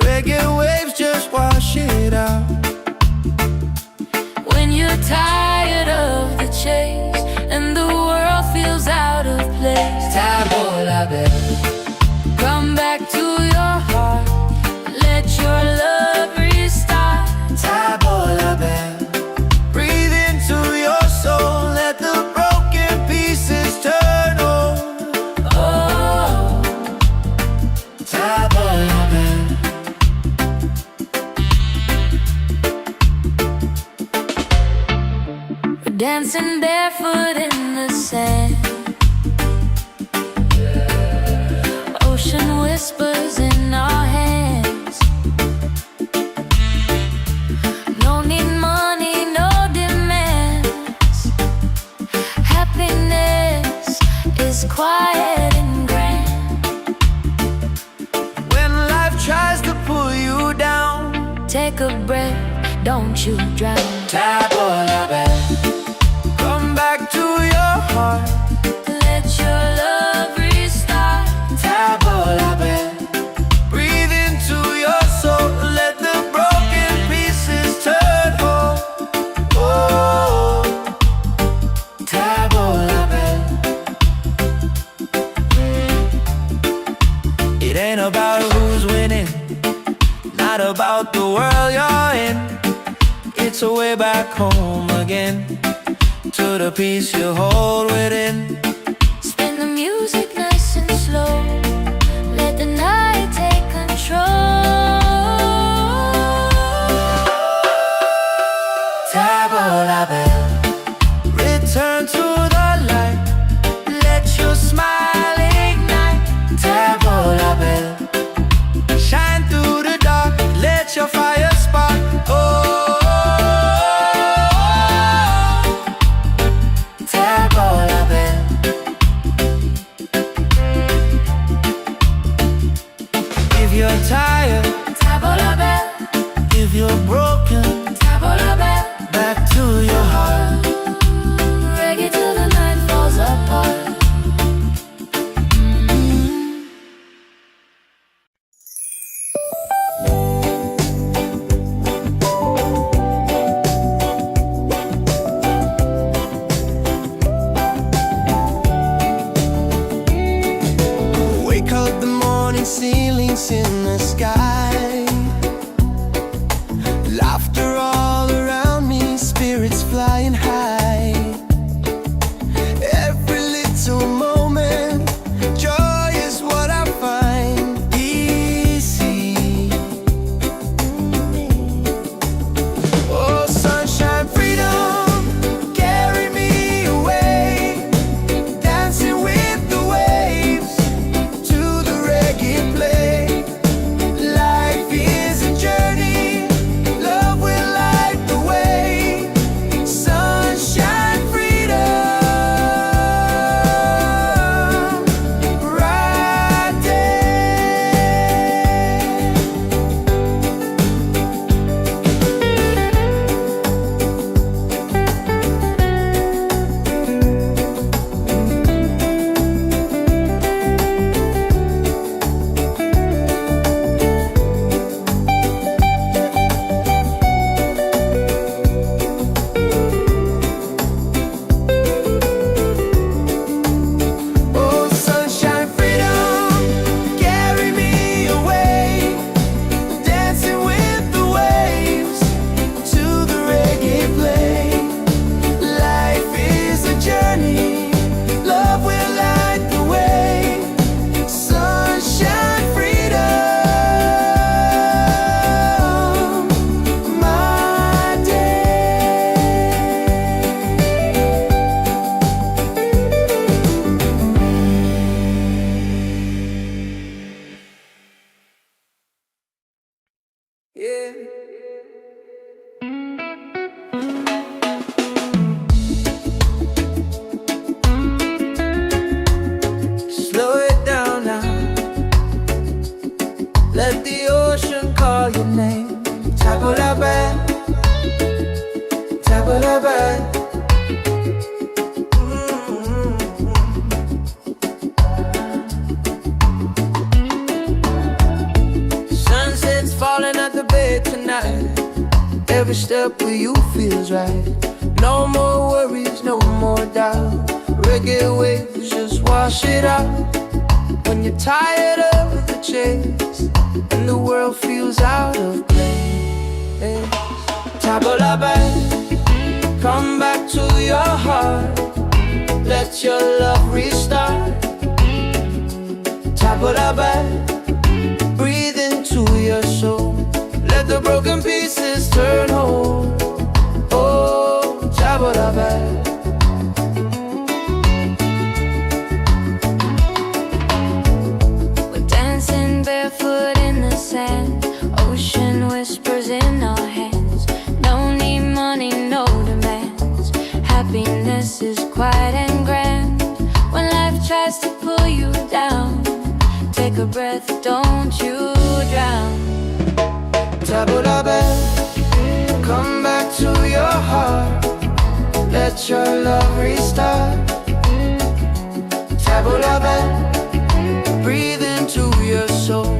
Speaker 1: Reggae waves just wash it out.
Speaker 2: When you're tired of the chase and the world feels out of place,
Speaker 1: Tavola bella,
Speaker 2: come back to your heart. Let your love restart.
Speaker 1: Tavola bella. Breathe into your soul, let the broken pieces turn over.
Speaker 2: Oh,
Speaker 1: Tavola bella.
Speaker 2: we're dancing barefoot in the sand. Ocean whispers in our hands. No need money, no demands. Happiness is quiet and grand.
Speaker 1: When life tries to pull you down,
Speaker 2: Take a breath, don't you drown.
Speaker 1: Tavola bella. Come back to your heart.
Speaker 2: Let your love restart.
Speaker 1: Tavola bella. Breathe into your soul, let the broken pieces turn whole. Oh, Tavola bella. It ain't about who's winning, not about the world you're in. It's a way back home again, to the peace you hold within.
Speaker 2: Spin the music nice and slow. Let the night take control.
Speaker 1: Tavola bella. Return to the light, let your smile ignite. Tavola bella. Shine through the dark, let your fire spark. Oh, Tavola bella. If you're tired,
Speaker 2: Tavola bella,
Speaker 1: if you're broken,
Speaker 2: Tavola bella.
Speaker 1: back to your heart.
Speaker 2: Reggae till the night falls apart.
Speaker 1: Wake up the morning, ceilings in the sky. Laughter all around me, Slow it down now. Let the ocean call your name. Tabulabe, tabulabe. Sunset's falling at the bay tonight. Every step with you feels right. No more worries, no more doubt. Reggae waves just wash it out. When you're tired of the chase and the world feels out of place, Tabulabe, come back to your heart. Let your love restart. Tabulabe, breathe into your soul. Let the broken pieces turn whole. Oh, Tabulabe.
Speaker 2: Barefoot in the sand, ocean whispers in our hands. No need money, no demands. Happiness is quiet and grand. When life tries to pull you down, take a breath, don't you drown.
Speaker 1: Tabulabe, come back to your heart. Let your love restart. Tabulabe, breathe into your soul.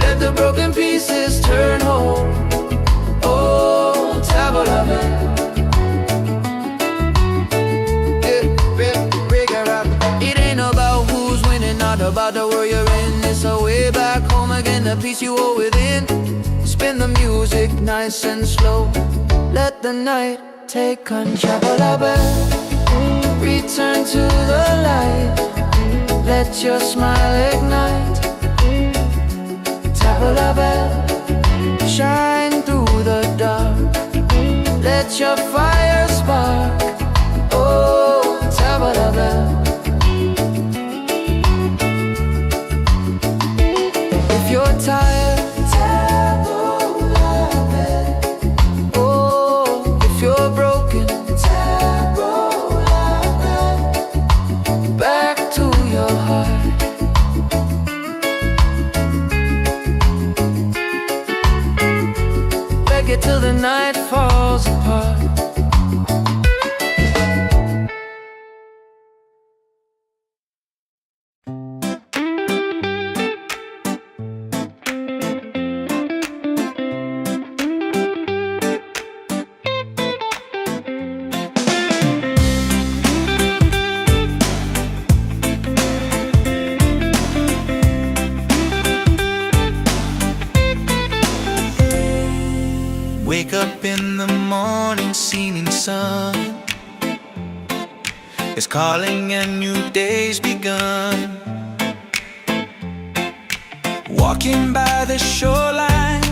Speaker 1: Let the broken pieces turn whole. Oh, Tabulabe. It ain't about who's winning, not about the world you're in. It's a way back home again, the peace you hold within. Spin the music nice and slow. Let the night take control. Tabulabe, return to the light. Let your smile ignite. Tabulabe, shine through the dark. Let your fire spark. Oh, Tabulabe. If you're tired, Tabulabe. Oh, if you're broken, Tabulabe. Back to your heart. Reggae till the night falls apart.
Speaker 3: Wake up in the morning, seeing sun is calling and new day's begun. Walking by the shoreline,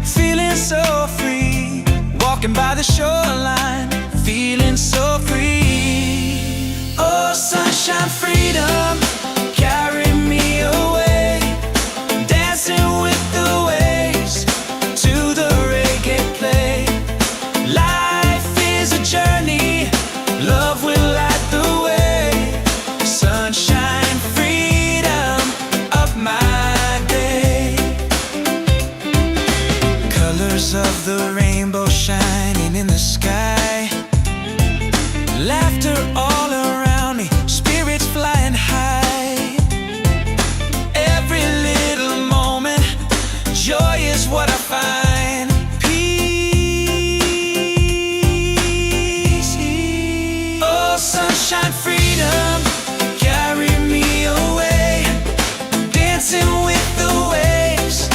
Speaker 3: feeling so free. Walking by the shoreline, feeling so free. Oh, sunshine, freedom, carry me away. Dancing with the waves to the reggae play. Life is a journey, love will light the way. Sunshine, freedom of my day. Colors of the rainbow shining in the sky. Laughter all around me, spirits flying high. Every little moment, joy is what I find. Peace. Oh, sunshine, freedom, carry me away. Dancing with the waves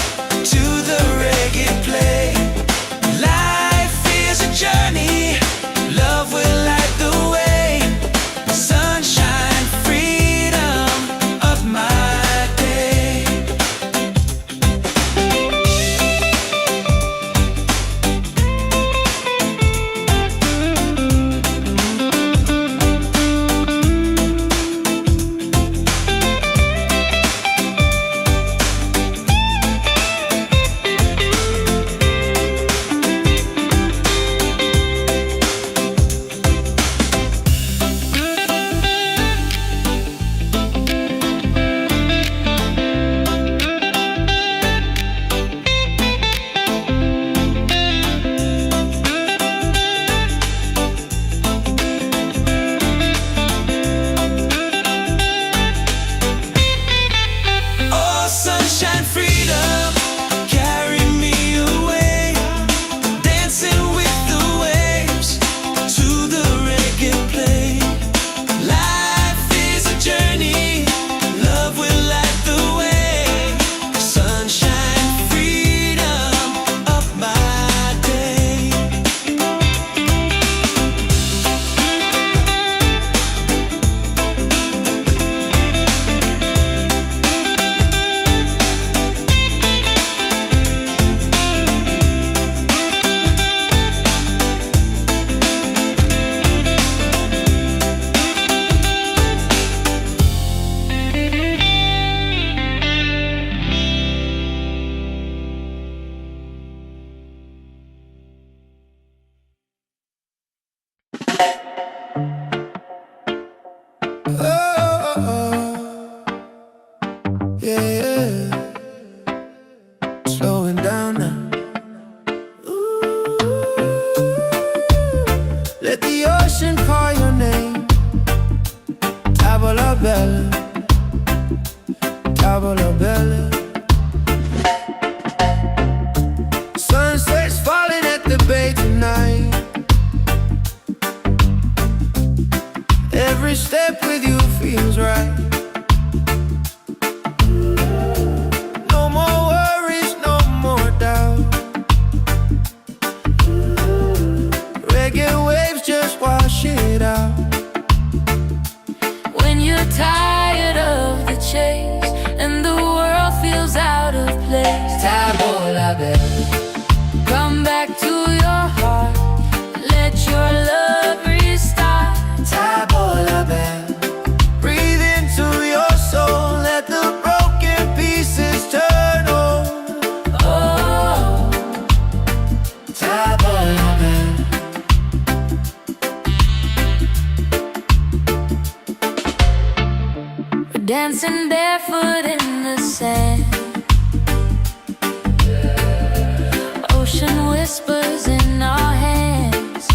Speaker 3: to the reggae play. Life is a journey, love will light the way.
Speaker 1: Let the ocean call your name. Tavola bella, tavola bella. Sunset's falling at the bay tonight. Every step with you feels right. No more worries, no more doubt. Reggae waves just wash it out.
Speaker 2: When you're tired of the chase and the world feels out of place,
Speaker 1: Tavola bella,
Speaker 2: come back to your heart. Let your love restart.
Speaker 1: tavola bella. Breathe into your soul. Let the broken pieces turn whole.
Speaker 2: Oh,
Speaker 1: Tavola bella.
Speaker 2: we're dancing barefoot in the sand. Ocean whispers in our hands.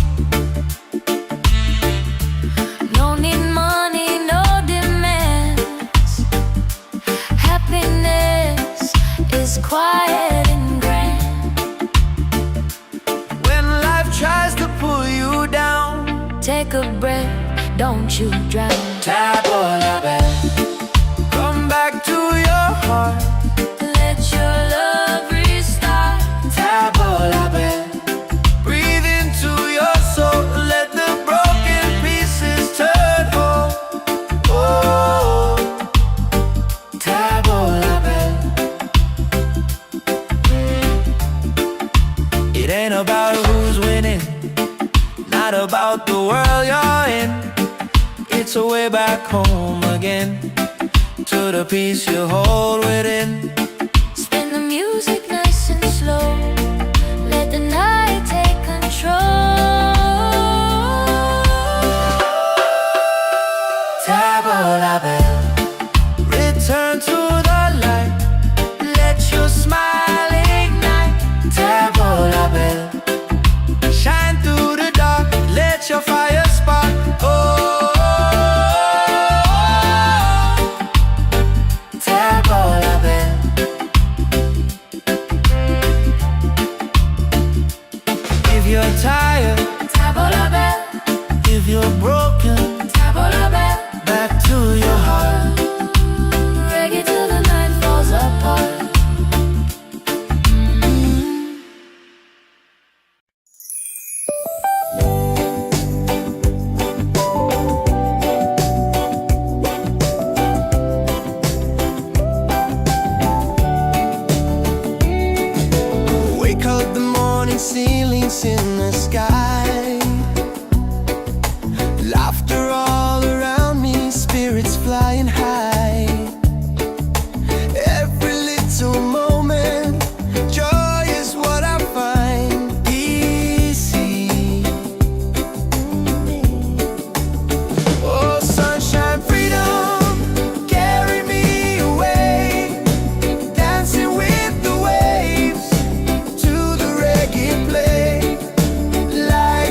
Speaker 2: No need money, no demands. Happiness is quiet and grand.
Speaker 1: When life tries to pull you down,
Speaker 2: Take a breath, don't you drown.
Speaker 1: tavola bella. Come back to your heart.
Speaker 2: Let your love restart.
Speaker 1: Tavola bella. Breathe into your soul. Let the broken pieces turn whole. Oh, tavola bella. It ain't about who's winning, not about the world you're in. It's a way back home again, to the peace you hold within.
Speaker 2: Spin the music nice and slow. Let the night take control.
Speaker 1: Tavola bella, return to the light. Let your smile ignite. Tavola bella, shine through the dark. Let your fire spark. Oh, tavola bella. If you're tired,
Speaker 2: Tavola bell,
Speaker 1: if you're broken,
Speaker 2: tavola bell.
Speaker 1: back to your heart.
Speaker 2: Reggae till the night falls apart.
Speaker 1: Wake up the morning, ceilings in the sky. Laughter all around me, spirits flying high. Every little moment, joy is what I find. Easy. Oh, sunshine, freedom, carry me away. Dancing with the waves to the reggae play. Light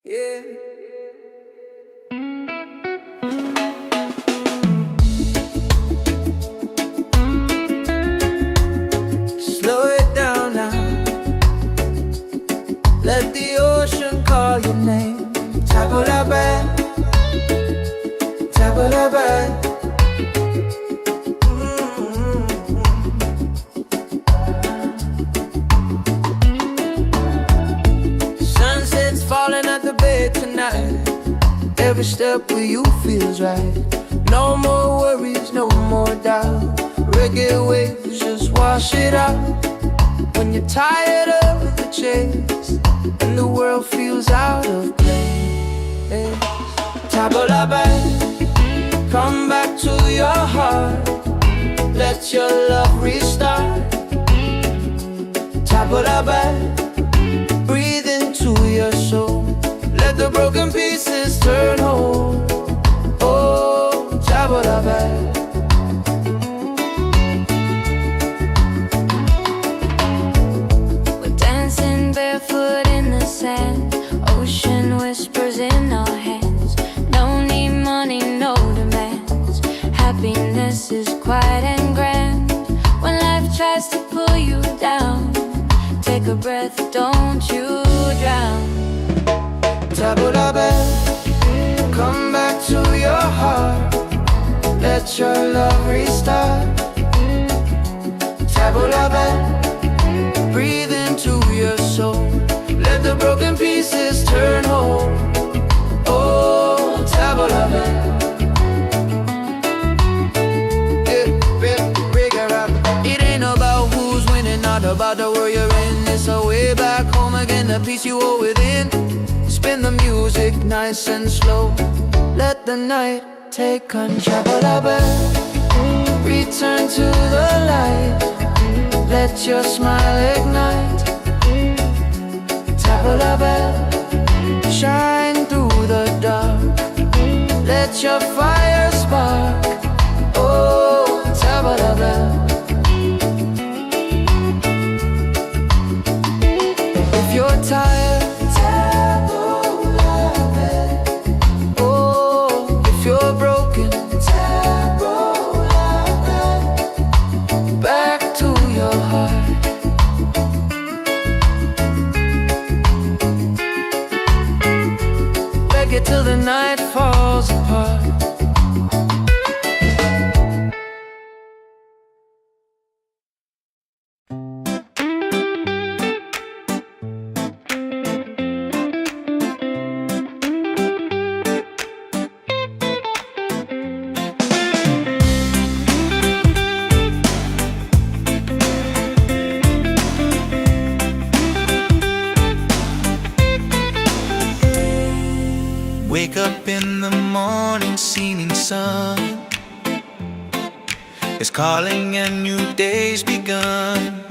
Speaker 1: Yeah. Slow it down now. Let the ocean call your name. Tabula bad, tabula bad. Sunset's falling at the bay tonight. Every step with you feels right. No more worries, no more doubt. Reggae waves just wash it out. When you're tired of the chase and the world feels out of place, tabula back, come back to your heart. Let your love restart. Tabula back, breathe into your soul. Let the broken pieces turn whole. Oh, tabula back.
Speaker 2: Barefoot in the sand, ocean whispers in our hands. No need money, no demands. Happiness is quiet and grand. When life tries to pull you down, take a breath, don't you drown.
Speaker 1: Tabula back, come back to your heart. Let your love restart. Tabula back, breathe into your soul. Let the broken pieces turn whole. Oh, tabula back. It ain't about who's winning, not about the world you're in. It's a way back home again, the peace you hold within. Spin the music nice and slow. Let the night take control. Tabula back, return to the light. Let your smile ignite. Tabula back, shine through the dark. Let your fire spark. Oh, tabula back. If you're tired, tabula back. Oh, if you're broken, tabula back. Back to your heart. Reggae till the night falls apart.
Speaker 3: Wake up in the morning, seeing sun is calling and new day's begun.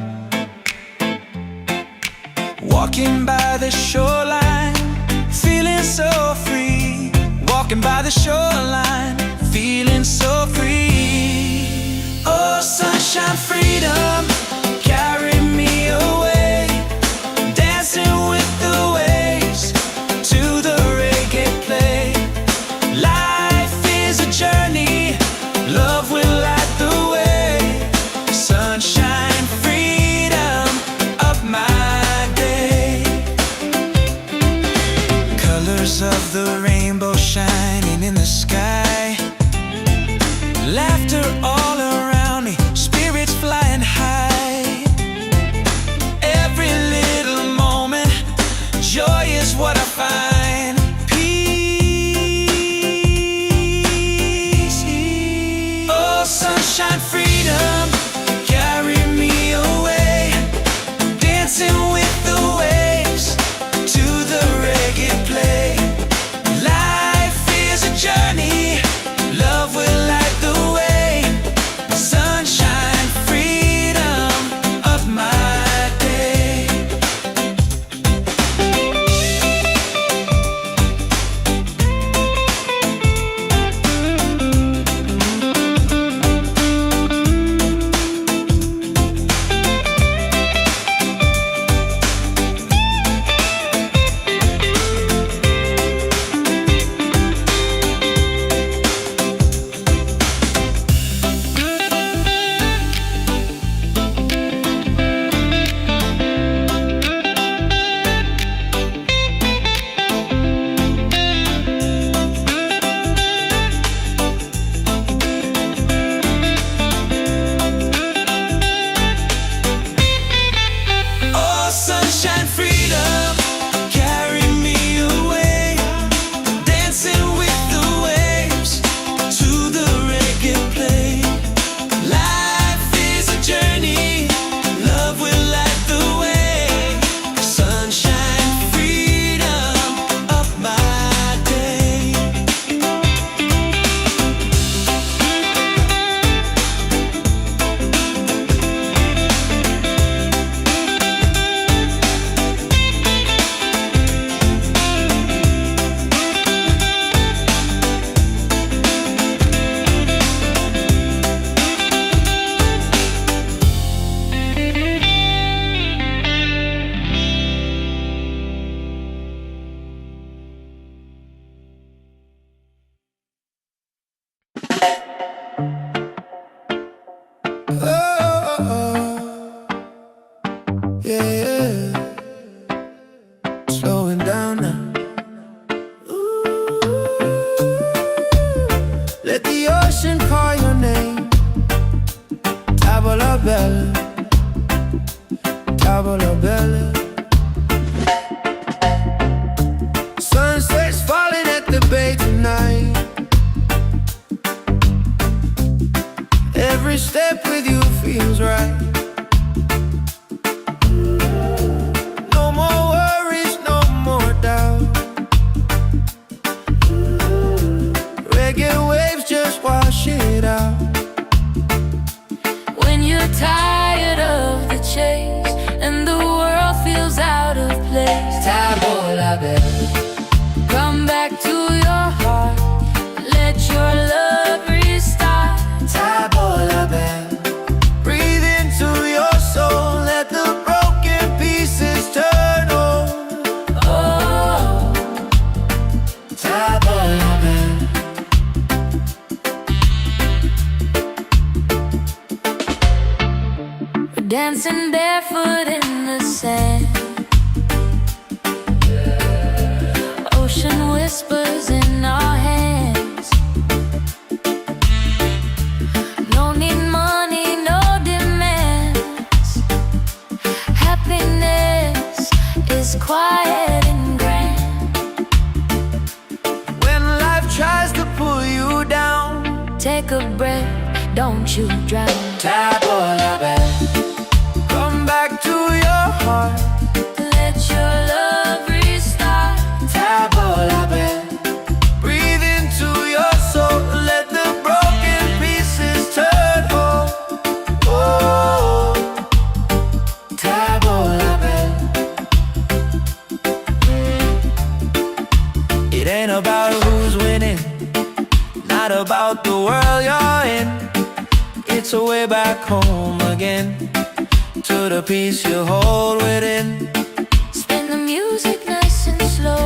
Speaker 3: Walking by the shoreline, feeling so free. Walking by the shoreline, feeling so free. Oh, sunshine, freedom, carry me away. Dancing with the waves to the reggae play. Life is a journey, love will light the way. Sunshine, freedom, up my day. Colors of the rainbow shining in the sky. Laughter all around me, spirits flying high.
Speaker 1: la belle.
Speaker 2: Come back to your heart, let your love restart.
Speaker 1: Tabo la belle. Breathe into your soul, let the broken pieces turn whole.
Speaker 2: Oh,
Speaker 1: Tabo la belle.
Speaker 2: we're dancing barefoot in the sand. Ocean whispers in our hands. No need money, no demands. Happiness is quiet and grand.
Speaker 1: When life tries to pull you down,
Speaker 2: Take a breath, don't you drown.
Speaker 1: Tabo la belle. Come back to your heart.
Speaker 2: Let your love restart.
Speaker 1: Tabo la belle. Breathe into your soul, let the broken pieces turn whole. Oh, Tabo la belle. It ain't about who's winning, not about the world you're in. It's a way back home again, to the peace you hold within.
Speaker 2: Spin the music nice and slow.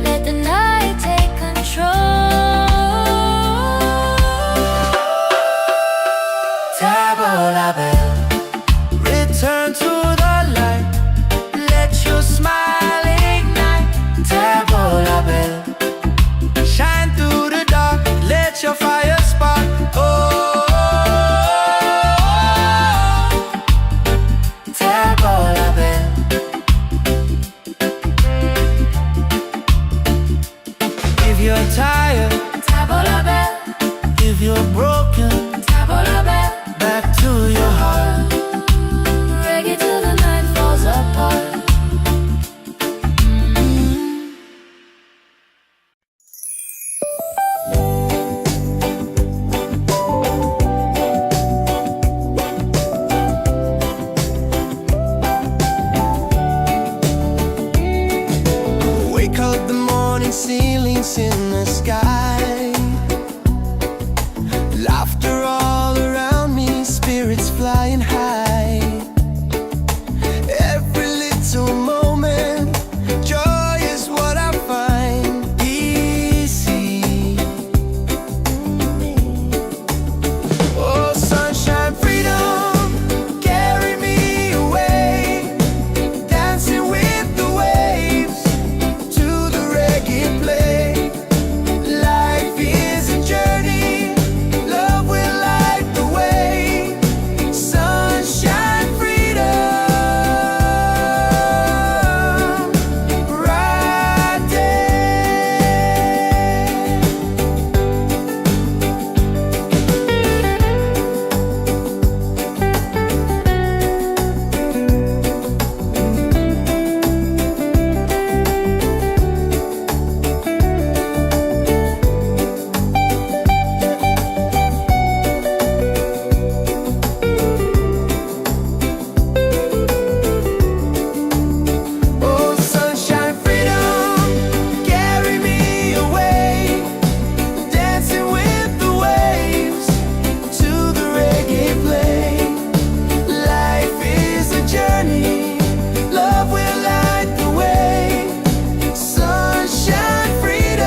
Speaker 2: Let the night take control.
Speaker 1: Tabo la belle. Return to the light, let your smile ignite. Tabo la belle. Shine through the dark, let your fire spark. Oh, Tabo la belle. If you're tired,
Speaker 2: Tabo la belle,
Speaker 1: if you're broken,
Speaker 2: tabo la belle.
Speaker 1: back to your heart.
Speaker 2: Reggae till the night falls apart.
Speaker 1: Wake up the morning, ceilings in the sky. Laughter all around me, spirits flying high. Every little moment, joy is what I find easy. Oh, sunshine, freedom, carry me away. Dancing with the waves to the reggae play. Life is a journey, love will light the way. Sunshine, freedom, right there. Oh, sunshine, freedom, carry me away. Dancing with the waves to the reggae play. Life is a journey, love will light the way. Sunshine, freedom,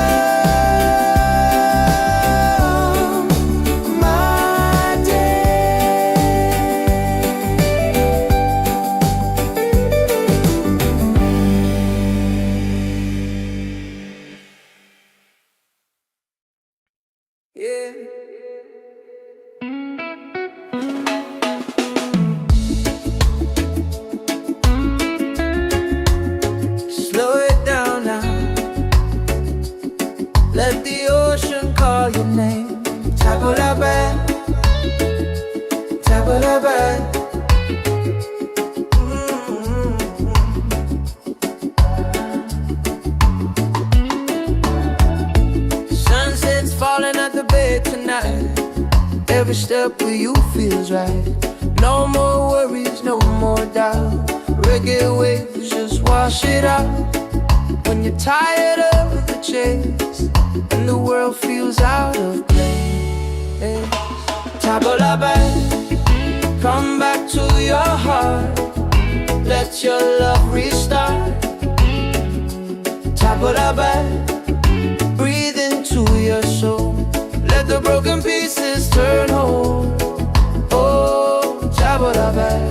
Speaker 1: my day. Yeah. Slow it down now. Let the ocean call your name. Tabo la belle, tabo la belle. Sunset's falling at the bay tonight. Every step with you feels right. No more worries, no more doubt. Reggae waves just wash it out. when you're tired of the chase and the world feels out of place. Tabula back, come back to your heart. Let your love restart. Tabula back, breathe into your soul. Let the broken pieces turn whole. Oh, tabula back.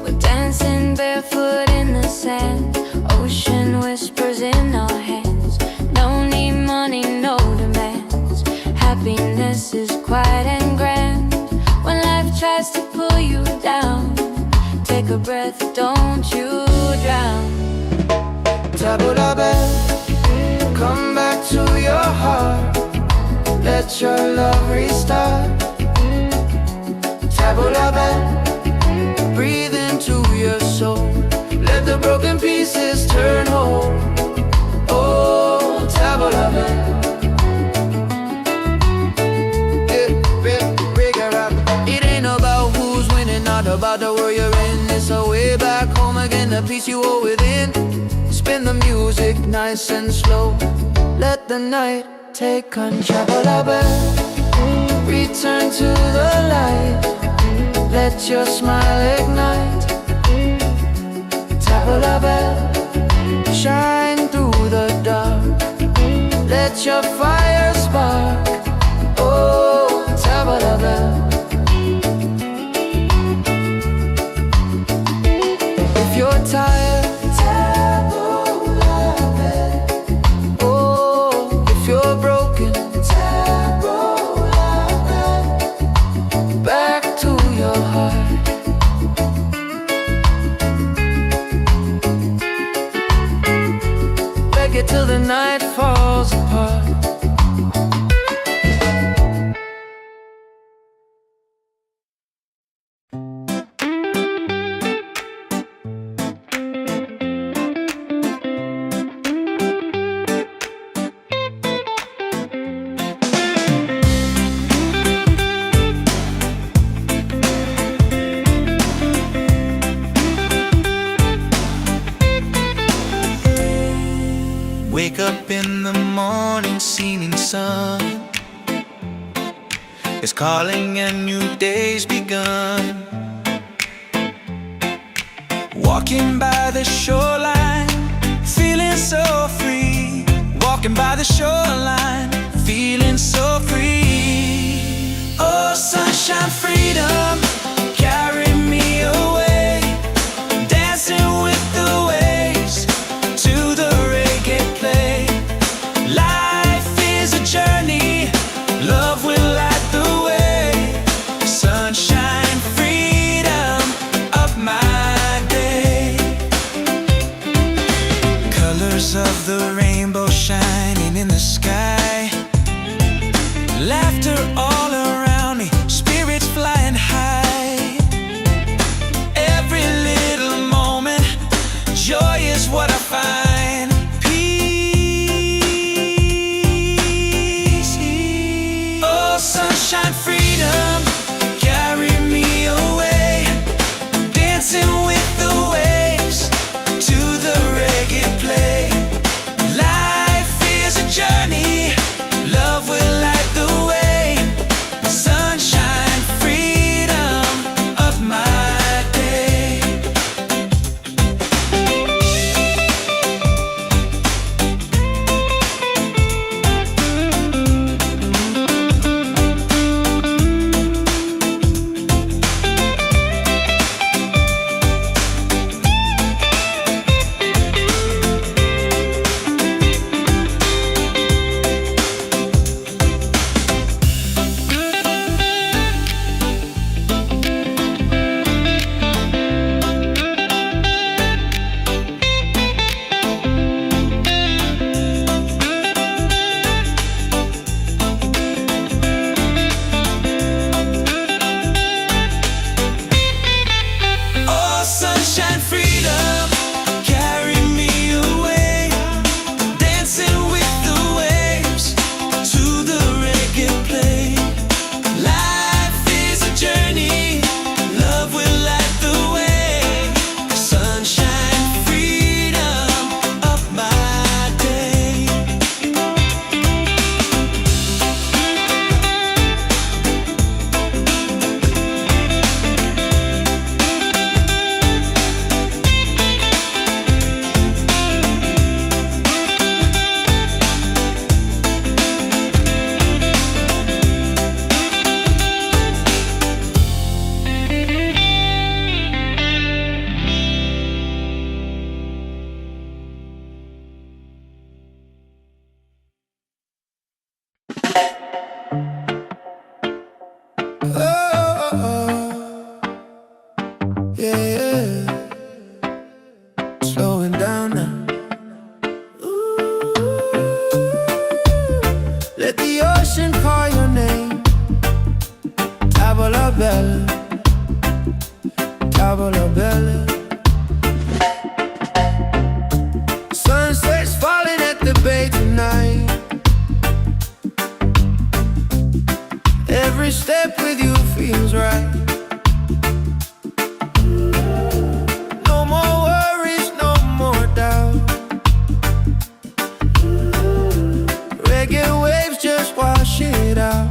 Speaker 2: We're dancing barefoot in the sand. Ocean whispers in our hands. No need money, no demands. Happiness is quiet and grand. When life tries to pull you down, take a breath, don't you drown.
Speaker 1: Tabula back, come back to your heart. Let your love restart. Tabula back, breathe into your soul. Let the broken pieces turn whole. Oh, tabula back. It ain't about who's winning, not about the world you're in. It's a way back home again, the peace you hold within. Spin the music nice and slow. Let the night take control. Return to the light. Let your smile ignite. Tabula bell, shine through the dark. Let your fire spark. Oh, tabula bell. If you're tired, tabula bell. Oh, if you're broken, tabula bell. Back to your heart. Reggae till the night falls apart.
Speaker 3: Wake up in the morning, seeing sun is calling and new day's begun. Walking by the shoreline, feeling so free. Walking by the shoreline, feeling so free. Oh, sunshine, freedom, carry me away. Dancing with the waves to the reggae play. Life is a journey, love will light the way. Sunshine, freedom of my day. Colors of the rainbow shining in the sky. Laughter all around me, spirits flying high.
Speaker 1: yeah. Slowing down now. Let the ocean call your name. Tavola bella, tavola bella. Sunset's falling at the bay tonight. Every step with you feels right. No more worries, no more doubt. Reggae waves just wash it out.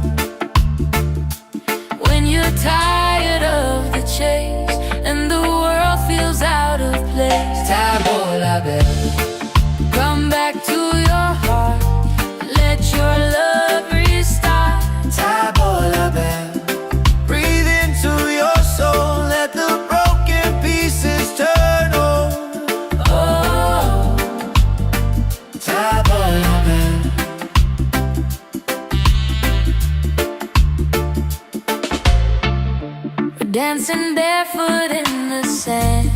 Speaker 2: When you're tired of the chase and the world feels out of place,
Speaker 1: Tavola bella,
Speaker 2: come back to your heart. Let your love restart.
Speaker 1: tavola bella. Breathe into your soul. Let the broken pieces turn whole.
Speaker 2: Oh,
Speaker 1: Tavola bella.
Speaker 2: we're dancing barefoot in the sand.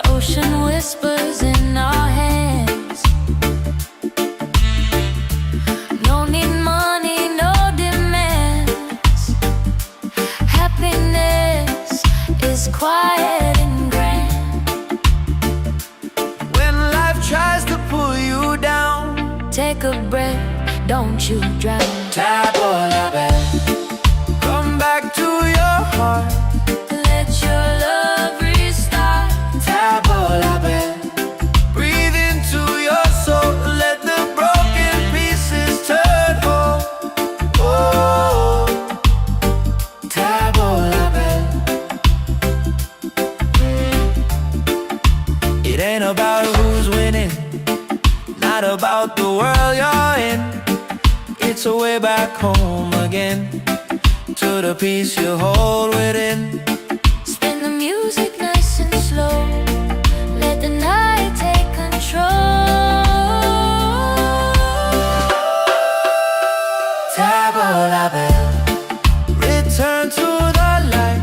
Speaker 2: Ocean whispers in our hands. No need money, no demands. Happiness is quiet and grand.
Speaker 1: When life tries to pull you down,
Speaker 2: Take a breath, don't you drown.
Speaker 1: Tavola bella. Come back to your heart.
Speaker 2: Let your love restart.
Speaker 1: Tavola bella. Breathe into your soul. Let the broken pieces turn whole. Oh, Tavola bella. It ain't about who's winning, not about the world you're in. It's a way back home again, to the peace you hold within.
Speaker 2: Spin the music nice and slow. Let the night take control.
Speaker 1: Tavola bella. Return to the light.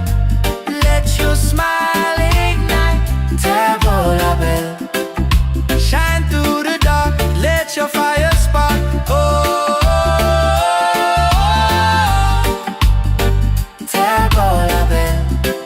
Speaker 1: Let your smile ignite. Tavola bella. Shine through the dark. Let your fire spark. Oh, Tavola bella.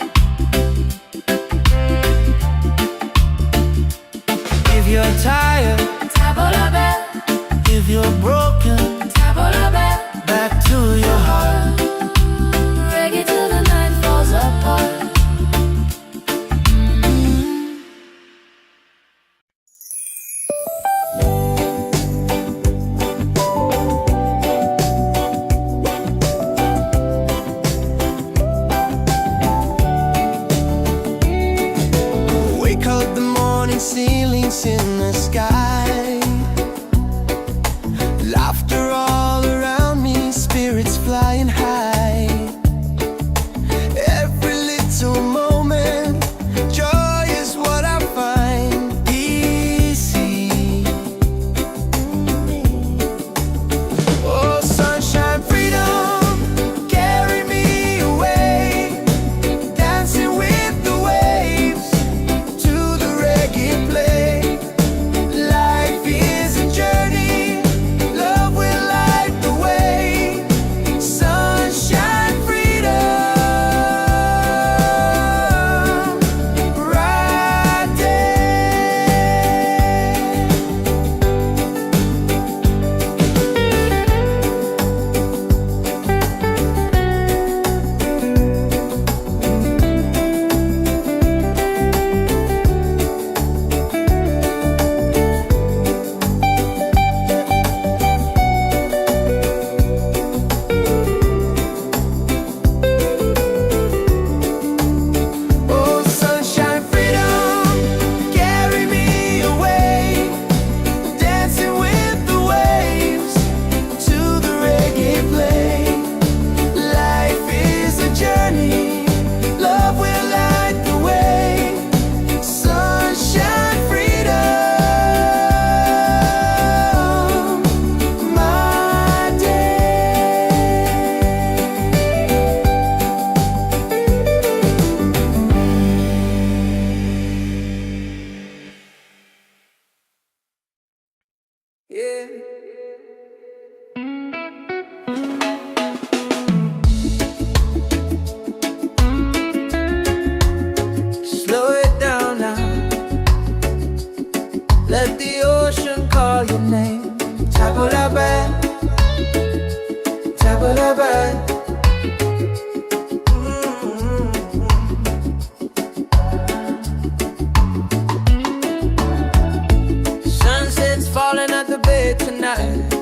Speaker 1: Sunset's falling at the bay tonight.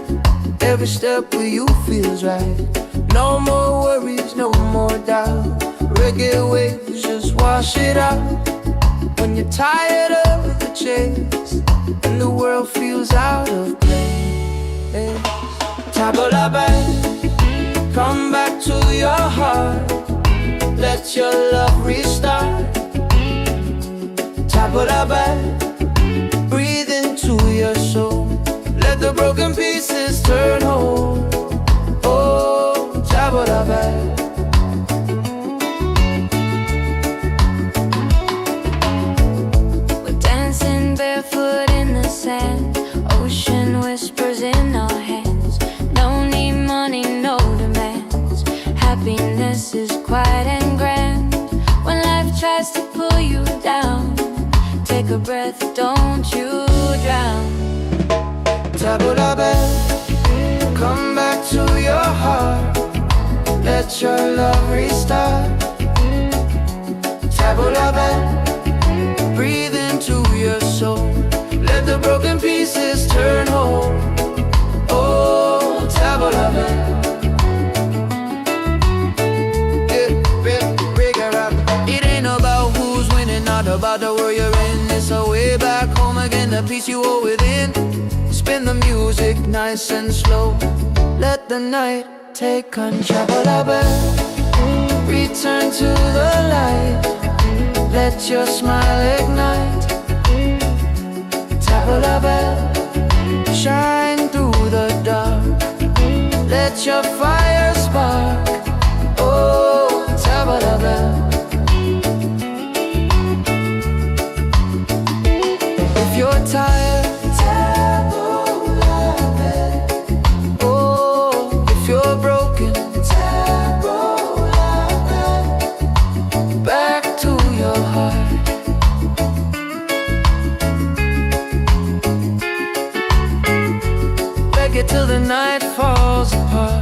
Speaker 1: Every step with you feels right. No more worries, no more doubt. Reggae waves just wash it out. When you're tired of the chase and the world feels out of place, table la belle, come back to your heart. Let your love restart. Table la belle, breathe into your soul. Let the broken pieces turn whole. Oh, table la belle.
Speaker 2: Barefoot in the sand, ocean whispers in our hands. No need money, no demands. Happiness is quiet and grand. When life tries to pull you down, take a breath, don't you drown.
Speaker 1: Table la belle, come back to your heart. Let your love restart. Table la belle, breathe into your soul. Let the broken pieces turn whole. Oh, table la belle. It ain't about who's winning, not about the world you're in. It's a way back home again, the peace you hold within. Spin the music nice and slow. Let the night take control. Table la belle, return to the light. Let your smile ignite. Table la belle, shine through the dark. Let your fire spark. Oh, table la belle. If you're tired, table la belle. Oh, if you're broken, table la belle. Back to your heart. Reggae till the night falls apart.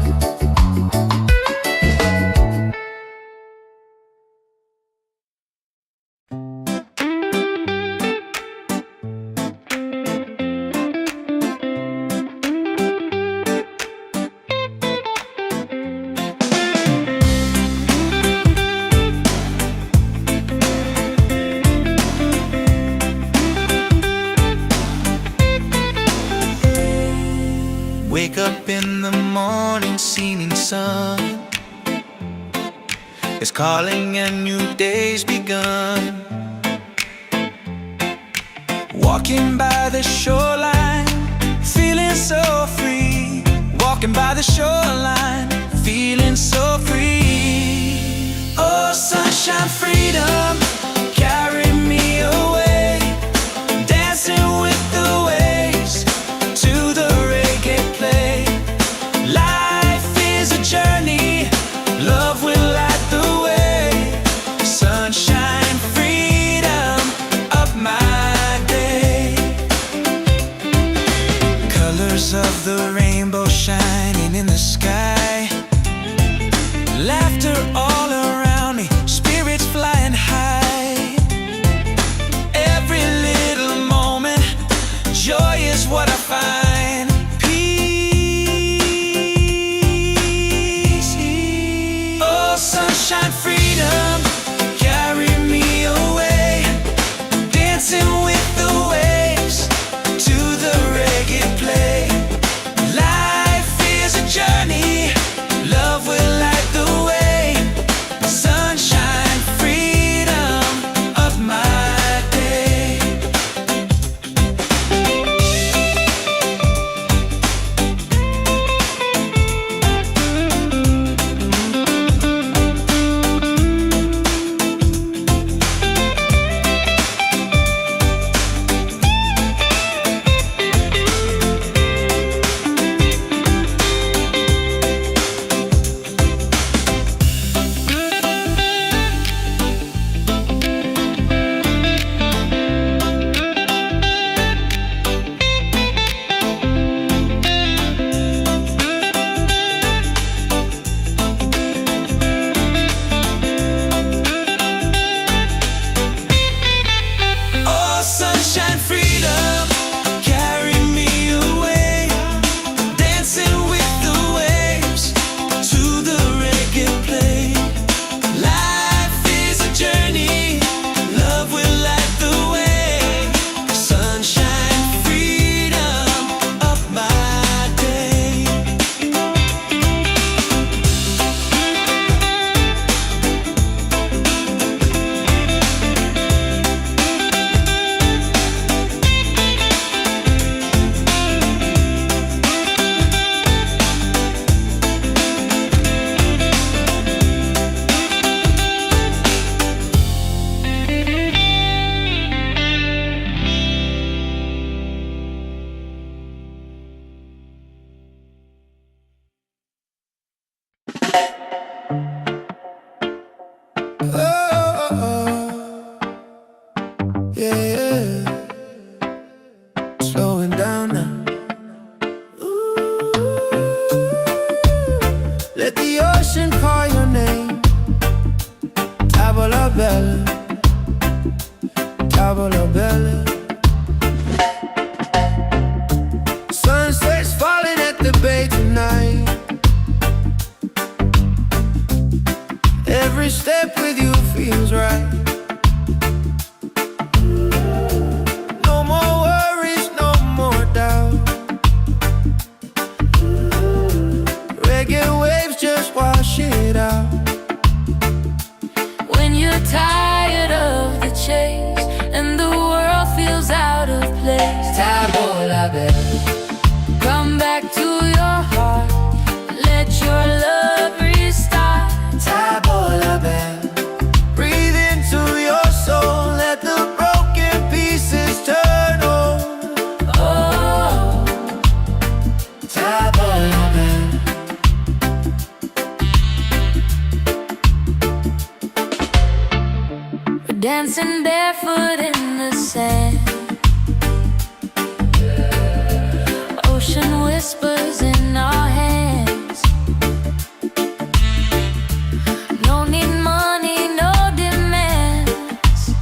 Speaker 3: Wake up in the morning, seeing sun is calling and new day's begun. Walking by the shoreline, feeling so free. Walking by the shoreline, feeling so free. Oh, sunshine, freedom, carry me away. Dancing with the waves to the reggae play. Life is a journey, love will light the way. Sunshine, freedom, up my day. Colors of the rainbow shining in the sky. Laughter all around me, spirits flying high. Every little moment, joy is what I find. Peace. Oh, sunshine, freedom, carry me away. Dancing with the waves to the reggae play. Life is a journey, love will light the way. Sunshine, freedom, of my day.
Speaker 1: Every step with you feels right. No more worries, no more doubt. Reggae waves just wash it out.
Speaker 2: When you're tired of the chase and the world feels out of place,
Speaker 1: Table la belle.
Speaker 2: come back to your heart. Let your love restart.
Speaker 1: Table la belle. Breathe into your soul. Let the broken pieces turn over.
Speaker 2: Oh,
Speaker 1: Table la belle.
Speaker 2: we're dancing barefoot in the sand. Ocean whispers in our hands. No need money, no demands.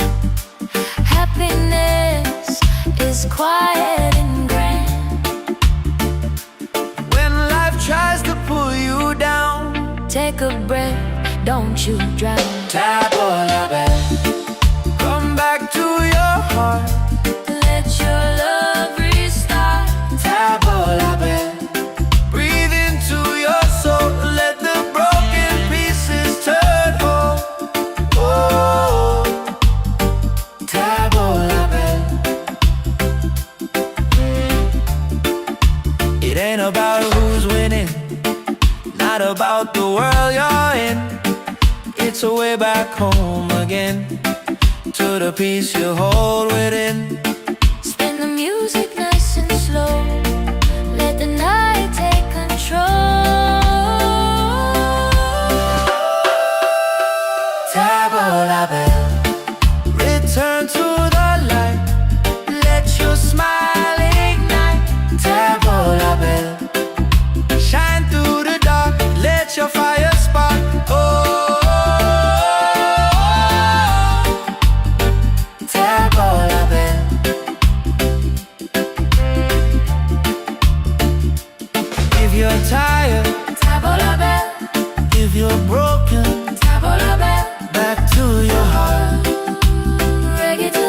Speaker 2: Happiness is quiet and grand.
Speaker 1: When life tries to pull you down,
Speaker 2: Take a breath, don't you drown.
Speaker 1: table la belle. Come back to your heart.
Speaker 2: Let your love restart.
Speaker 1: Table la belle. Breathe into your soul. Let the broken pieces turn whole. Oh, table la belle. It ain't about who's winning, not about the world you're in. It's a way back home again, to the peace you hold within.
Speaker 2: Spin the music nice and slow. Let the night take control.
Speaker 1: Table la belle. Return to the light. Let your smile ignite. Table la belle. Shine through the dark. Let your fire spark. Oh, table la belle. If you're tired,
Speaker 2: Table la belle,
Speaker 1: if you're broken,
Speaker 2: table la belle.
Speaker 1: back to your heart.
Speaker 2: Reggae to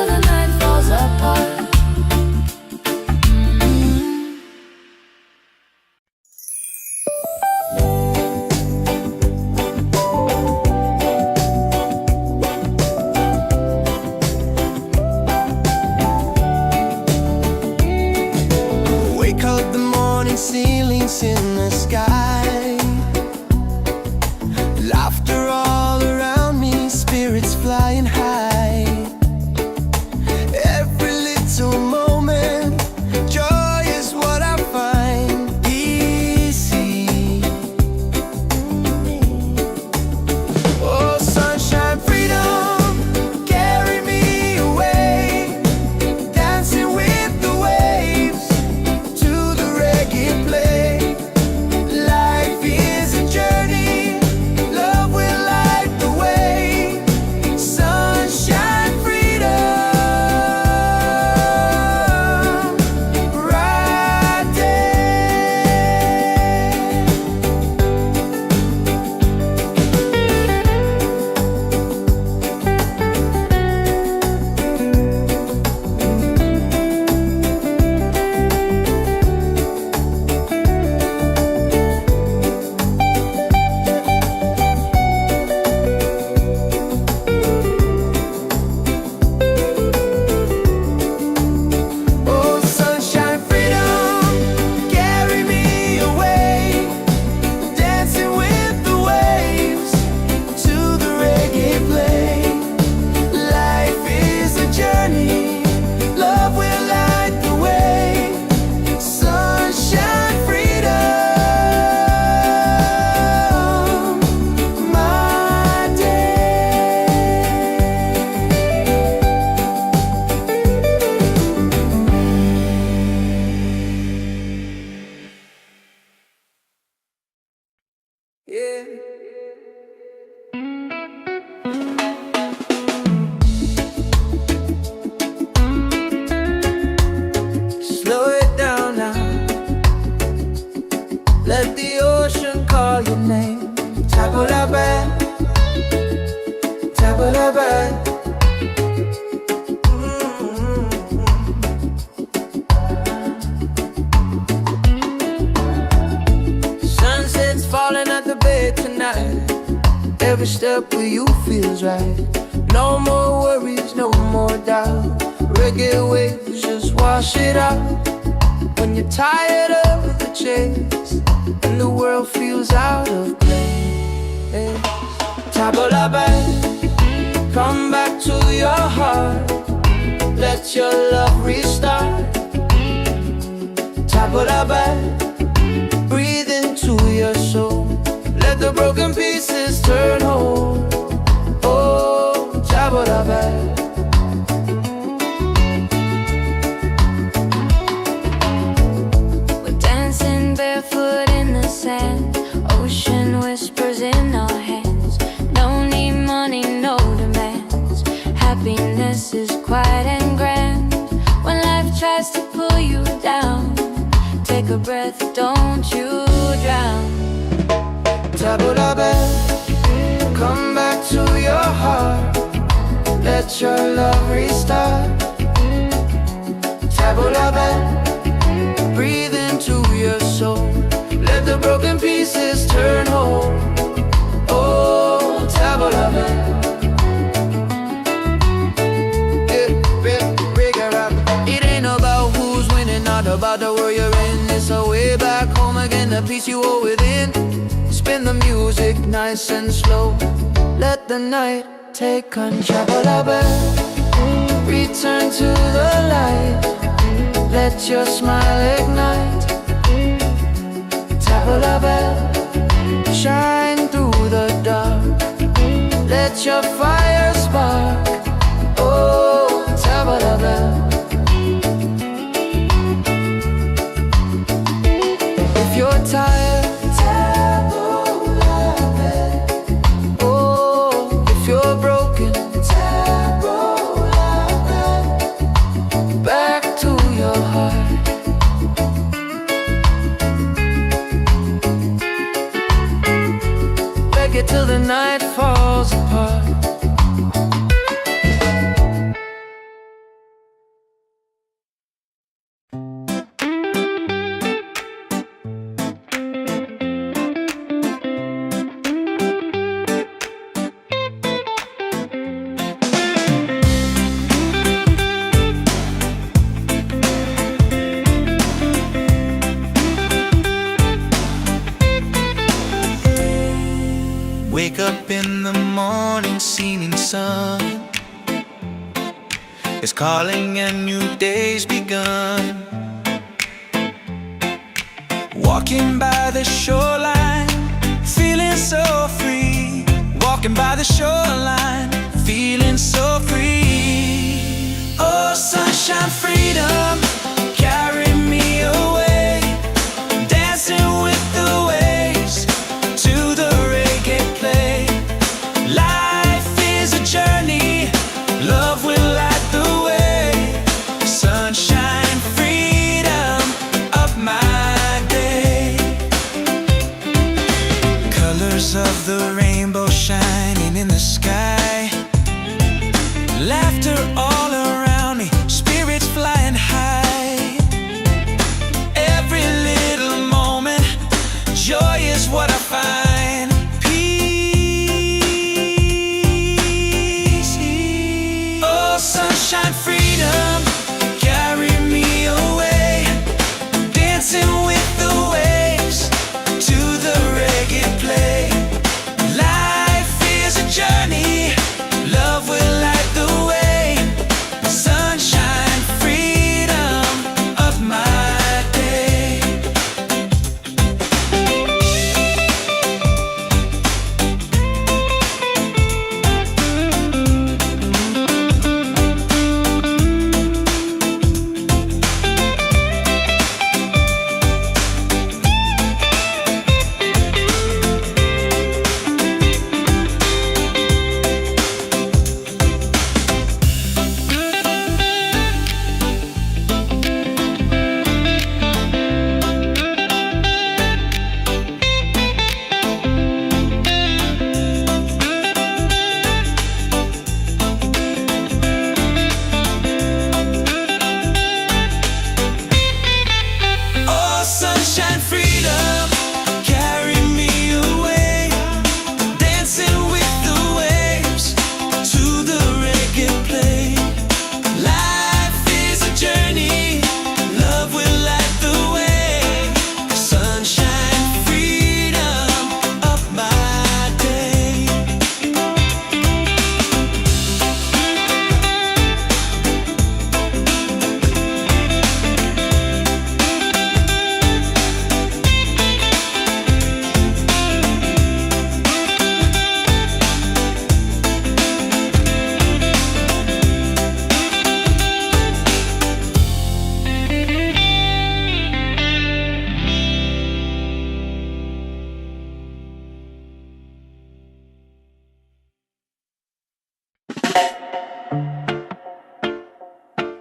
Speaker 1: every step with you feels right. No more worries, no more doubt. Reggae waves just wash it out. When you're tired of the chase and the world feels out of place, table la belle, come back to your heart. Let your love restart. Table la belle, breathe into your soul. Let the broken pieces turn whole. Oh, table la belle.
Speaker 2: We're dancing barefoot in the sand. Ocean whispers in our hands. No need money, no demands. Happiness is quiet and grand. When life tries to pull you down, take a breath, don't you drown.
Speaker 1: Table la belle, come back to your heart. Let your love restart. Table la belle, breathe into your soul. Let the broken pieces turn whole. Oh, table la belle. It ain't about who's winning, not about the world you're in. It's a way back home again, the peace you hold within. Spin the music nice and slow. Let the night take control. Table la belle, return to the light. Let your smile ignite. Table la belle, shine through the dark. Let your fire spark. Oh, table la belle. If you're tired, table la belle. Oh, if you're broken, table la belle. Back to your heart. Reggae till the night falls apart.
Speaker 3: Wake up in the morning, seeing sun is calling and new day's begun. Walking by the shoreline, feeling so free. Walking by the shoreline, feeling so free. Oh, sunshine, freedom, carry me away. Dancing with the waves to the reggae play. Life is a journey, love will light the way. Sunshine, freedom of my day. Colors of the rainbow shining in the sky. Laughter all around me, spirits flying high.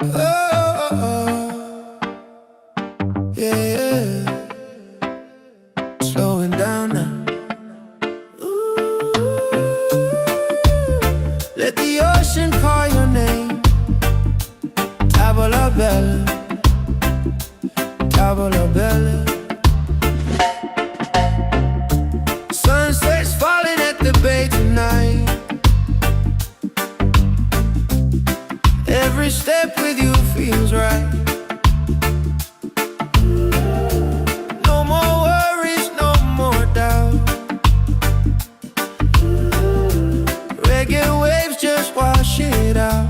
Speaker 1: Oh, yeah. Slowing down now. Ooh. Let the ocean call your name. Tavola bella, tavola bella. Sunset's falling at the bay tonight. Every step with you feels right. No more worries, no more doubt. Reggae waves just wash it out.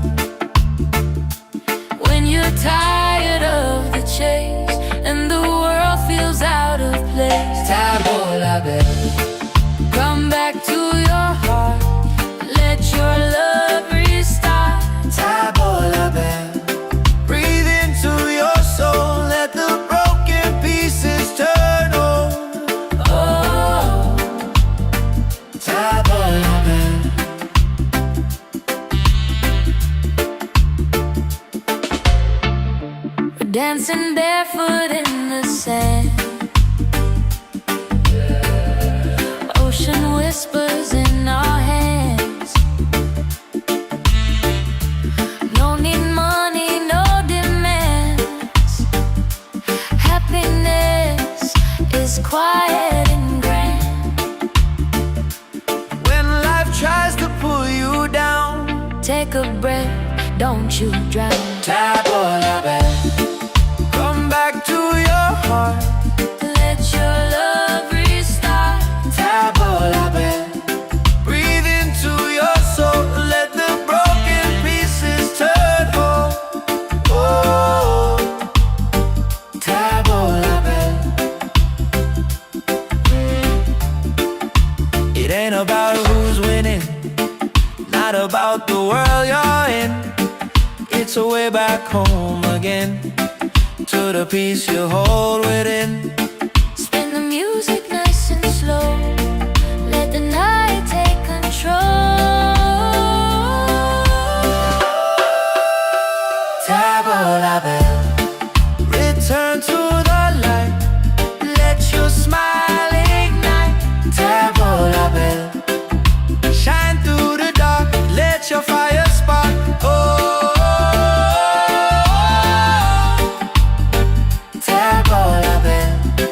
Speaker 2: When you're tired of the chase and the world feels out of place,
Speaker 1: Tavola bella,
Speaker 2: come back to your heart. Let your love restart.
Speaker 1: tavola bella. Breathe into your soul, let the broken pieces turn on.
Speaker 2: Oh,
Speaker 1: Tavola bella.
Speaker 2: we're dancing barefoot in the sand. Ocean whispers in our hands. No need money, no demands. Happiness is quiet and grand.
Speaker 1: When life tries to pull you down,
Speaker 2: Take a breath, don't you drown.
Speaker 1: tavola bella. Come back to your heart.
Speaker 2: Let your love restart.
Speaker 1: Tavola bella. Breathe into your soul, let the broken pieces turn whole. Oh, tavola bella. It ain't about who's winning, not about the world you're in. It's a way back home again, to the peace you hold within.
Speaker 2: Spin the music nice and slow. Let the night take control.
Speaker 1: Tavola bella, return to the light. Let your smile ignite. Tavola bella, shine through the dark. Let your fire spark. Oh, tavola bella.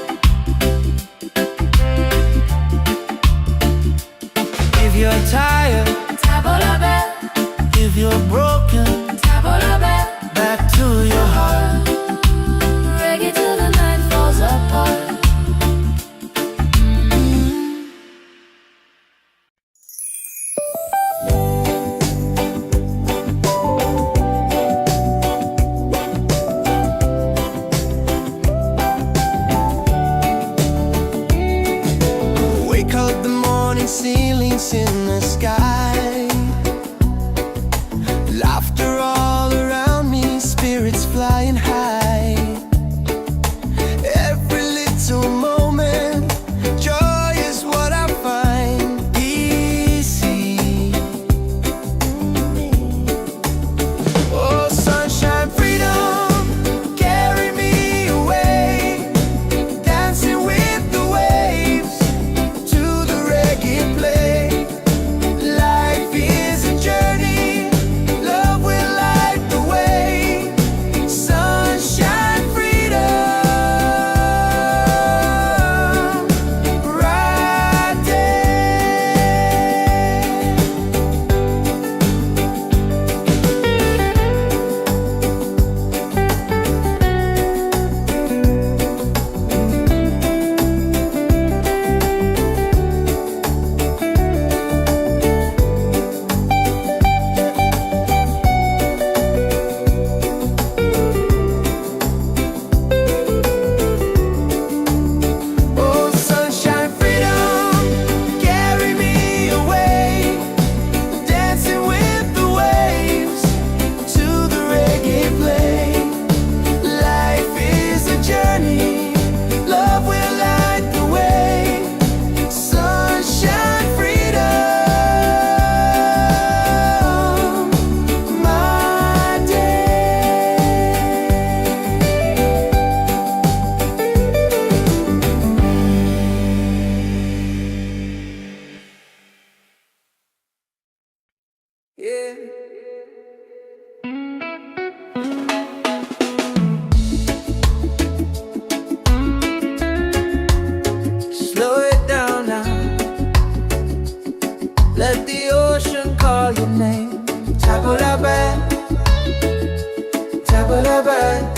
Speaker 1: Yeah. Slow it down now. Let the ocean call your name. Tabula bad, tabula bad.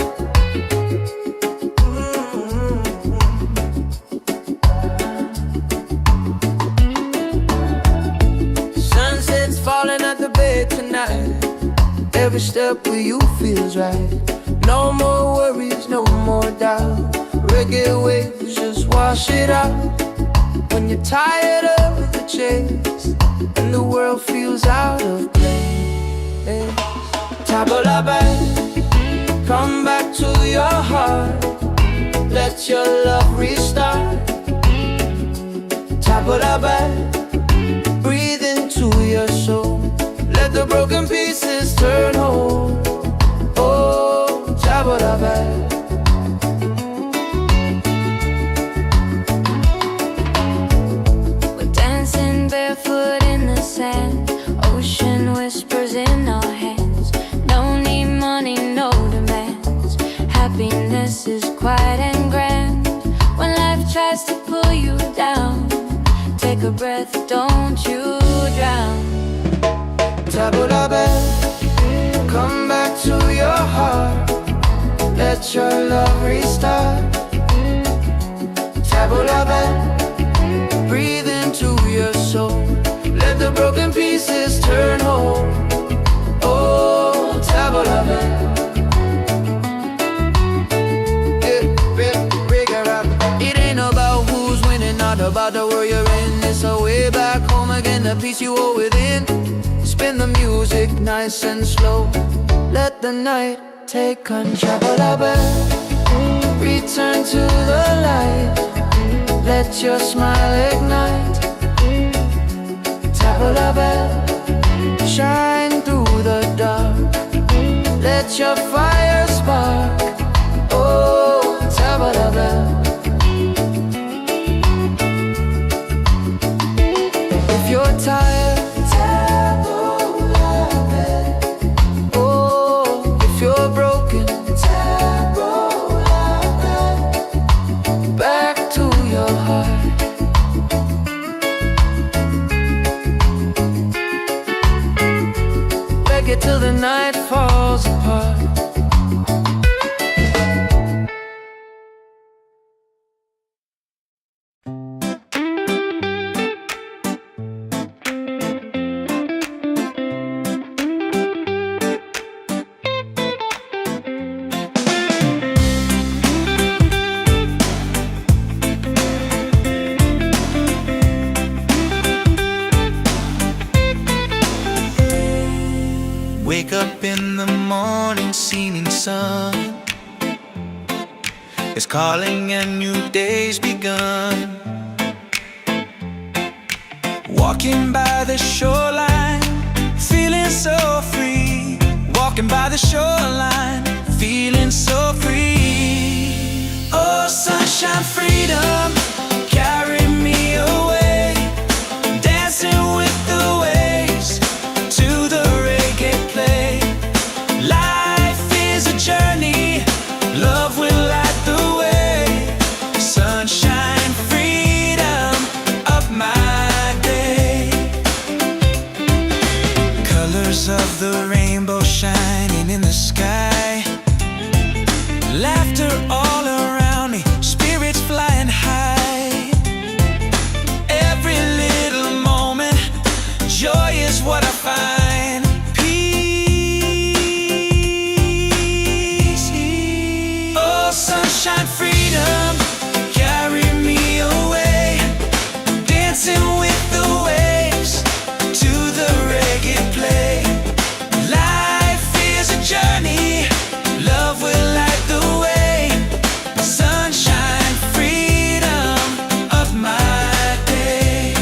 Speaker 1: Sunset's falling at the bay tonight. Every step with you feels right. No more worries, no more doubt. Reggae waves just wash it out. When you're tired of the chase and the world feels out of place, tabula back, come back to your heart. Let your love restart. Tabula back, breathe into your soul. Let the broken pieces turn whole. Oh, tabula back.
Speaker 2: Barefoot in the sand, ocean whispers in our hands. No need money, no demands. Happiness is quiet and grand. When life tries to pull you down, take a breath, don't you drown.
Speaker 1: Tabula back, come back to your heart. Let your love restart. Tabula back, breathe into your soul. Let the broken pieces turn whole. Oh, tabula back. It ain't about who's winning, not about the world you're in. It's a way back home again, the peace you hold within. Spin the music nice and slow. Let the night take control. Tabula back, return to the light. Let your smile ignite. Tabula back, shine through the dark. Let your fire spark. Oh, tabula back. If you're tired, tabula back. Oh, if you're broken, tabula back. Back to your heart. Reggae till the night falls apart.
Speaker 3: Wake up in the morning, seeing sun is calling and new day's begun. Walking by the shoreline, feeling so free. Walking by the shoreline, feeling so free. Oh, sunshine, freedom, carry me away. Dancing with the waves to the reggae play. Life is a journey, love will light the way. Sunshine, freedom of my day. Colors of the rainbow shining in the sky. Laughter all around me, spirits flying high. Every little moment, joy is what I find. Sunshine, freedom, carry me away. Dancing with the waves to the reggae play. Life is a journey, love will light the way. Sunshine, freedom of my day.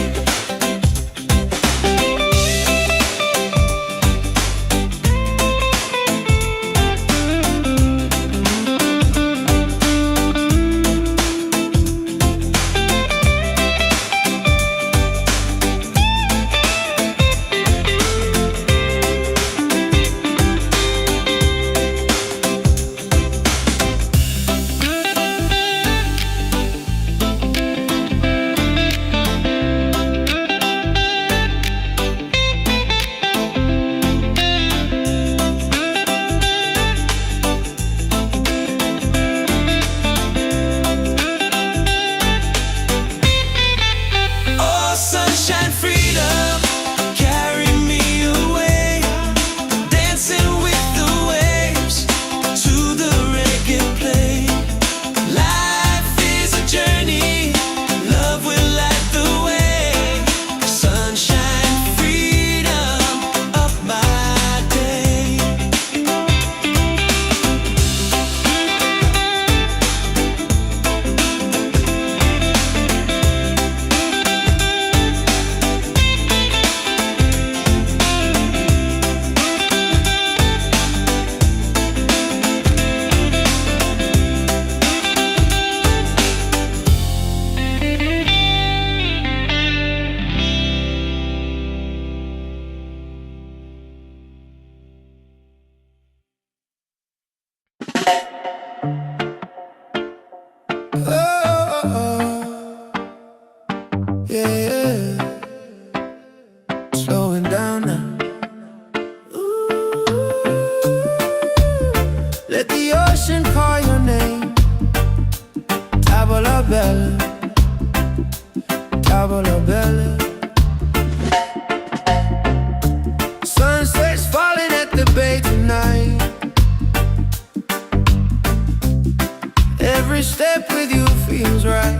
Speaker 1: step with you feels right.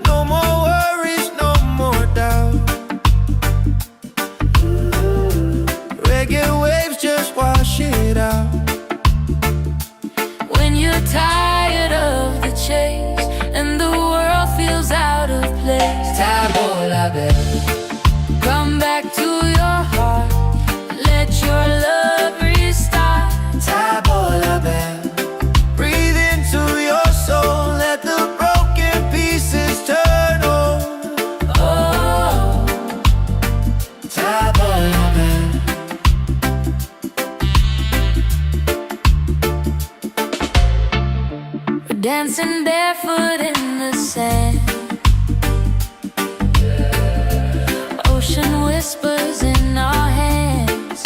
Speaker 1: No more worries, no more doubt. Reggae waves just wash it out.
Speaker 2: When you're tired of the chase and the world feels out of place,
Speaker 1: Tabola bell,
Speaker 2: come back to your heart, let your love restart.
Speaker 1: Tabola bell, breathe into your soul, let the broken pieces turn whole.
Speaker 2: Oh,
Speaker 1: Tabola bell.
Speaker 2: we're dancing barefoot in the sand. Ocean whispers in our hands.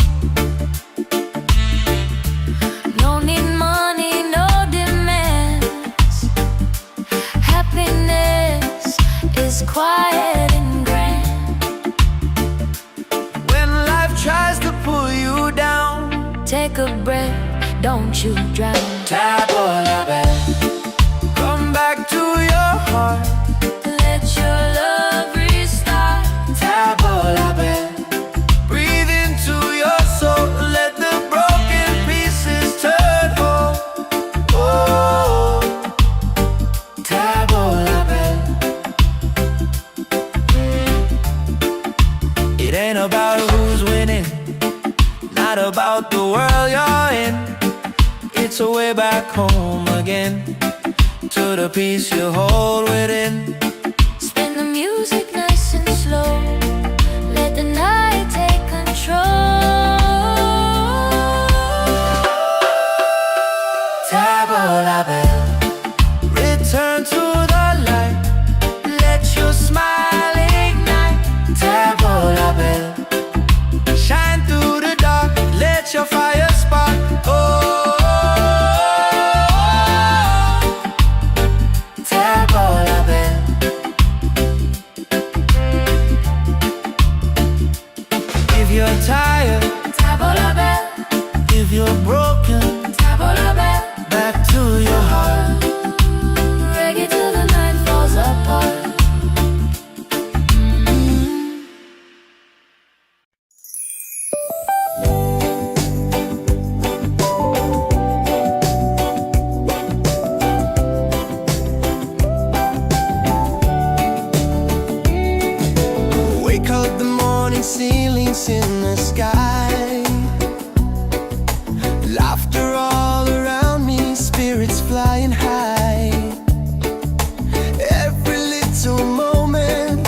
Speaker 2: No need money, no demands. Happiness is quiet and grand.
Speaker 1: When life tries to pull you down,
Speaker 2: Take a breath, don't you drown.
Speaker 1: Tabola bell, come back to your heart.
Speaker 2: Let your love restart.
Speaker 1: Tabola bell, breathe into your soul, let the broken pieces turn whole. Oh, Tabola bell. It ain't about who's winning, not about the world you're in. It's a way back home again, to the peace you hold within.
Speaker 2: Spin the music nice and slow. Let the night take control.
Speaker 1: Tabola bell, return to the light, let your smile ignite. Tabola bell, shine through the dark, let your fire spark. Oh, Tabola bell. If you're tired,
Speaker 2: Tabola bell,
Speaker 1: if you're broken,
Speaker 2: tabola bell.
Speaker 1: back to your heart.
Speaker 2: Reggae till the night falls apart.
Speaker 1: Wake up the morning, ceilings in the sky. Laughter all around me, spirits flying high. Every little moment,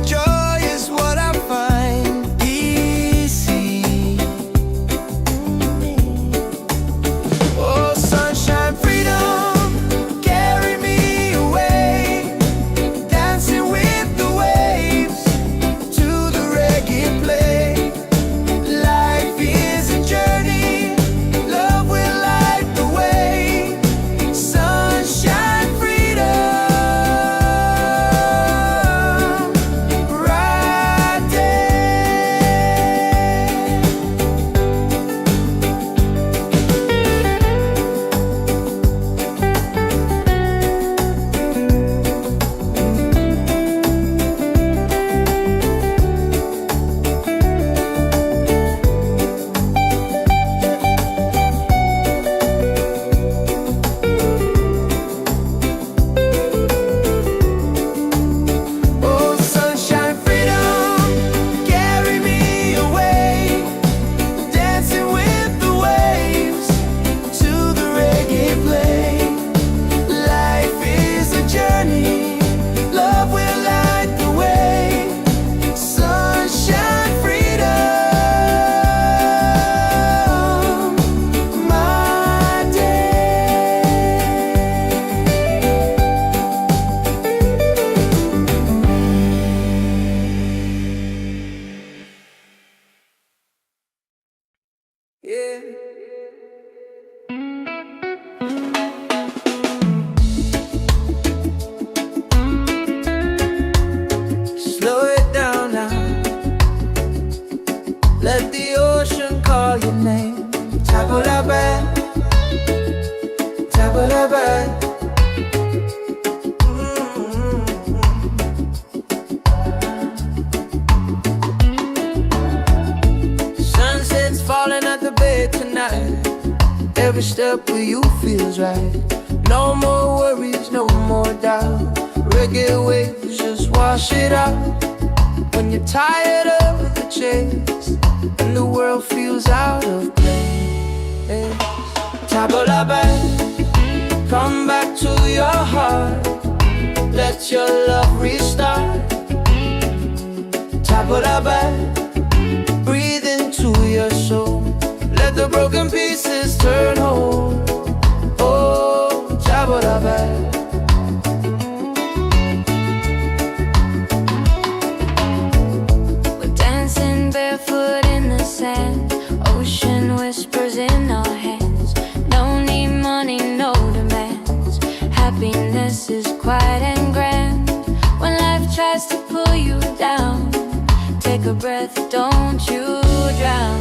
Speaker 1: joy is what I find easy. Oh, sunshine, freedom, carry me away. Dancing with the waves to the reggae play. Life is a journey, love will light the way. Sunshine, freedom, right there. Oh, sunshine, freedom, carry me away. Dancing with the waves to the reggae play. Life is a journey, love will light the way. Sunshine, freedom, my day. Yeah. Slow it down now. Let the ocean call your name. Tabola bell, a step where you feels right. No more worries, no more doubt. Reggae waves just wash it out. When you're tired of the chase and the world feels out of place, tabla back, come back to your heart. Let your love restart. Tabla back, breathe into your soul. Let the broken pieces turn whole. Oh, tabla back.
Speaker 2: Barefoot in the sand, ocean whispers in our hands. No need money, no demands. Happiness is quiet and grand. When life tries to pull you down, take a breath, don't you drown.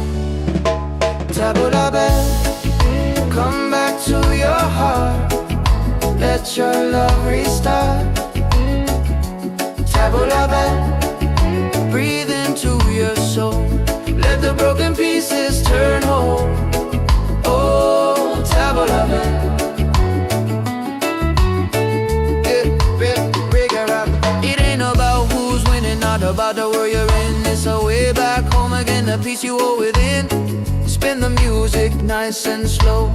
Speaker 1: Tabla back, come back to your heart. Let your love restart. Tabla back, breathe into your soul. Let the broken pieces turn whole. Oh, tabla back. It ain't about who's winning, not about the world you're in. It's a way back home again, the peace you hold within. Spin the music nice and slow.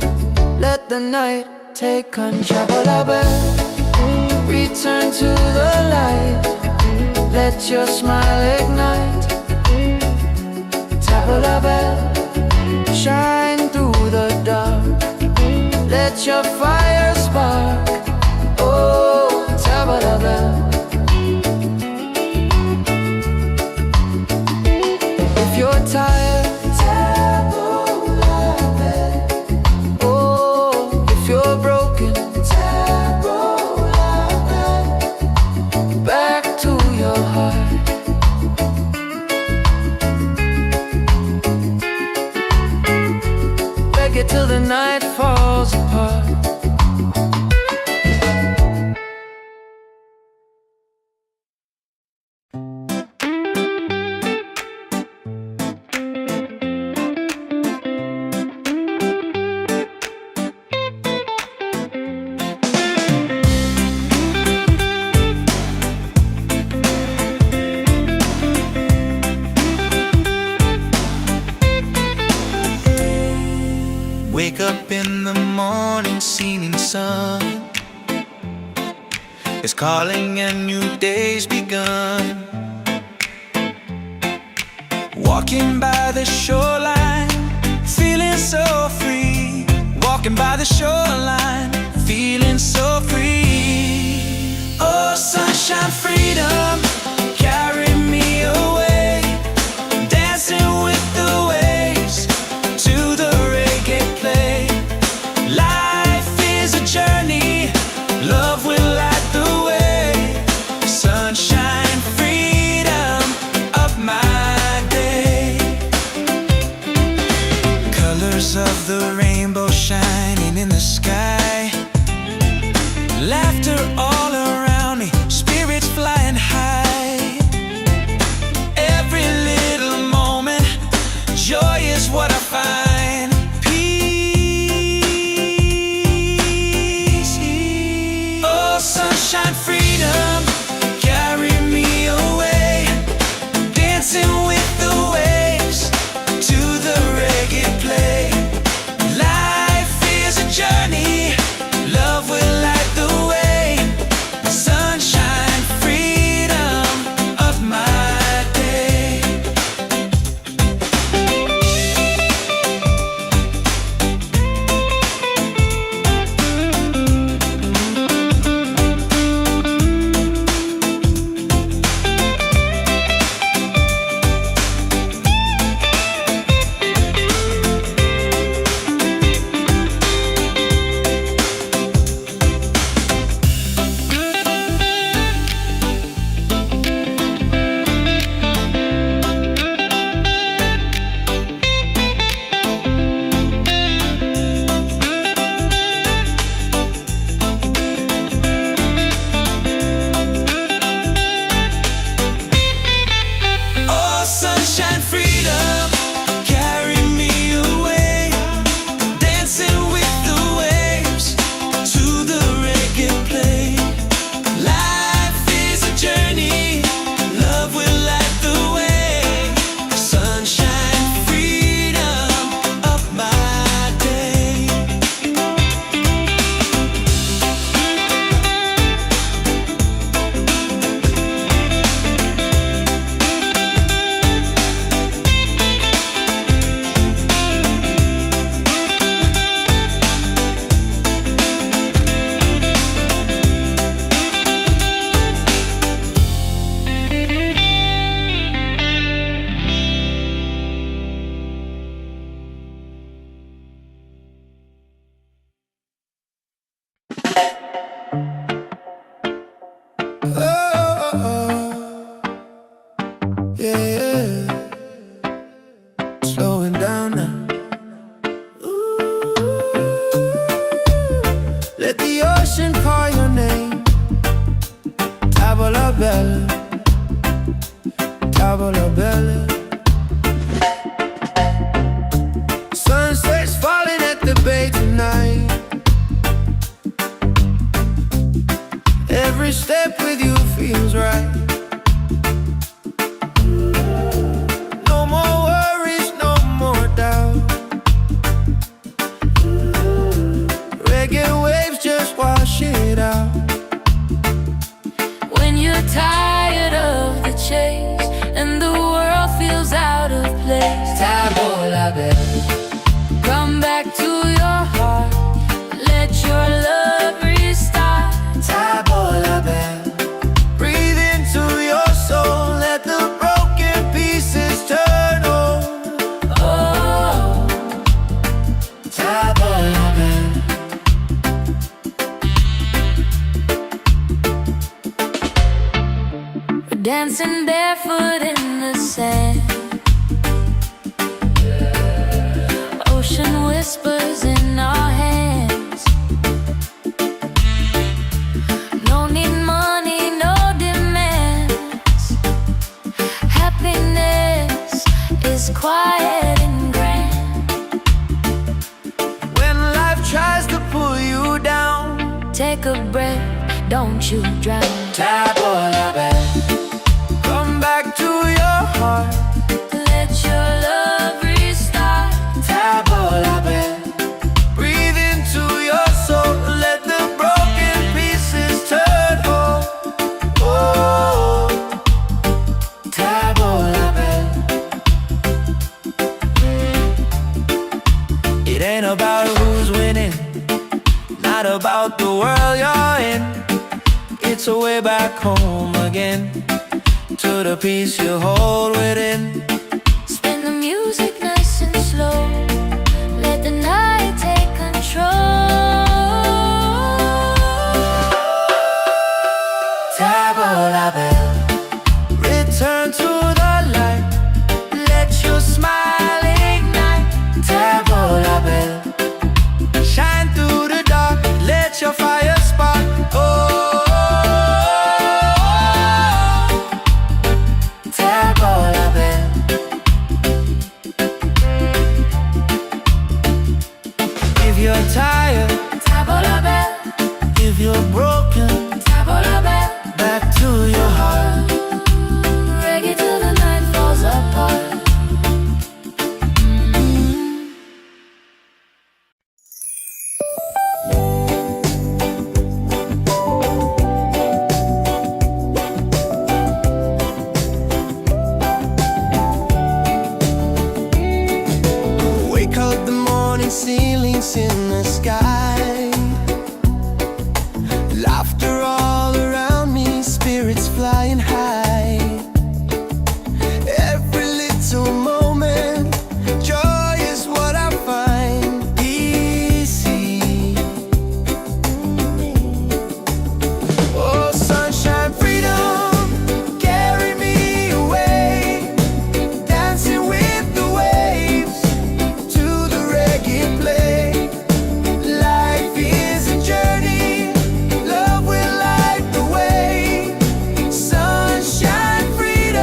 Speaker 1: Let the night take control. Tabla back, return to the light. Let your smile ignite. Tabla back, shine through the dark. Let your fire spark. Oh, tabla back. If you're tired, tabla back. Oh, if you're broken, tabla back. Back to your heart. Reggae till the night falls apart.
Speaker 3: Wake up in the morning, seeing sun is calling and new day's begun. Walking by the shoreline, feeling so free. Walking by the shoreline, feeling so free. Oh, sunshine, freedom, carry me away. Dancing with the waves to the reggae play. Life is a journey, love will light the way. Sunshine, freedom of my day. Colors of the rainbow shining in the sky. Laughter all around me, spirits flying high.
Speaker 1: la belle. Sunset's falling at the bay tonight. Every step with you feels right. No more worries, no more doubt. Reggae waves just wash it out.
Speaker 2: When you're tired of the chase and the world feels out of place,
Speaker 1: Table la belle.
Speaker 2: come back to your heart. Let your love restart.
Speaker 1: Table la belle. Breathe into your soul. Let the broken pieces turn whole.
Speaker 2: Oh,
Speaker 1: Table la belle.
Speaker 2: we're dancing barefoot in the sand. Ocean whispers in our hands. No need money, no demands. Happiness is quiet and grand.
Speaker 1: When life tries to pull you down,
Speaker 2: Take a breath, don't you drown.
Speaker 1: Table la belle. Come back to your heart.
Speaker 2: Let your love restart.
Speaker 1: Table la belle. Breathe into your soul. Let the broken pieces turn whole. Oh, table la belle. It ain't about who's winning, not about the world you're in. It's a way back home again, to the peace you hold within.
Speaker 2: Spin the music nice and slow. Let the night take control.
Speaker 1: Table la belle. Return to the light. Let your smile ignite. Table la belle. Shine through the dark. Let your fire spark. Oh, table la belle. If you're tired,
Speaker 2: Table la belle,
Speaker 1: if you're broken,
Speaker 2: table la belle.
Speaker 1: back to your heart.
Speaker 2: Reggae till the night falls apart.
Speaker 1: Wake up the morning, ceilings in the sky. Laughter all around me, spirits flying high. Every little moment, joy is what I find. Easy. Oh, sunshine, freedom, carry me away. Dancing with the waves to the reggae play. Life is a journey, love will light the way. Sunshine, freedom.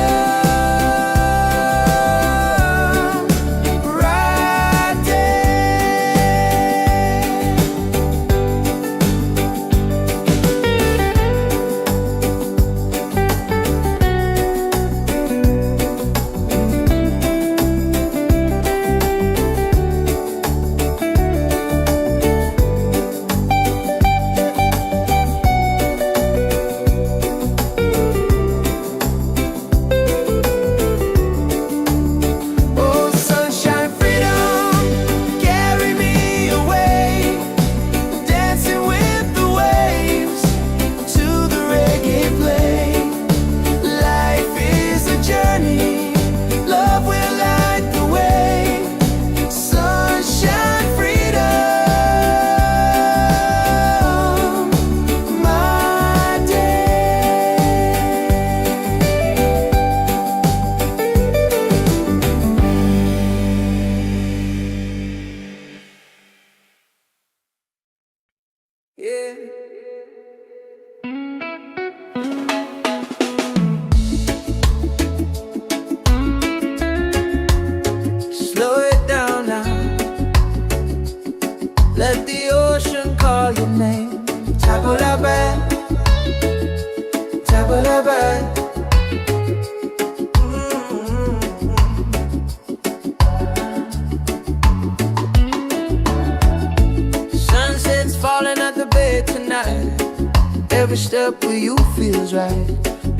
Speaker 1: Take a step where you feels right.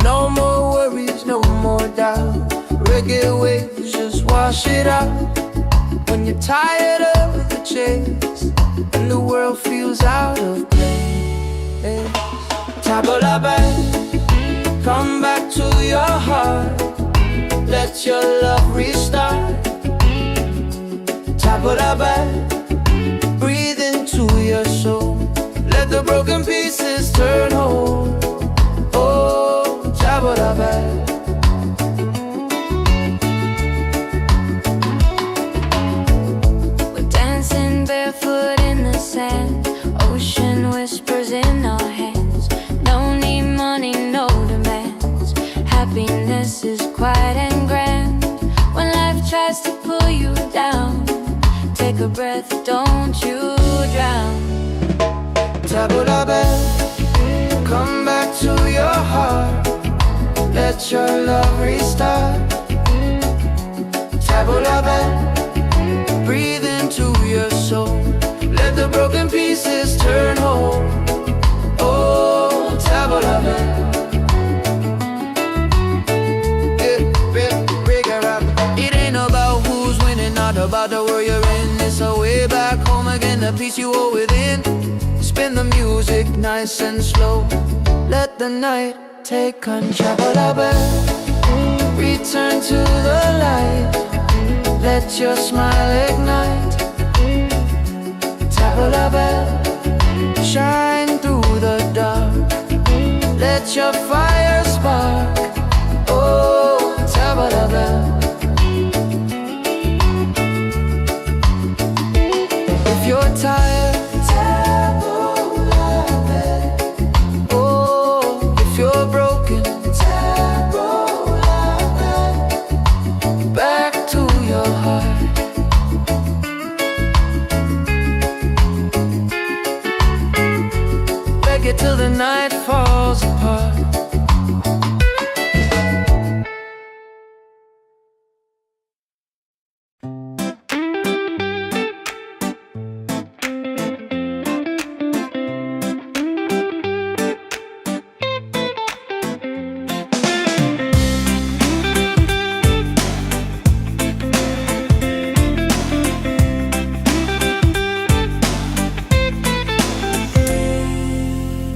Speaker 1: No more worries, no more doubt. Reggae waves, just wash it out. When you're tired of the chase and the world feels out of place, table la belle, come back to your heart. Let your love restart. Table la belle, breathe into your soul. Let the broken pieces turn whole. Oh, table la belle.
Speaker 2: Barefoot in the sand, ocean whispers in our hands. No need money, no demands. Happiness is quiet and grand. When life tries to pull you down, take a breath, don't you drown.
Speaker 1: Table la belle, come back to your heart. Let your love restart. Table la belle, breathe into your soul. Let the broken pieces turn whole. Oh, table la belle. It ain't about who's winning, not about the world you're in. It's a way back home again, the peace you hold within. Spin the music nice and slow. Let the night take control. Table la belle, return to the light. Let your smile ignite. Table la belle, shine through the dark. Let your fire spark. Oh, table la belle. If you're tired, table la belle. Oh, if you're broken, table la belle. Back to your heart. Reggae till the night falls apart.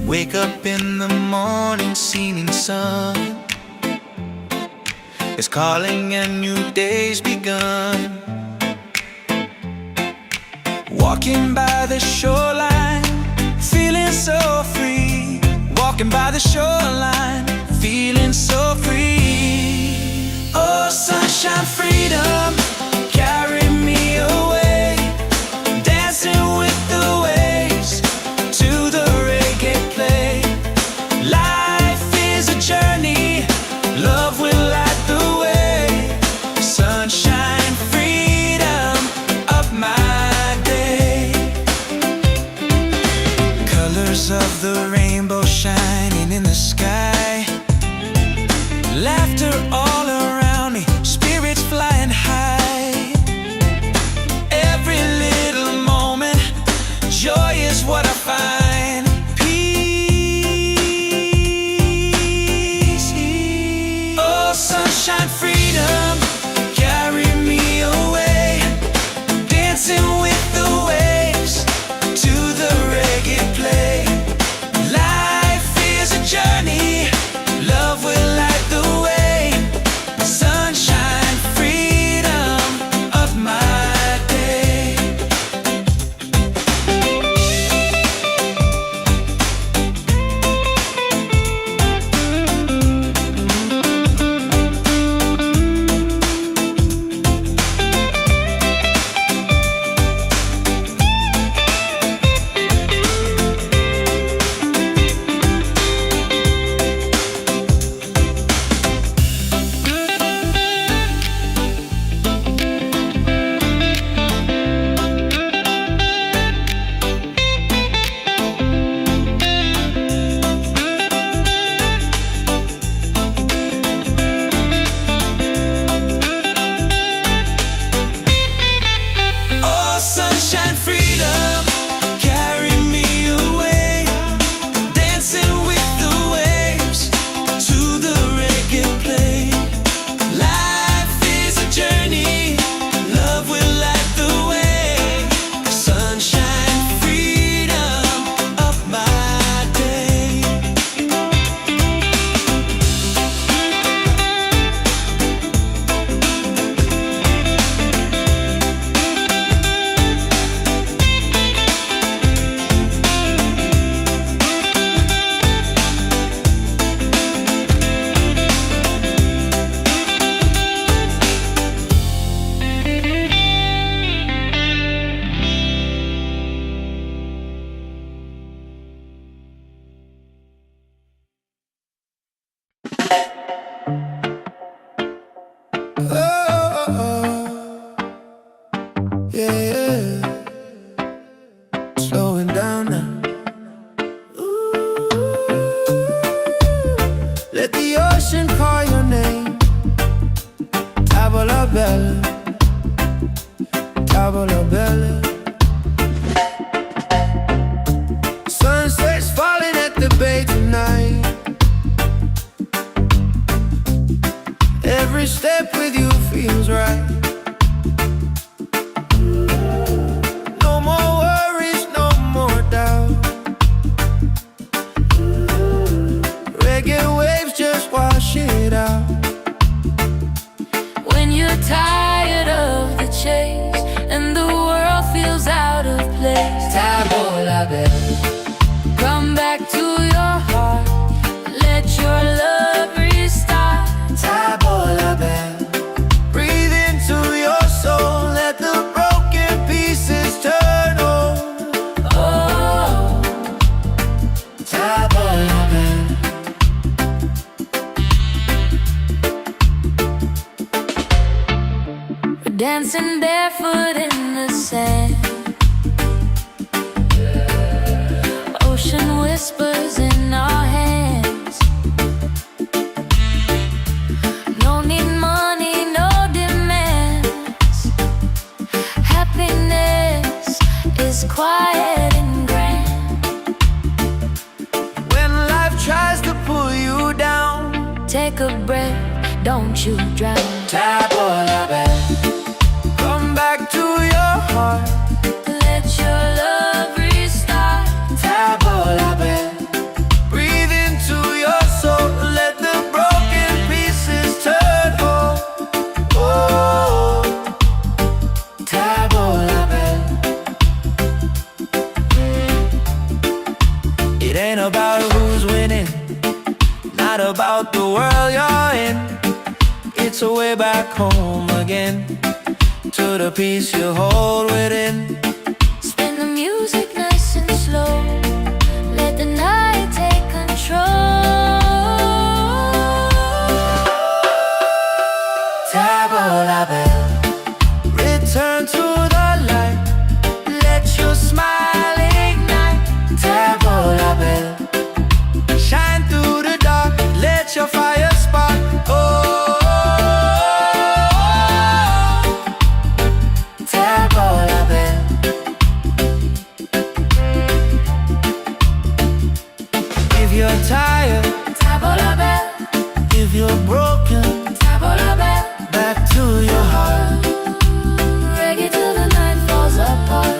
Speaker 3: Wake up in the morning, seeing sun is calling and new day's begun. Walking by the shoreline, feeling so free. Walking by the shoreline, feeling so free. Oh, sunshine, freedom, carry me away. Dancing with the waves to the reggae play. Life is a journey, love will light the way. Sunshine, freedom of my day. Colors of the rainbow shining in the sky. Laughter all around me, spirits flying high. Every little moment, joy is what I find. Peace. Oh, sunshine, freedom, carry
Speaker 1: bella, tavola bella. Sunset's falling at the bay tonight. Every step with you feels right. No more worries, no more doubt. Reggae waves just wash it out.
Speaker 2: When you're tired of the chase and the world feels out of place,
Speaker 1: Tavola bella,
Speaker 2: come back to your heart. Let your love restart.
Speaker 1: tavola bella. Breathe into your soul, let the broken pieces turn whole.
Speaker 2: Oh,
Speaker 1: Tavola bella.
Speaker 2: we're dancing barefoot in the sand. Ocean whispers in our hands. No need money, no demands. Happiness is quiet and grand.
Speaker 1: When life tries to pull you down,
Speaker 2: Take a breath, don't you drown.
Speaker 1: tavola bella. Come back to your heart,
Speaker 2: Let your love restart.
Speaker 1: tavola bella. Breathe into your soul, let the broken pieces turn whole. Oh, tavola bella. It ain't about who's winning, not about the world you're in. It's a way back home again, to the peace you hold within.
Speaker 2: Spin the music nice and slow. Let the night take control.
Speaker 1: Tavola bella, return to the light. Let your smile ignite. Tavola bella, shine through the dark. Let your fire spark. Oh, tavola bella. If you're tired,
Speaker 2: Tavola bell,
Speaker 1: if you're broken,
Speaker 2: tavola bell.
Speaker 1: back to your heart.
Speaker 2: Reggae till the night falls apart.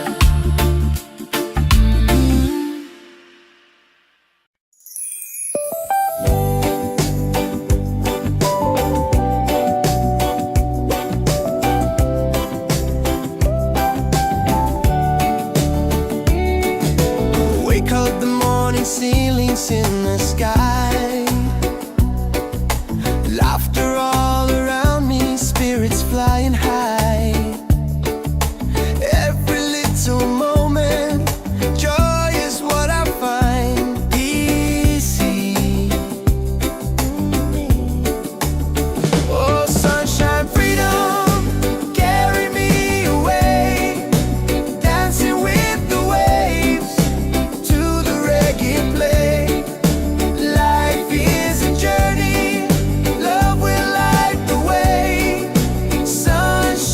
Speaker 1: Wake up the morning, ceilings in the sky. Laughter all around me, spirits flying high. Every little moment, joy is what I find. Easy. Oh, sunshine, freedom, carry me away. Dancing with the waves to the reggae play. Life is a journey, love will light the way. Sunshine.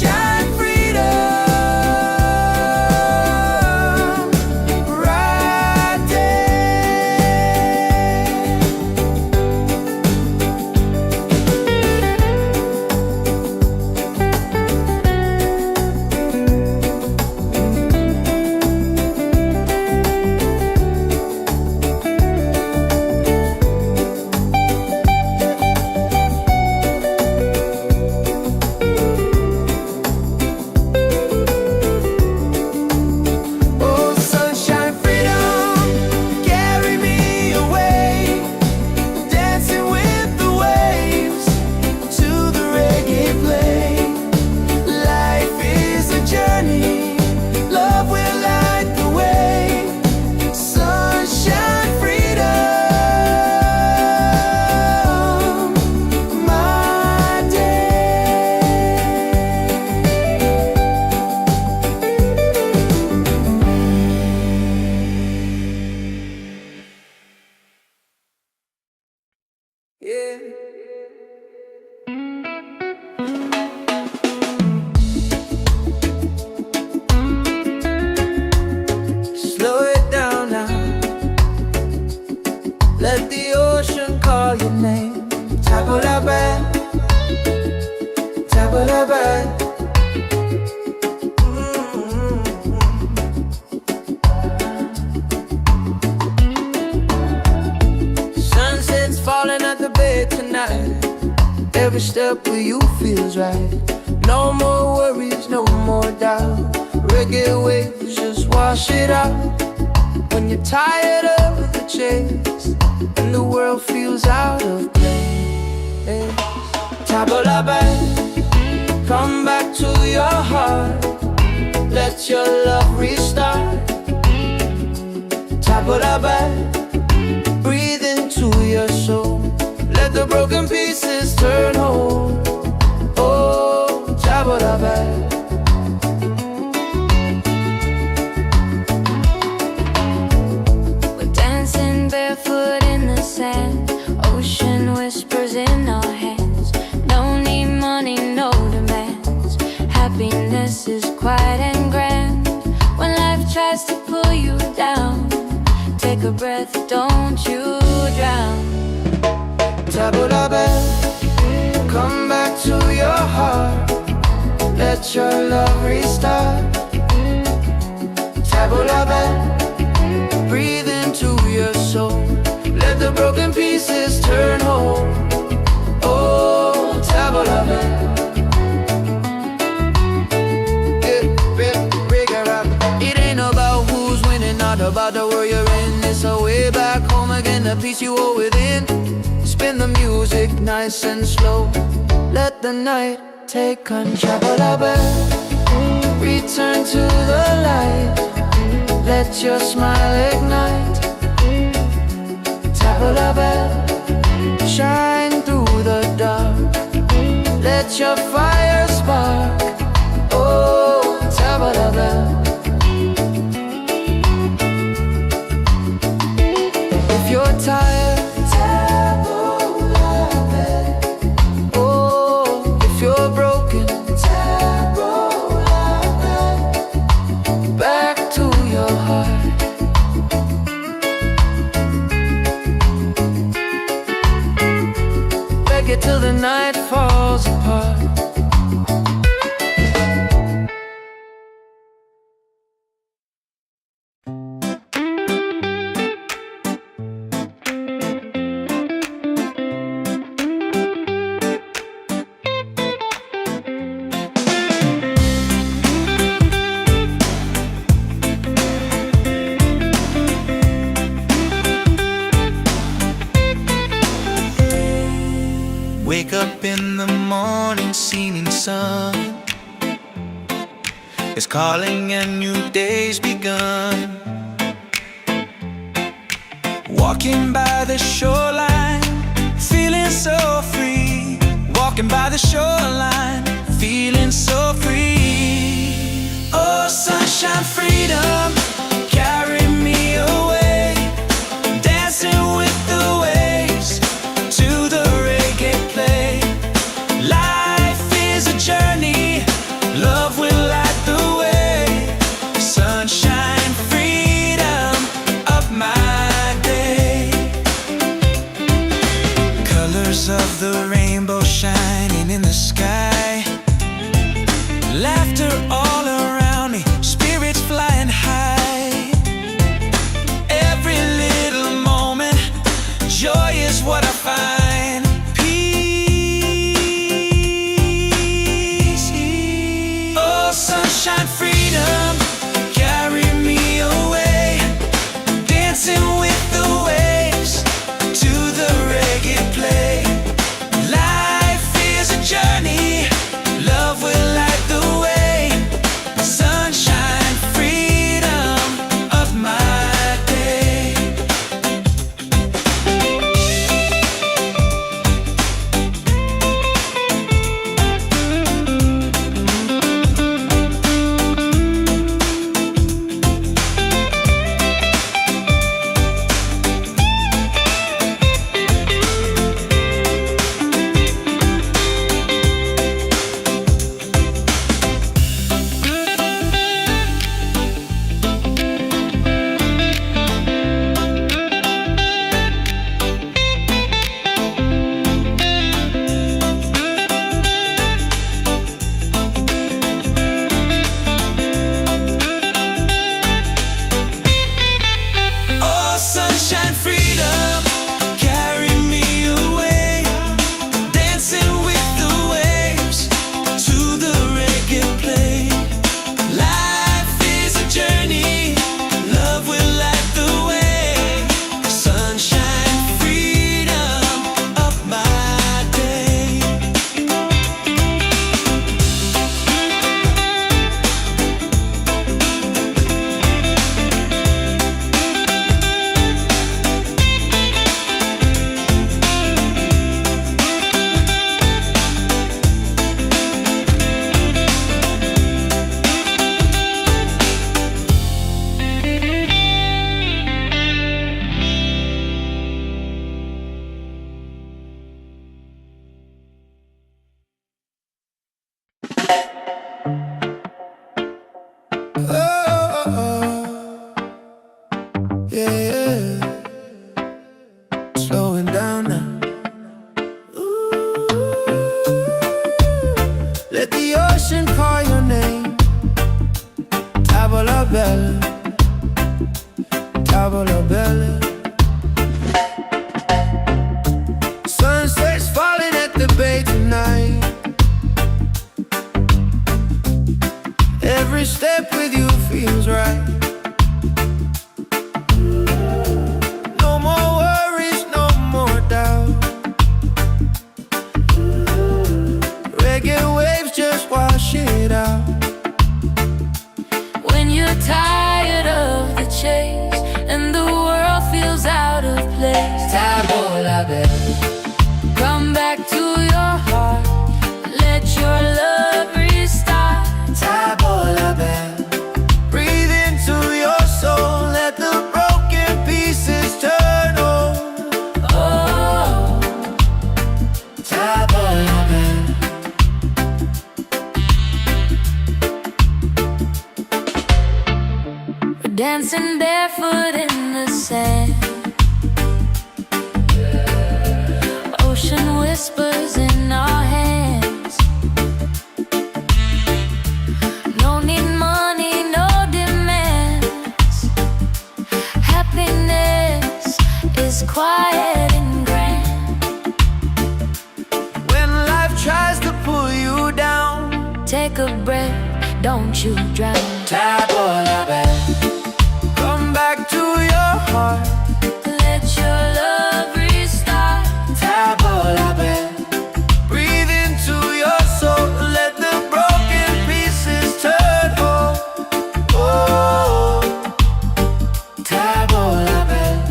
Speaker 1: Every step with you feels right. No more worries, no more doubt. Reggae waves just wash it out. When you're tired of the chase and the world feels out of place, tabla back, come back to your heart. Let your love restart. Tabla back, breathe into your soul. Let the broken pieces turn whole. Oh, tabla back.
Speaker 2: We're dancing barefoot in the sand. Ocean whispers in our hands. No need money, no demands. Happiness is quiet and grand. When life tries to pull you down, take a breath, don't you drown.
Speaker 1: Tabla back, come back to your heart. Let your love restart. Tabla back, breathe into your soul. Let the broken pieces turn whole. Oh, tabla back. It ain't about who's winning, not about the world you're in. It's a way back home again, the peace you hold within. Spin the music nice and slow. Let the night take control. Return to the light. Let your smile ignite. Tabla back, shine through the dark. Let your fire spark. Oh, tabla back. If you're tired, you're broken, back to your heart. Reggae till the night falls apart.
Speaker 3: Wake up in the morning, seeing sun is calling and new day's begun. Walking by the shoreline, feeling so free. Walking by the shoreline, feeling so free. Oh, sunshine, freedom, carry me away. Dancing with the waves to the reggae play. Life is a journey, love will light the way. Sunshine, freedom of my day. Colors of the rainbow shining in the sky. Laughter all around me, spirits flying high. Every little moment, joy is what I find. Sunshine, freedom, carry me away. Dancing with the waves to the reggae play. Life is a journey, love will light the way. Sunshine, freedom of my day.
Speaker 1: the ocean call your name. Tavola bella, tavola bella. Sunset's falling at the bay tonight. Every step with you feels right. No more worries, no more doubt. Reggae waves just wash it out.
Speaker 2: When you're tired of the chase and the world feels out of place,
Speaker 1: Tavola bella,
Speaker 2: come back to your heart. Let your love restart.
Speaker 1: tavola bella. Breathe into your soul, let the broken pieces turn over.
Speaker 2: Oh,
Speaker 1: Tavola bella.
Speaker 2: we're dancing barefoot in the sand. Ocean whispers in our hands. No need money, no demands. Happiness is quiet and grand.
Speaker 1: When life tries to pull you down,
Speaker 2: Take a breath, don't you drown.
Speaker 1: tavola bella. Come back to your heart,
Speaker 2: Let your love restart.
Speaker 1: tavola bella. Breathe into your soul, let the broken pieces turn whole. Oh, tavola bella.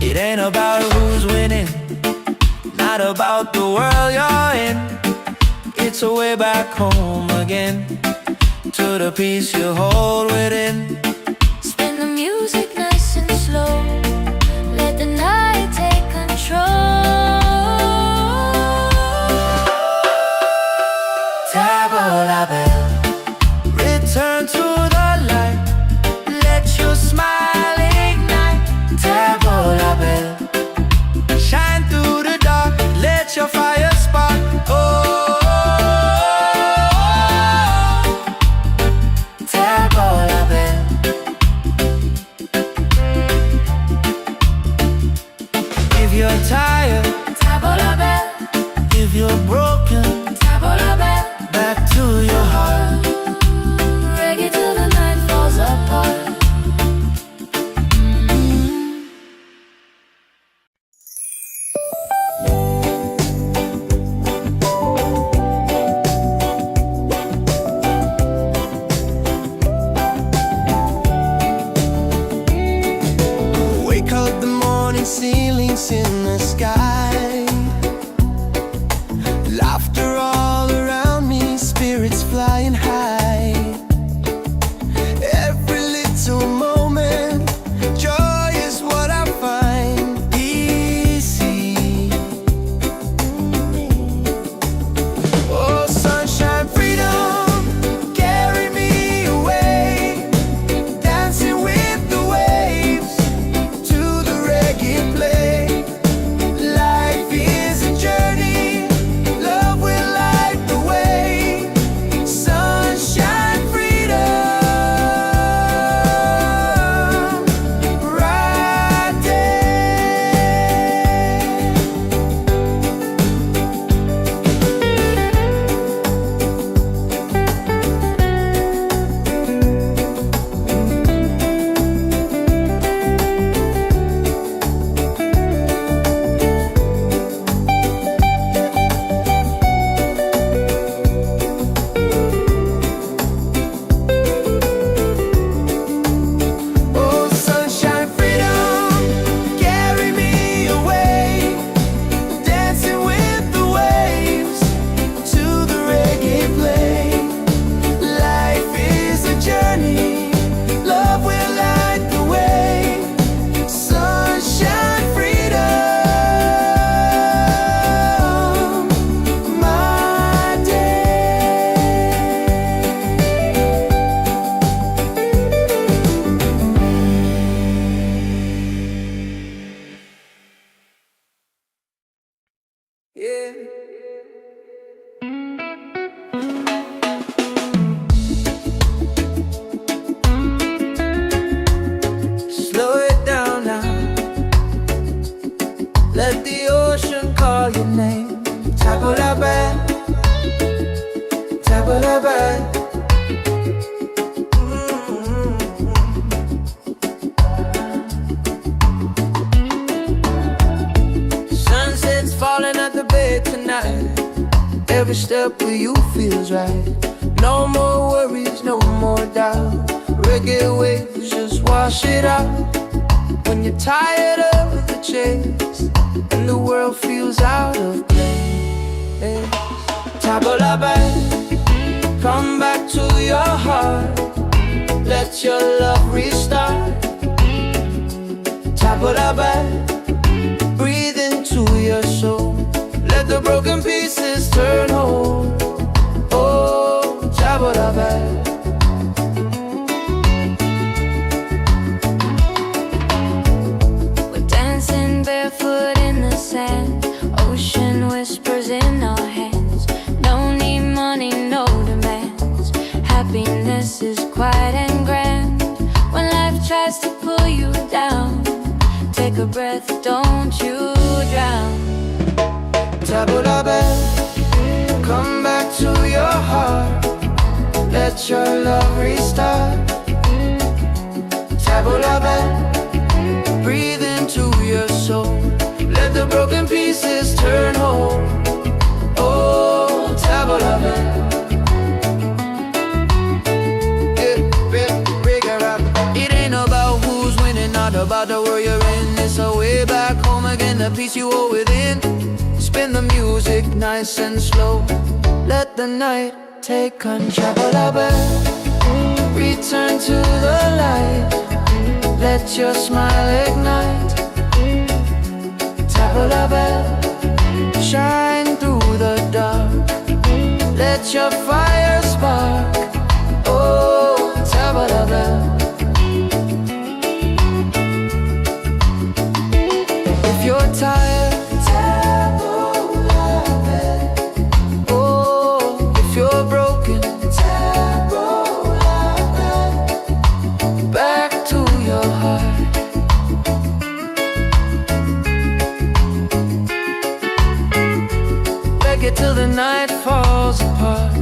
Speaker 1: It ain't about who's winning, not about the world you're in. It's a way back home again, to the peace you hold within.
Speaker 2: Spin the music nice and slow. Let the night take control.
Speaker 1: Tavola bella, return to the light. Let your smile ignite. Tavola bella, shine through the dark. Let your fire spark. Oh, tavola bella. If you're tired,
Speaker 2: Tavola bell,
Speaker 1: if you're broken,
Speaker 2: tavola bell.
Speaker 1: back to your heart.
Speaker 2: Reggae till the night falls apart.
Speaker 1: Wake up the morning, ceilings in the sky. Laughter Every step with you feels right. No more worries, no more doubt. Reggae waves just wash it out. When you're tired of the chase and the world feels out of place, table la belle, come back to your heart. Let your love restart. Table la belle, breathe into your soul. Let the broken pieces turn whole. Oh, table la belle.
Speaker 2: We're dancing barefoot in the sand. Ocean whispers in our hands. No need money, no demands. Happiness is quiet and grand. When life tries to pull you down, take a breath, don't you drown.
Speaker 1: Table la belle, come back to your heart. Let your love restart. Table la belle, breathe into your soul. Let the broken pieces turn whole. Oh, table la belle. It ain't about who's winning, not about the world you're in. It's a way back home again, the peace you hold within. Spin the music nice and slow. Let the night take control. Table la belle, return to the light. Let your smile ignite. Table la belle, shine through the dark. Let your fire spark. Oh, table la belle. If you're tired, till the night falls apart.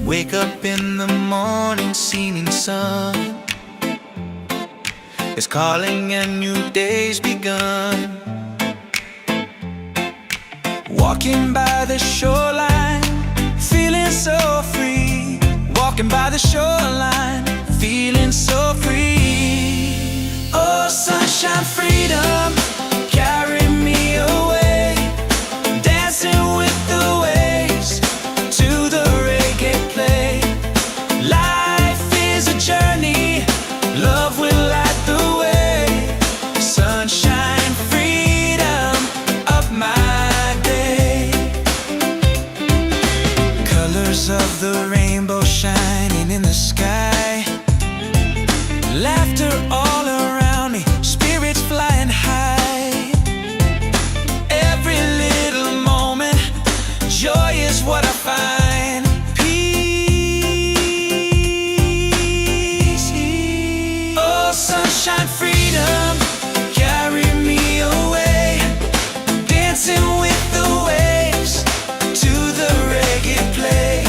Speaker 3: Wake up in the morning, seeing sun is calling and new day's begun. Walking by the shoreline, feeling so free. Walking by the shoreline, feeling so free. Oh, sunshine, freedom, carry me away. Dancing with the waves to the reggae play. Life is a journey, love will light the way. Sunshine, freedom of my day. Colors of the rainbow shining in the sky. Laughter all around me, spirits flying high. Every little moment, joy is what I find. Peace. Oh, sunshine, freedom, carry me away. Dancing with the waves to the reggae play.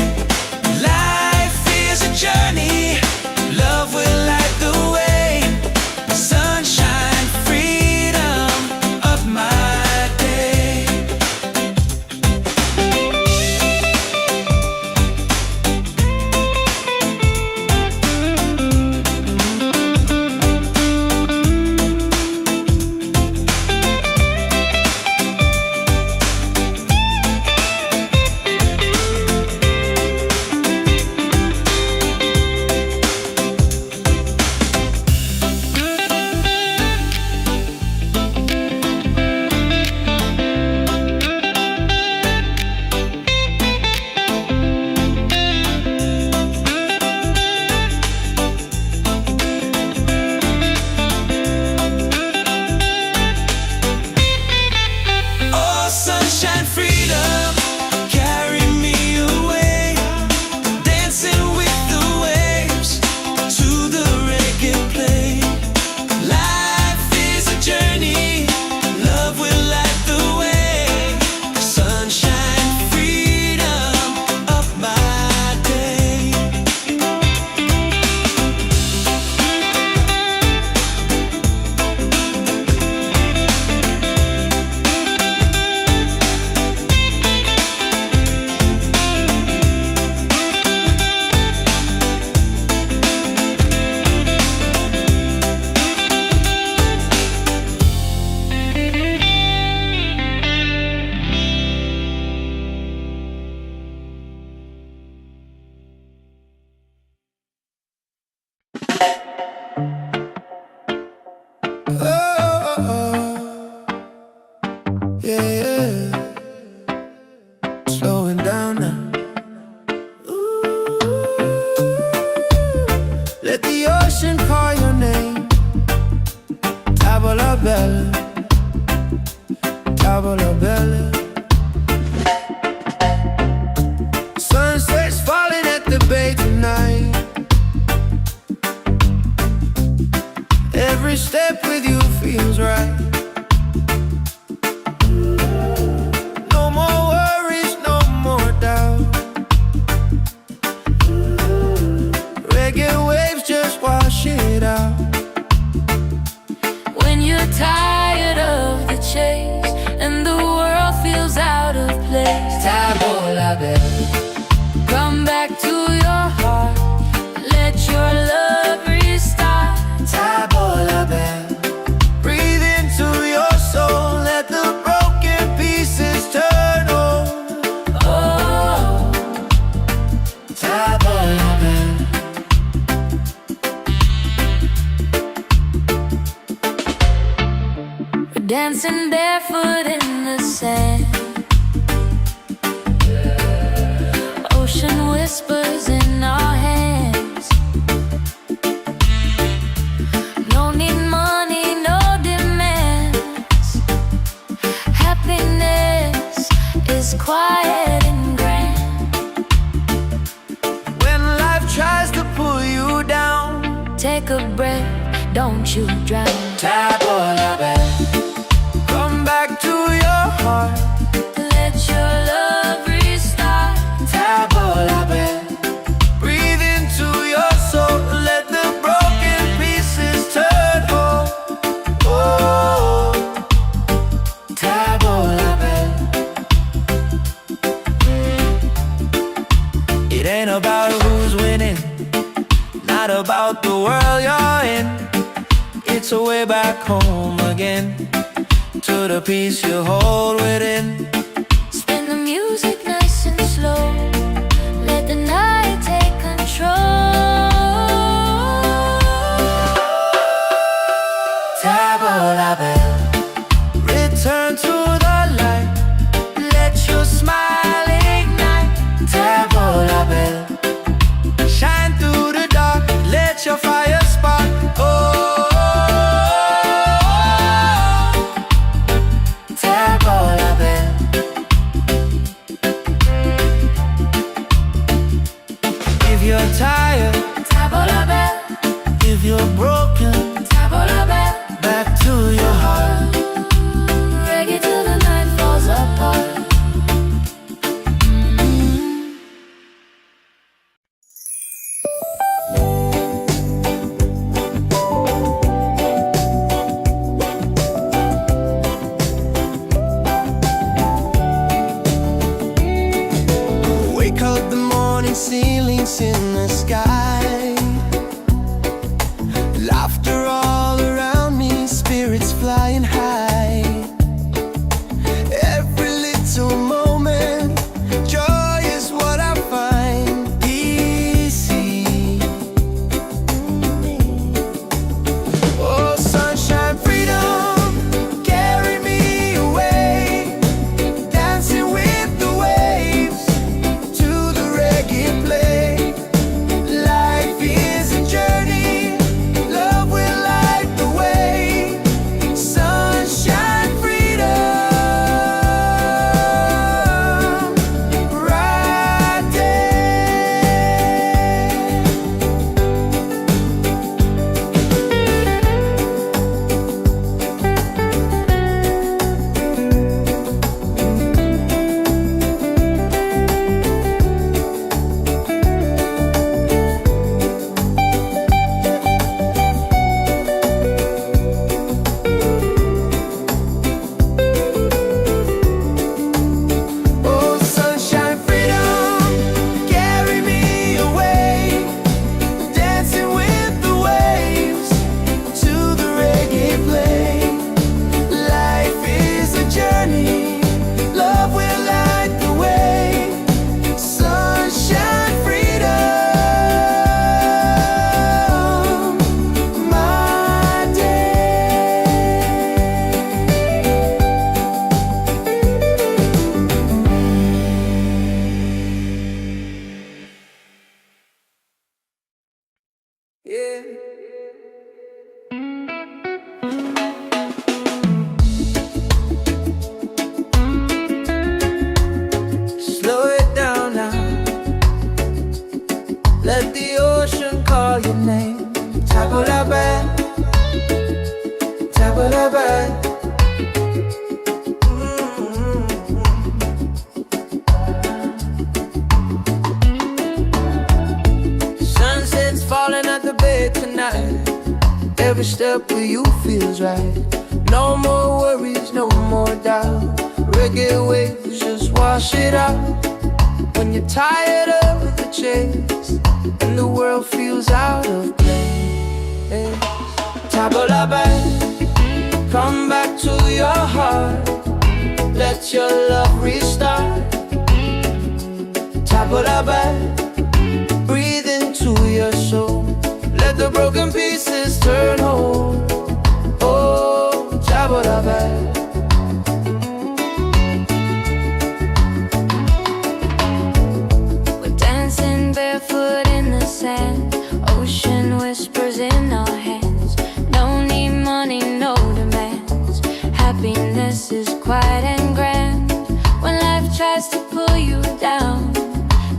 Speaker 3: Life is a journey, love will light the way.
Speaker 1: Oh, oh, oh. Yeah, yeah. Slowing down now. Ooh. Let the ocean call your name. Tavola bella, tavola bella. Sunset's falling at the bay tonight. Every step with you feels right. No more worries, no more doubt. Reggae waves just wash it out.
Speaker 2: When you're tired of the chase and the world feels out of place,
Speaker 1: Tavola bella,
Speaker 2: come back to your heart. Let your love restart.
Speaker 1: tavola bella. Breathe into your soul, let the broken pieces turn whole.
Speaker 2: Oh,
Speaker 1: Tavola bella.
Speaker 2: we're dancing barefoot in the sand. Ocean whispers in our hands. No need money, no demands. Happiness is quiet and grand.
Speaker 1: When life tries to pull you down,
Speaker 2: Take a breath, don't you drown.
Speaker 1: tavola bella. Come back to your heart,
Speaker 2: Let your love restart.
Speaker 1: tavola bella. Breathe into your soul, let the broken pieces turn whole. Oh, tavola bella. It ain't about who's winning, not about the world you're in. It's a way back home again, to the peace you hold within.
Speaker 2: Spin the music nice and slow. Let the night take control.
Speaker 1: Tavola bella, return to the light. Let your smile ignite. Tavola bella, shine through the dark. Let your fire spark. Oh, tavola bella. If you're tired,
Speaker 2: Tavola bell,
Speaker 1: if you're broken,
Speaker 2: tavola bell.
Speaker 1: back to your heart.
Speaker 2: Reggae till the night falls apart.
Speaker 1: Wake up the morning, ceilings in the sky. Laughter all around me, spirits flying high. Every little moment, joy is what I find. Easy. Oh, sunshine, freedom, carry me away. Dancing with the waves to the reggae play. Light Yeah. Slow it down now. Let the ocean call your name. Tabo la bed, tabo la bed. Sunset's falling at the bed tonight. Every step with you feels right. No more worries, no more doubt. Reggae waves just wash it out. When you're tired of the chase and the world feels out of place, tabo la bed, come back to your heart. Let your love restart. Tabo la bed, breathe into your soul. Let the broken pieces turn whole. Oh, tabo la bed.
Speaker 2: Barefoot in the sand, ocean whispers in our hands. No need money, no demands. Happiness is quiet and grand. When life tries to pull you down,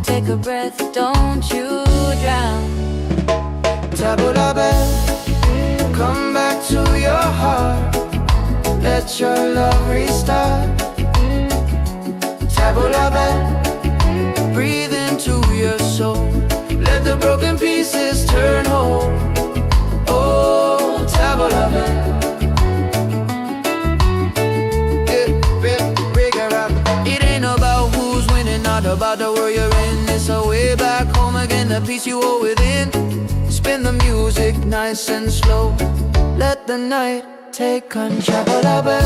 Speaker 2: take a breath, don't you drown.
Speaker 1: Tabo la bed, come back to your heart. Let your love restart. Tabo la bed, breathe into your soul. Let the broken pieces turn whole. Oh, tabo la bed. It ain't about who's winning, not about the world you're in. It's a way back home again, the peace you hold within. Spin the music nice and slow. Let the night take control. Tabo la bed,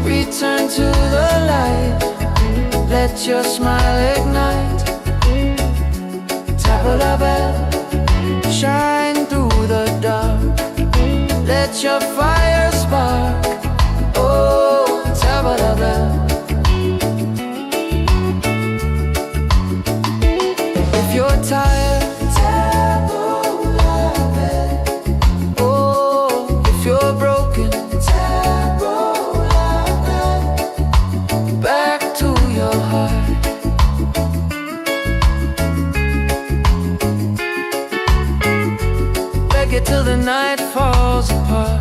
Speaker 1: return to the light. Let your smile ignite. Tabo la bed, shine through the dark. Let your fire spark. Oh, tabo la bed. If you're tired, tabo la bed. Oh, if you're broken, tabo la bed. Back to your heart. Reggae till the night falls apart.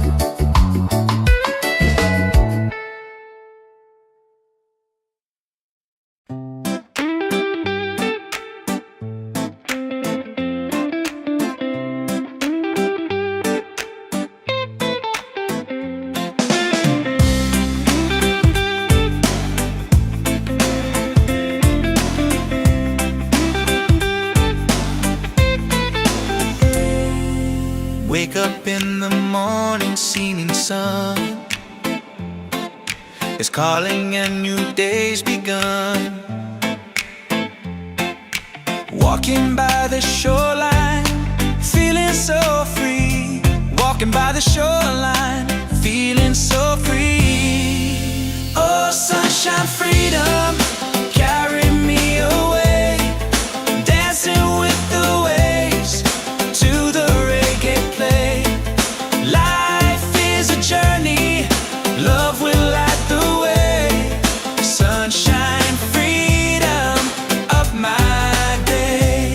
Speaker 3: Wake up in the morning, seeing sun is calling and new day's begun. Walking by the shoreline, feeling so free. Walking by the shoreline, feeling so free. Oh, sunshine, freedom, carry me away. Dancing with the waves to the reggae play. Life is a journey, love will light the way. Sunshine, freedom of my day.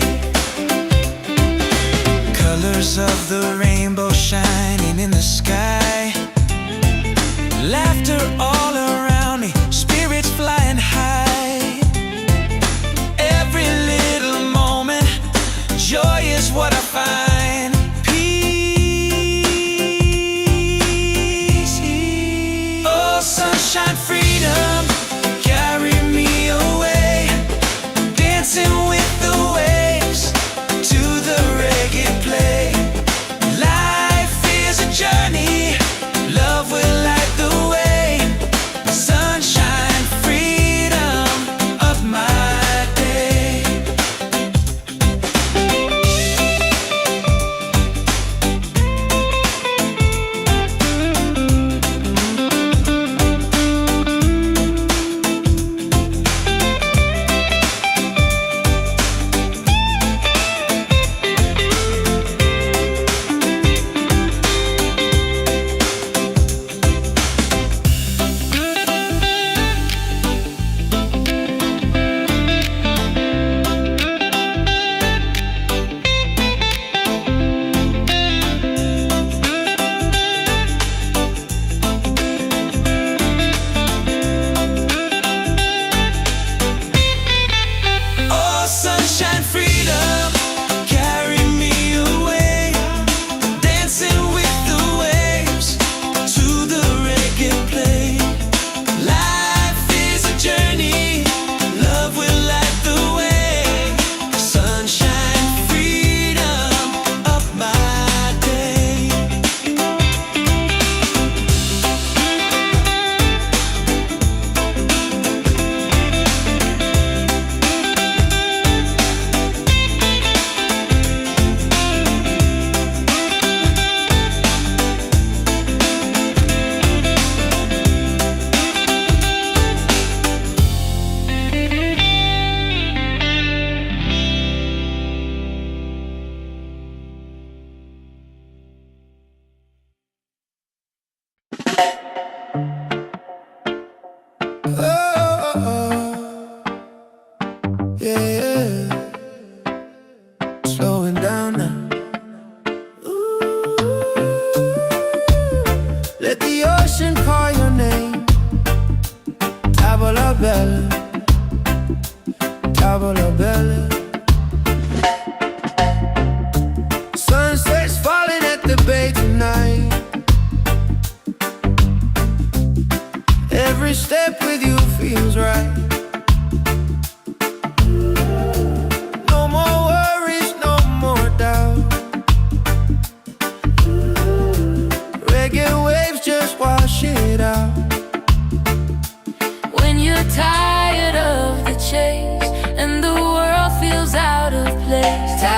Speaker 3: Colors of the rainbow shining in the sky. Laughter all around me, spirits flying high. Every little moment, joy is what I find. Sunshine, freedom, carry me away. Dancing with the waves to the reggae play. Life is a journey, love will light the way. Sunshine, freedom of my day.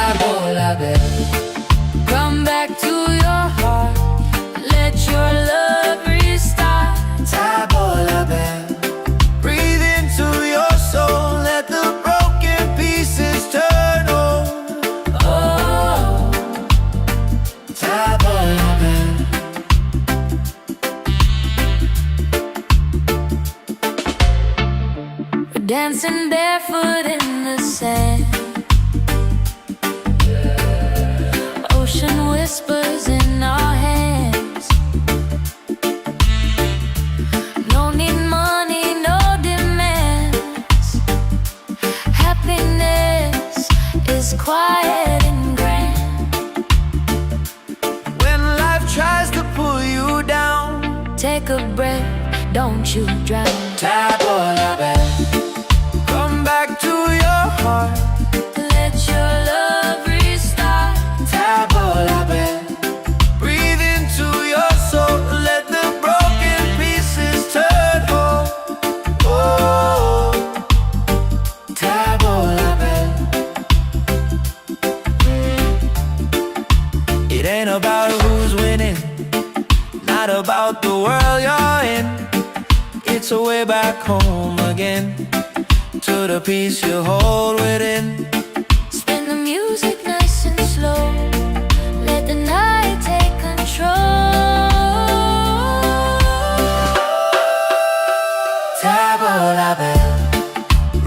Speaker 1: Tabola bell,
Speaker 2: Come back to your heart, let your love restart.
Speaker 1: Tabola bell, breathe into your soul, let the broken pieces turn whole.
Speaker 2: Oh,
Speaker 1: Tabola bell,
Speaker 2: we're dancing barefoot in the sand. Ocean whispers in our hands. No need money, no demands. Happiness is quiet and grand.
Speaker 1: when life tries to pull you down,
Speaker 2: Take a breath, don't you drown.
Speaker 1: Tabola bell, come back to your heart.
Speaker 2: Let your love restart.
Speaker 1: Tabola bell, breathe into your soul, let the broken pieces turn whole. Oh, Tabola bell. It ain't about who's winning, not about the world you're in. It's a way back home again, to the peace you hold within.
Speaker 2: Spin the music nice and slow. Let the night take control.
Speaker 1: Tabola bell,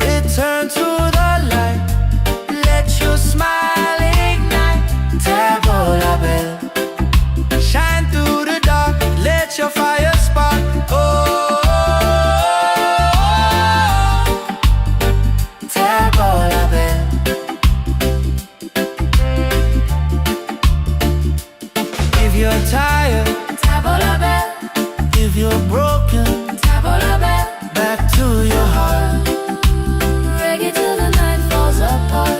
Speaker 1: return to the light, let your smile ignite. Tabola bell, shine through the dark, let your fire spark. Oh, Tabola bell, if you're tired,
Speaker 2: Tabola bell,
Speaker 1: if you're broken,
Speaker 2: tabola bell.
Speaker 1: back to your heart.
Speaker 2: Reggae till the night falls apart.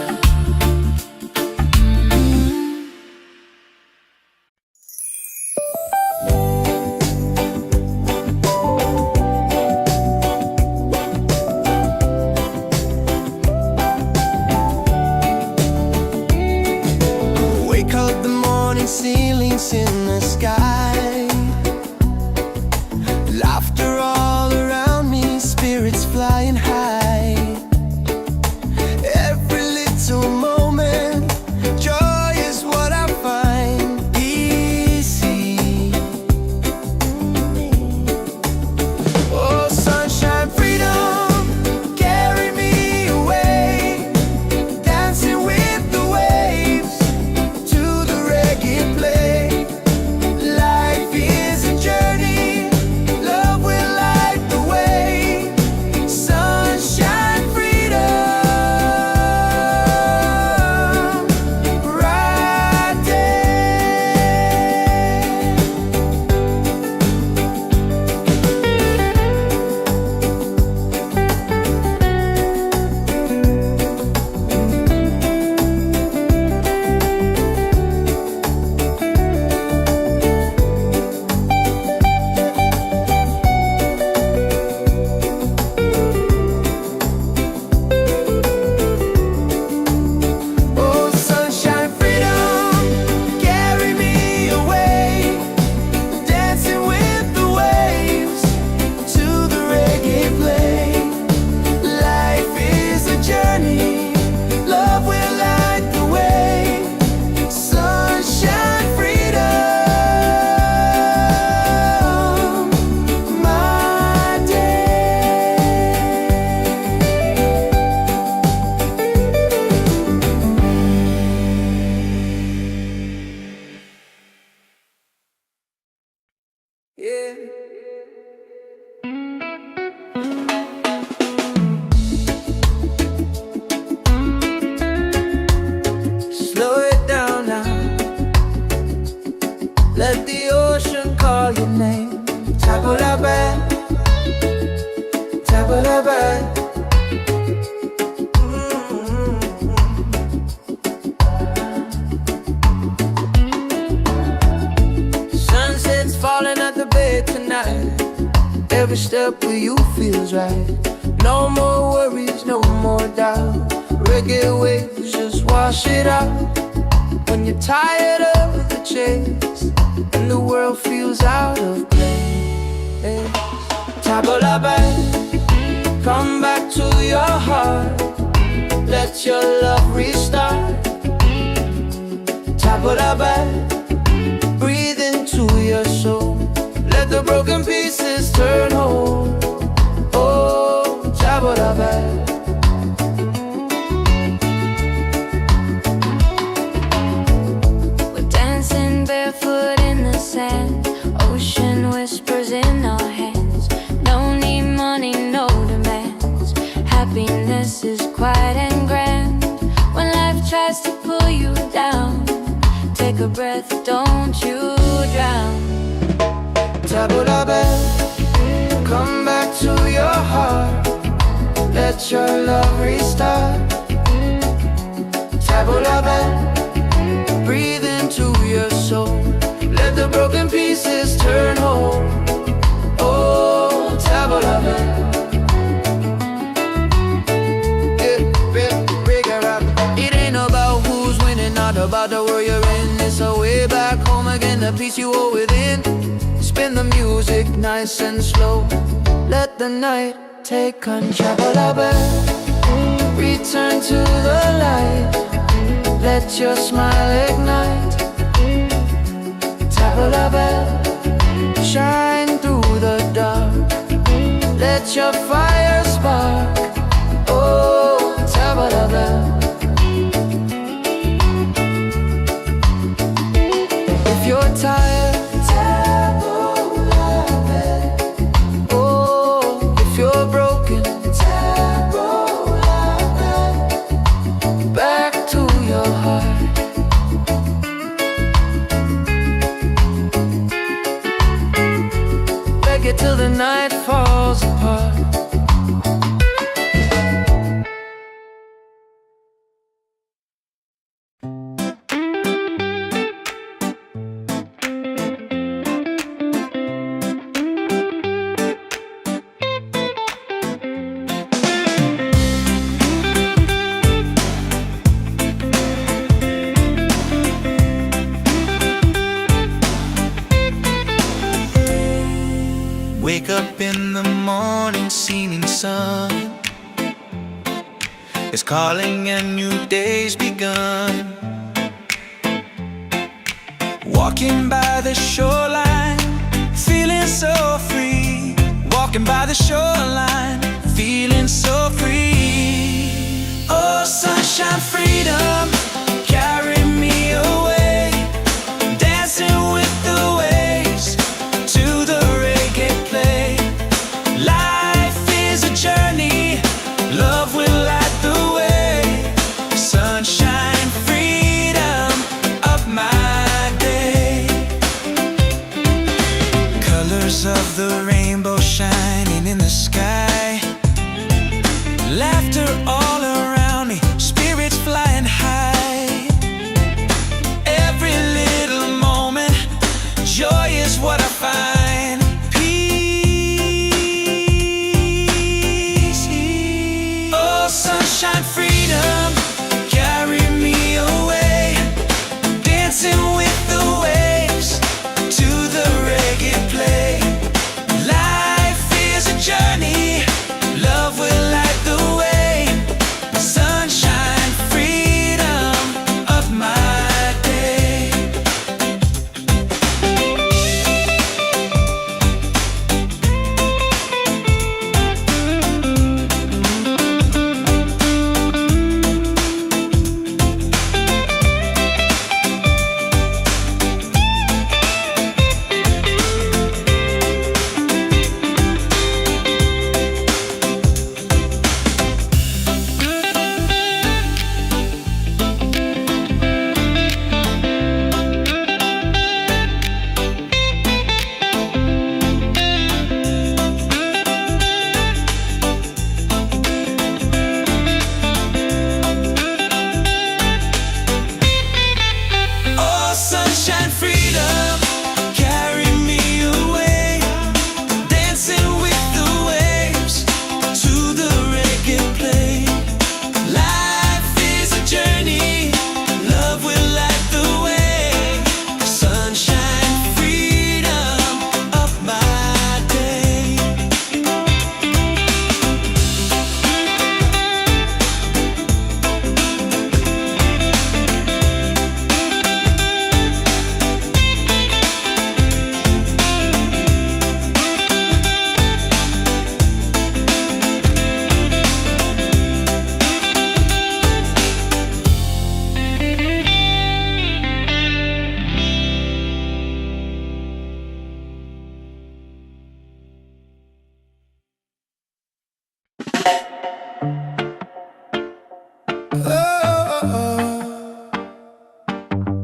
Speaker 1: Wake up the morning, ceilings in the sky. Laughter all around me, spirits flying high. Every little moment, joy is what I find. Easy. Oh, sunshine, freedom, carry me away. Dancing with the waves to the reggae play. Life is a journey, love will light the way. Sunshine, freedom, right Oh, sunshine, freedom, carry me away. Dancing with the waves to the reggae play. Life is a journey, love will light the way. Sunshine, freedom, my day. Yeah. Slow it down now. Let the ocean call your name. Tabola bell, tabola bell. Sunset's falling at the bay tonight. Every step with you feels right. No more worries, no more doubt. Reggae waves just wash it out. When you're tired of the chase and the world feels out of place, table la belle, come back to your heart. Let your love restart. Table la belle, breathe into your soul. Let the broken pieces turn whole. Oh, table la belle.
Speaker 2: Barefoot in the sand, ocean whispers in our hands. No need money, no demands. Happiness is quiet and grand. When life tries to pull you down, take a breath, don't you drown.
Speaker 1: Table la belle, come back to your heart. Let your love restart. Table la belle, breathe into your soul. Let the broken pieces turn whole. Oh, table la belle. It ain't about who's winning, not about the world you're in. It's a way back home again, the peace you hold within. Spin the music nice and slow. Let the night take control. Table la belle, return to the light. Let your smile ignite. Table la belle, shine through the dark. Let your fire spark. Oh, table la belle. If you're tired, table la belle. Oh, if you're broken, table la belle. Back to your heart. Reggae till the night falls apart.
Speaker 3: Wake up in the morning, seeing sun is calling and new day's begun. Walking by the shoreline, feeling so free. Walking by the shoreline, feeling so free. Oh, sunshine, freedom, carry me away. Dancing with the waves to the reggae play. Life is a journey, love will light the way. Sunshine, freedom of my day. Colors of the rainbow shining in the sky. Laughter all around me, spirits flying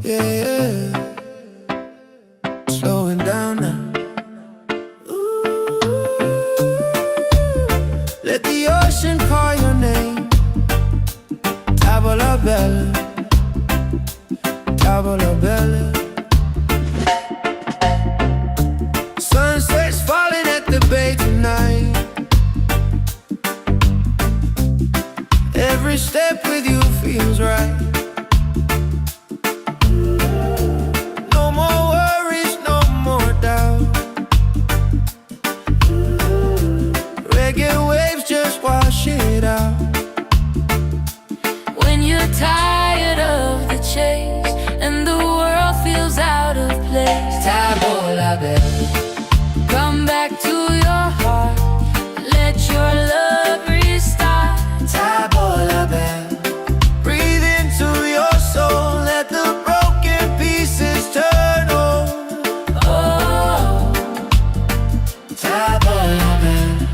Speaker 1: yeah. Slowing down now. Ooh. Let the ocean call your name. Tavola bella, tavola bella. Sunset's falling at the bay tonight. Every step with you feels right. No more worries, no more doubt. Reggae waves just wash it out.
Speaker 2: When you're tired of the chase and the world feels out of place,
Speaker 1: Tavola bella,
Speaker 2: come back to your heart. Let your love restart.
Speaker 1: tavola bella. Breathe into your soul, let the broken pieces turn whole.
Speaker 2: Oh,
Speaker 1: Tavola bella.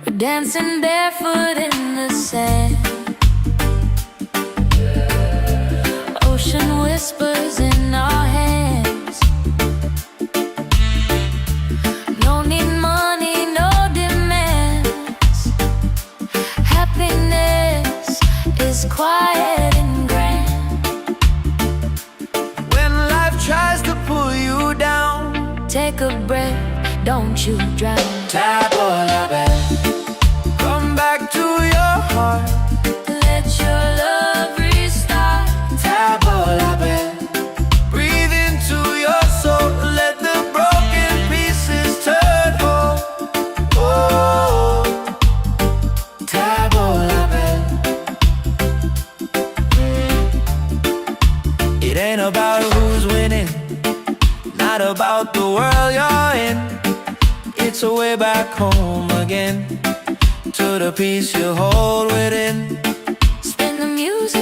Speaker 2: we're dancing barefoot in the sand. Ocean whispers in our hands. No need money, no demands. Happiness is quiet and grand.
Speaker 1: When life tries to pull you down,
Speaker 2: Take a breath, don't you drown.
Speaker 1: tavola bella. Come back to your heart.
Speaker 2: Let your love restart.
Speaker 1: Tavola bella. Breathe into your soul, let the broken pieces turn whole. Oh, tavola bella. It ain't about who's winning, not about the world you're in. It's a way back home again, to the peace you hold within.
Speaker 2: Spin the music